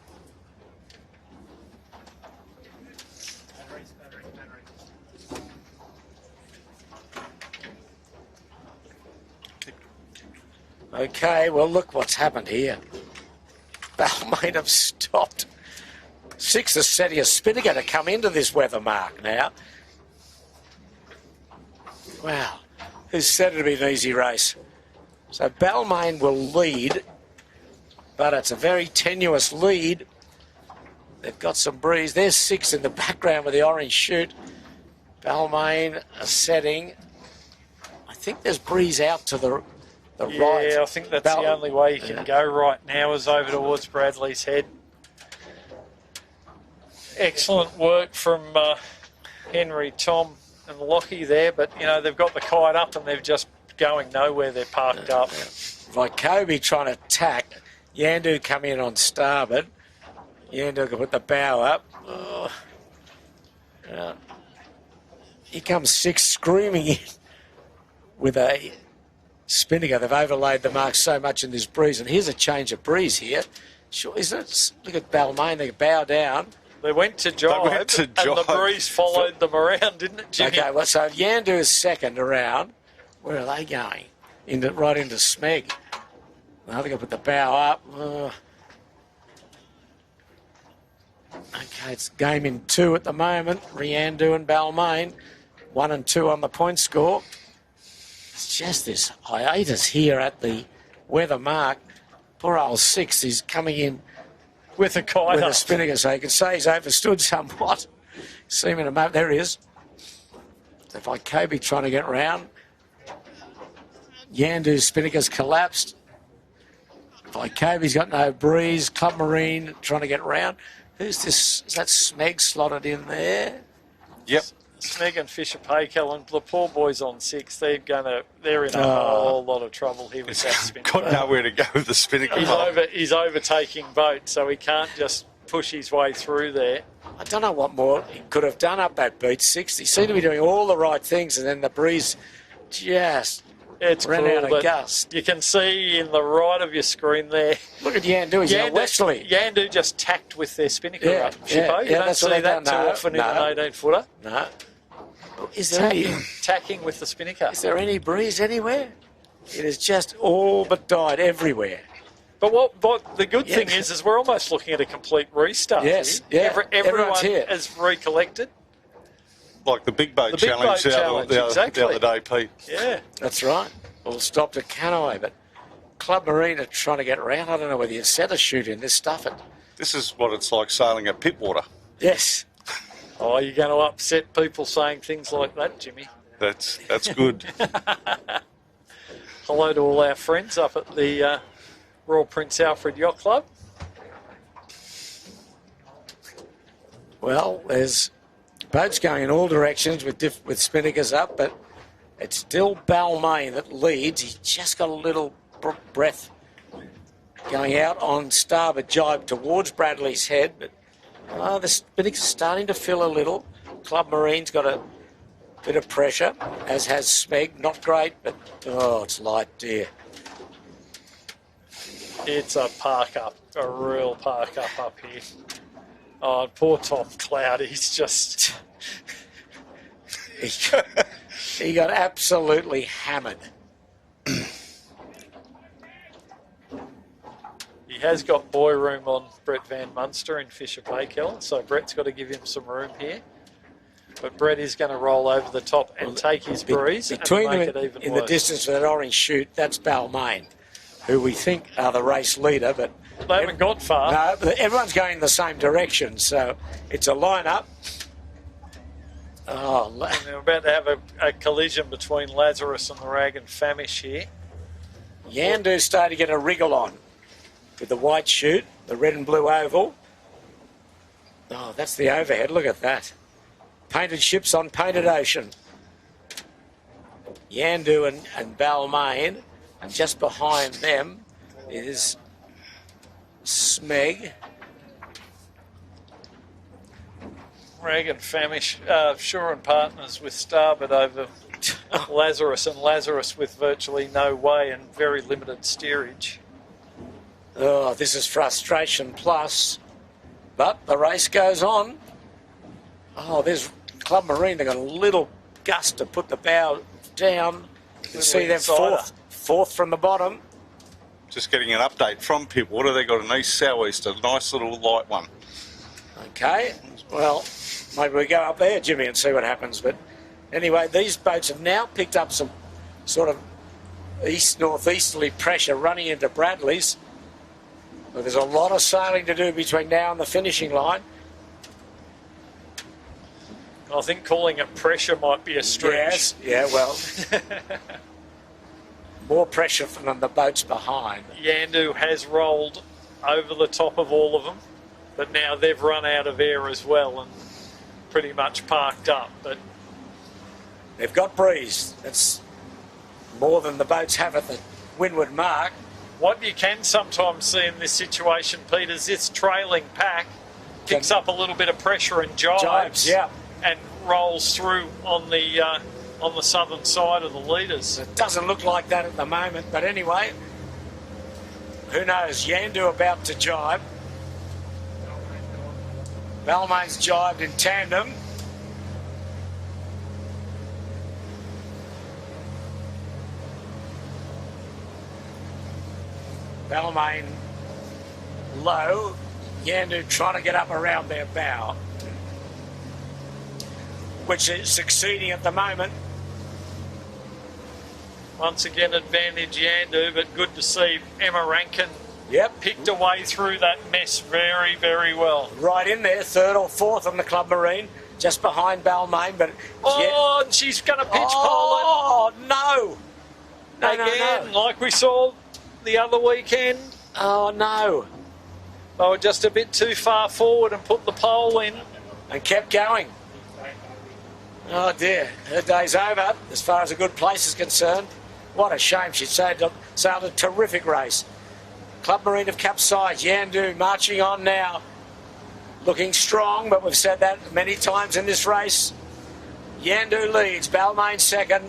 Okay, well, look what's happened here. Balmain have stopped. Sixth is setting a Spinnaker to come into this weather mark now. Wow, who's said it'll be an easy race? So Balmain will lead, but it's a very tenuous lead. They've got some breeze. There's six in the background with the orange chute. Balmain are setting. I think there's breeze out to the right. Yeah, I think that's the only way you can go right now is over towards Bradley's head. Excellent work from Henry, Tom and Lockie there, but, they've got the kite up and they're just going nowhere. They're parked up. Vykobi trying to tack. Yandu come in on starboard. Yandu can put the bow up. Oh. Here comes six screaming in with a Spinnaker. They've overlaid the mark so much in this breeze. And here's a change of breeze here. Sure, isn't it? Look at Balmain. They bow down. They went to jibe, and the breeze followed them around, didn't it, Jimmy? Okay, well, so Yandu is second around. Where are they going? Right into Smeg. Now they're going to put the bow up. Okay, it's game in two at the moment. Yandu and Balmain. 1 and 2 on the point score. It's just this hiatus here at the weather mark. Poor old six is coming in with a kite with a Spinnaker, so you can say he's overstood somewhat. See him in a moment. There he is. So Vykobi trying to get round. Yandu's Spinnaker's collapsed. Vykobi's got no breeze. Club Marine trying to get round. Who's this? Is that Smeg slotted in there? Yep. Smeg and Fisher Paykel and the poor boys on six. They're in a whole lot of trouble here with that Spinnaker. Got nowhere to go with the Spinnaker. He's overtaking boat, so he can't just push his way through there. I don't know what more he could have done up that beach 6. He seemed to be doing all the right things, and then the breeze just ran out of gust. You can see in the right of your screen there. Look at Yandu. He's a Wesley. Yandu just tacked with their spinnaker up. Yeah, You don't see that too often in an 18-footer. No. Is there Tacking with the spinnaker. Is there any breeze anywhere? It has just all but died everywhere. But what the good thing is we're almost looking at a complete restart. Yes, here. Everyone here has recollected. Like the big boat challenge the other day, Pete. Yeah. That's right. All stopped at Canoe, but Club Marine are trying to get around. I don't know whether you set a shoot in this stuff. This is what it's like sailing at Pittwater. Yes. Oh, you're going to upset people saying things like that, Jimmy. That's good. Hello to all our friends up at the Royal Prince Alfred Yacht Club. Well, there's boats going in all directions with spinnakers up, but it's still Balmain that leads. He's just got a little breath going out on starboard jibe towards Bradley's head, but the spinnakers are starting to fill a little. Club Marine's got a bit of pressure, as has Smeg. Not great, but it's light, dear. It's a park up, a real park up here. Oh, poor Tom Cloud, he's just... he got absolutely hammered. He has got boy room on Brett Van Munster in Fisher Paykel, so Brett's got to give him some room here. But Brett is going to roll over the top and take his breeze between and make them it even in worse. the distance of that orange chute. That's Balmain, who we think are the race leader, but they haven't got far. No, but everyone's going in the same direction, so it's a line-up. Oh, and they're about to have a collision between Lazarus and the Rag and Famish here. Yandu's starting to get a wriggle on with the white chute, the red and blue oval. Oh, that's the overhead. Look at that. Painted ships on painted ocean. Yandu and Balmain, and just behind them is Smeg. Rag and Famish, Shore and Partners with starboard over Lazarus, and Lazarus with virtually no way and very limited steerage. Oh, this is frustration plus, but the race goes on. Oh, there's Club Marine. They've got a little gust to put the bow down. You can see them fourth from the bottom. Just getting an update from Pittwater. They got an east southeast, a nice little light one. Okay, well, maybe we go up there, Jimmy, and see what happens. But anyway, these boats have now picked up some sort of east-northeasterly pressure running into Bradley's. But there's a lot of sailing to do between now and the finishing line. I think calling it pressure might be a stretch. Yes, yeah, well, more pressure from the boats behind. Yandu has rolled over the top of all of them, but now they've run out of air as well and pretty much parked up. But they've got breeze. That's more than the boats have at the windward mark. What you can sometimes see in this situation, Pete, is this trailing pack picks up a little bit of pressure and jibes, yeah, and rolls through on the southern side of the leaders. It doesn't look like that at the moment, but anyway, who knows? Yandu about to jibe. Balmain's jibed in tandem. Balmain low. Yandu trying to get up around their bow, which is succeeding at the moment. Once again, advantage Yandu, but good to see Emma Rankin picked a way through that mess very, very well. Right in there, third or fourth on the Club Marine, just behind Balmain. But and she's going to pitch pole. Oh, no. Again, like we saw the other weekend. Oh, no. They were just a bit too far forward and put the pole in. And kept going. Oh, dear. Her day's over as far as a good place is concerned. What a shame. She sailed a terrific race. Club Marine have capsized. Yandu marching on now. looking strong, but we've said that many times in this race. Yandu leads, Balmain second.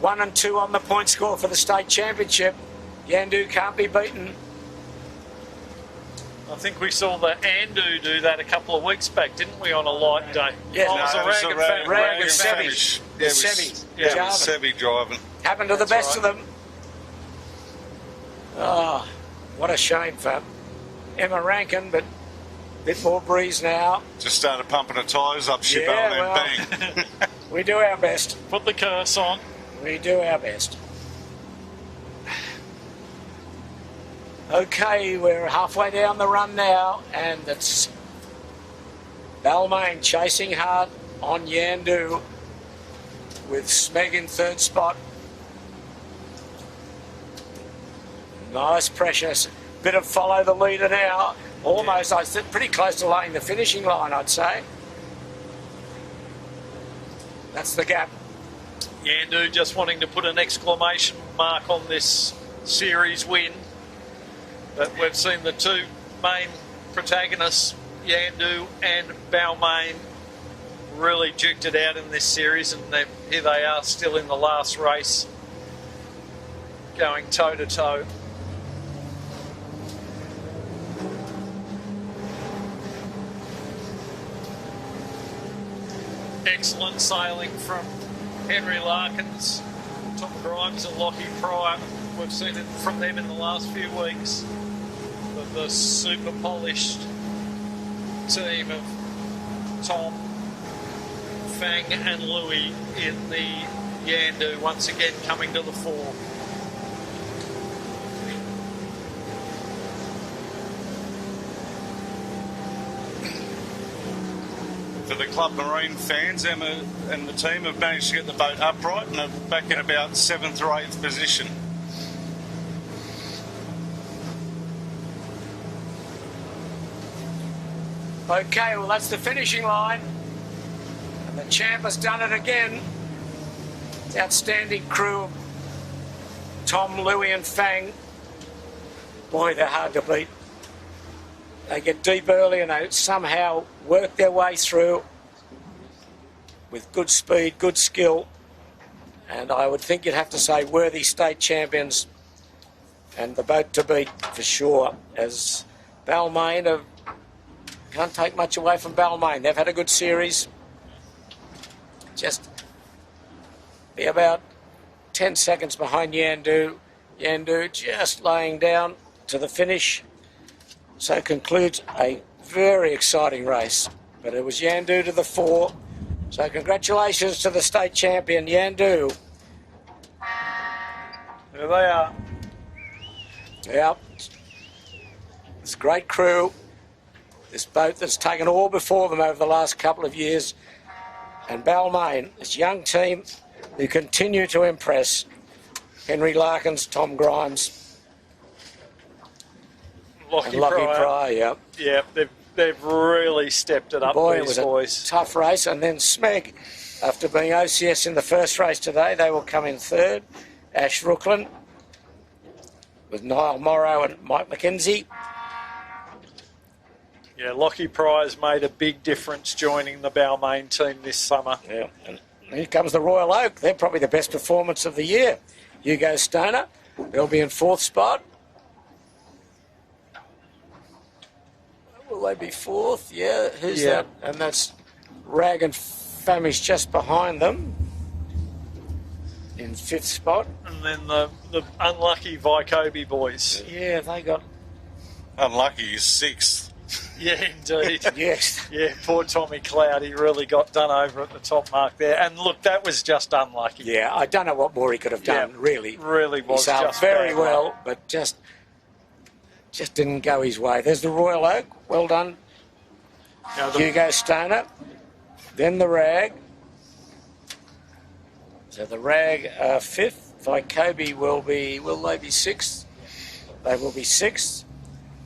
1 and 2 on the point score for the state championship. Yandu can't be beaten. I think we saw the Andu do that a couple of weeks back, didn't we, on a light day? Yeah, oh, no, it was a Rag and Sevi. Yeah, it was Sevi driving. Happened to the best of them. Oh, what a shame for Emma Rankin, but a bit more breeze now. Just started pumping her tyres up, Shippo, and then bang. We do our best. Put the curse on. We do our best. Okay, we're halfway down the run now, and it's Balmain chasing hard on Yandu with Smeg in third spot. Nice pressure. Bit of follow the leader now. Almost, I think, pretty close to laying the finishing line, I'd say. That's the gap. Yandu just wanting to put an exclamation mark on this series win. But we've seen the two main protagonists, Yandu and Balmain, really duked it out in this series, and here they are still in the last race, going toe-to-toe. Excellent sailing from Henry Larkins, Tom Grimes and Lockie Pryor. We've seen it from them in the last few weeks. The super polished team of Tom, Fang and Louis in the Yandu once again coming to the fore. For the Club Marine fans, Emma and the team have managed to get the boat upright and are back in about 7th or 8th position. Okay, well, that's the finishing line. And the champ has done it again. It's outstanding crew. Tom, Louis and Fang. Boy, they're hard to beat. They get deep early and they somehow work their way through with good speed, good skill. And I would think you'd have to say worthy state champions and the boat to beat for sure, as Balmain have. Can't take much away from Balmain. They've had a good series. Just be about 10 seconds behind Yandu. Yandu just laying down to the finish. So concludes a very exciting race. But it was Yandu to the fore. So congratulations to the state champion, Yandu. There they are. Yep. It's a great crew. This boat that's taken all before them over the last couple of years. And Balmain, this young team who continue to impress. Henry Larkins, Tom Grimes. Lockie Pryor, yep. Yeah, they've really stepped it up, Boy, these it was boys. A tough race. And then Smeg, after being OCS in the first race today, they will come in third. Ash Rooklin with Niall Morrow and Mike McKenzie. Yeah, Lockie Pryor's made a big difference joining the Balmain team this summer. Yeah, and here comes the Royal Oak. They're probably the best performance of the year. Hugo Stoner, they'll be in 4th spot. Will they be 4th? Yeah, who's that? And that's Rag and Famish just behind them in 5th spot. And then the unlucky Vycobi boys. Yeah, they got... Unlucky is 6th. Yeah, indeed. Yes. Yeah, poor Tommy Cloud, he really got done over at the top mark there. And look, that was just unlucky. Yeah, I don't know what more he could have done, really. Really was He sailed just very bad well, luck. but just didn't go his way. There's the Royal Oak. Well done. Hugo Stoner. Then the Rag. So the Rag are 5th. Vycobi will they be 6th? They will be 6th.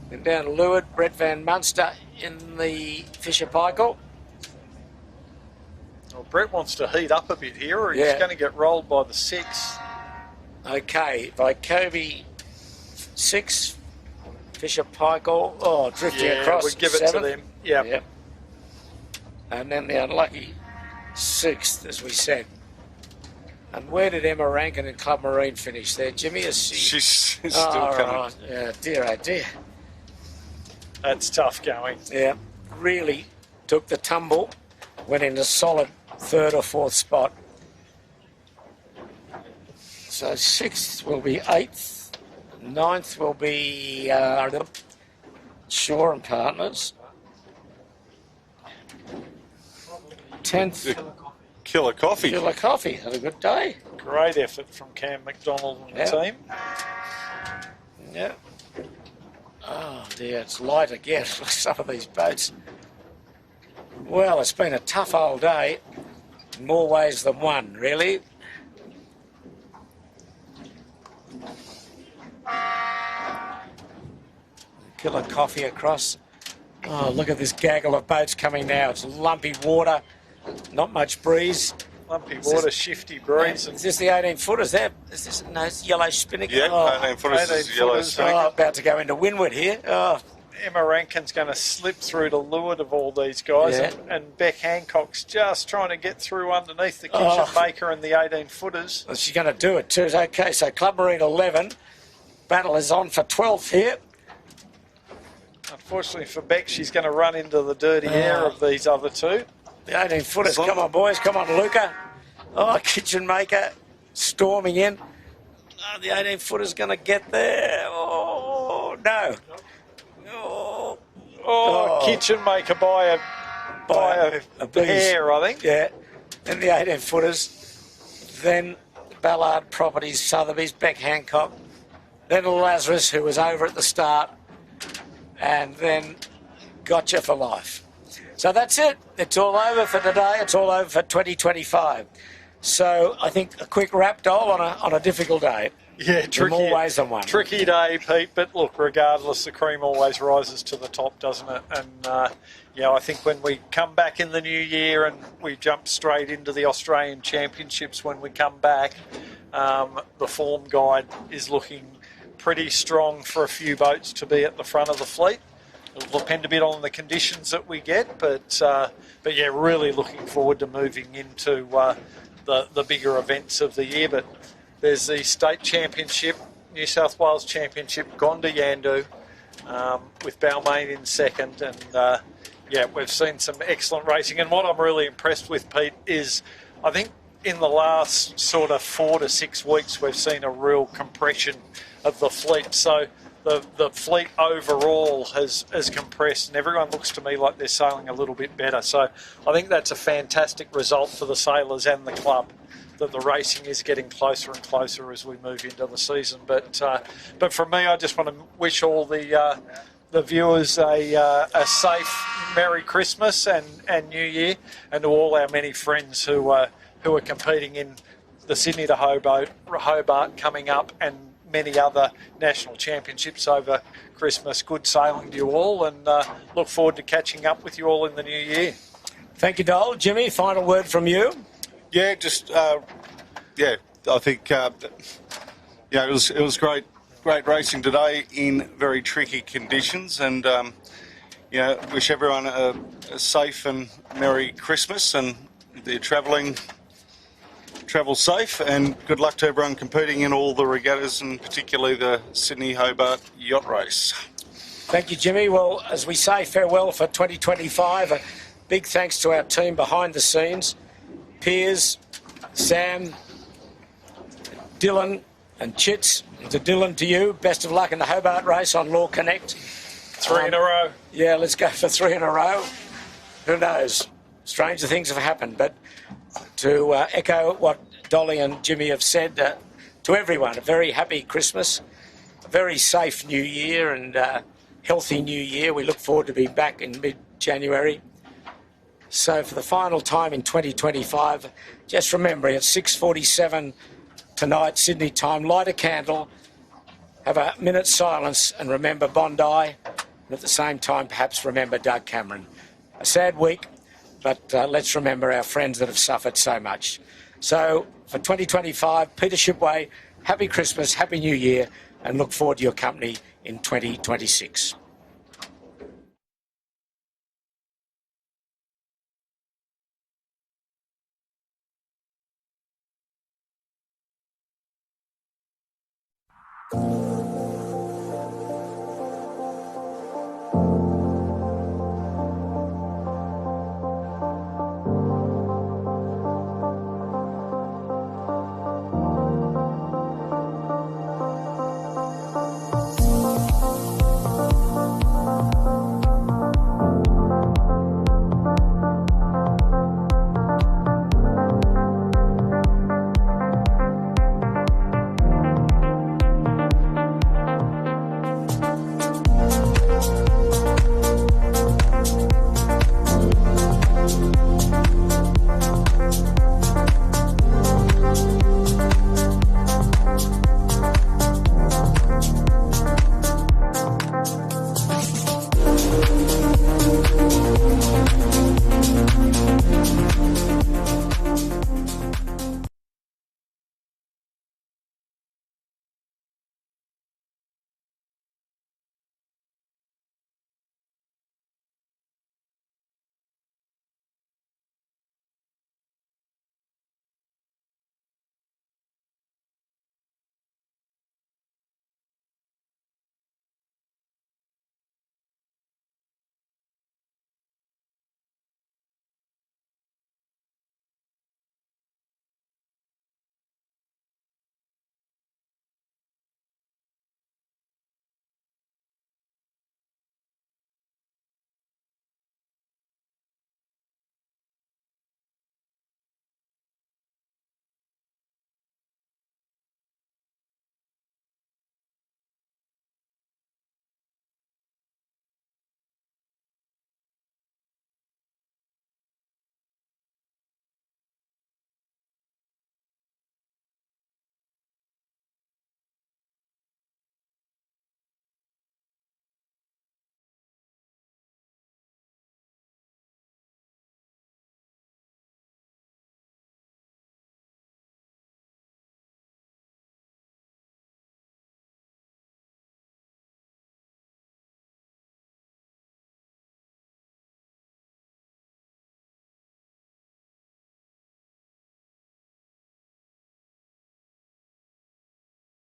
Then down to Leeward, Brett Van Munster in the Fisher Paykel. Well, Brett wants to heat up a bit here, or he's going to get rolled by the 6. Okay, Vycobi 6th. Fisher Paykel, drifting across. We give it 7th. to them. Yep. Yep. And then the unlucky 6th, as we said. And where did Emma Rankin and Club Marine finish there, Jimmy? Is She's still coming. Right. Yeah, dear, oh dear. That's tough going. Yeah, really took the tumble, went in a solid 3rd or 4th spot. So 6th will be 8th, 9th will be Shaw and Partners. 10th, Killer Coffee. Killer Coffee. Had a good day. Great effort from Cam McDonald and the team. Yeah. Oh dear, it's light again. Some of these boats. Well, it's been a tough old day in more ways than one, really. Killer Coffee across. Oh, look at this gaggle of boats coming now. It's lumpy water, not much breeze. Lumpy water, shifty breeze. Is this the 18-footers there? Is this no yellow spinnaker? Yeah, oh, 18-footers is yellow spinnaker. Oh, about to go into windward here. Oh, Emma Rankin's going to slip through the leeward of all these guys, Yeah. and Beck Hancock's just trying to get through underneath the kitchen maker and the 18-footers. well, she's going to do it too. Okay, so Club Marine 11. Battle is on for 12th here. Unfortunately for Beck, she's going to run into the dirty air of these other two. The 18-footers, come on, boys, come on, Luca. Oh, kitchen maker storming in. Oh, the 18-footer's going to get there. Oh, no. Oh, kitchen maker by a hair, I think. Yeah. Then the 18-footers. Then Ballard Properties, Sotheby's, Beck Hancock. Then Lazarus, who was over at the start. And then Gotcha for life. So that's it. It's all over for today. It's all over for 2025. So I think a quick wrap, Dole, on a difficult day. Yeah, tricky. In more ways than one. Tricky day, Pete, but look, regardless, the cream always rises to the top, doesn't it? And, I think when we come back in the new year and we jump straight into the Australian Championships when we come back, the form guide is looking pretty strong for a few boats to be at the front of the fleet. It'll depend a bit on the conditions that we get, but yeah, really looking forward to moving into the bigger events of the year. But there's the State Championship, New South Wales Championship, gone to Yandu, with Balmain in second. And, we've seen some excellent racing. And what I'm really impressed with, Pete, is I think in the last sort of 4 to 6 weeks, we've seen a real compression of the fleet. So the fleet overall has compressed, and everyone looks to me like they're sailing a little bit better. So I think that's a fantastic result for the sailors and the club, that the racing is getting closer and closer as we move into the season. But for me, I just want to wish all the viewers a safe Merry Christmas and New Year, and to all our many friends who are competing in the Sydney to Hobart coming up, and many other national championships over Christmas. Good sailing to you all, and look forward to catching up with you all in the new year. Thank you, Dole. Jimmy, final word from you. Yeah, just I think it was great racing today in very tricky conditions, and wish everyone a safe and Merry Christmas, and if they're travel safe, and good luck to everyone competing in all the regattas, and particularly the Sydney Hobart yacht race. Thank you, Jimmy. Well, as we say farewell for 2025, a big thanks to our team behind the scenes, Piers, Sam, Dylan and Chits. And to Dylan, to you, best of luck in the Hobart race on Law Connect. 3 in a row. Yeah, let's go for 3 in a row. Who knows? Stranger things have happened, but to echo what Dolly and Jimmy have said, to everyone, a very happy Christmas, a very safe New Year, and healthy New Year. We look forward to being back in mid-January. So for the final time in 2025, just remember, at 6:47 tonight, Sydney time, light a candle, have a minute's silence, and remember Bondi, and at the same time, perhaps remember Doug Cameron. A sad week, but let's remember our friends that have suffered so much. So for 2025, Peter Shipway, happy Christmas, happy New Year, and look forward to your company in 2026. Thank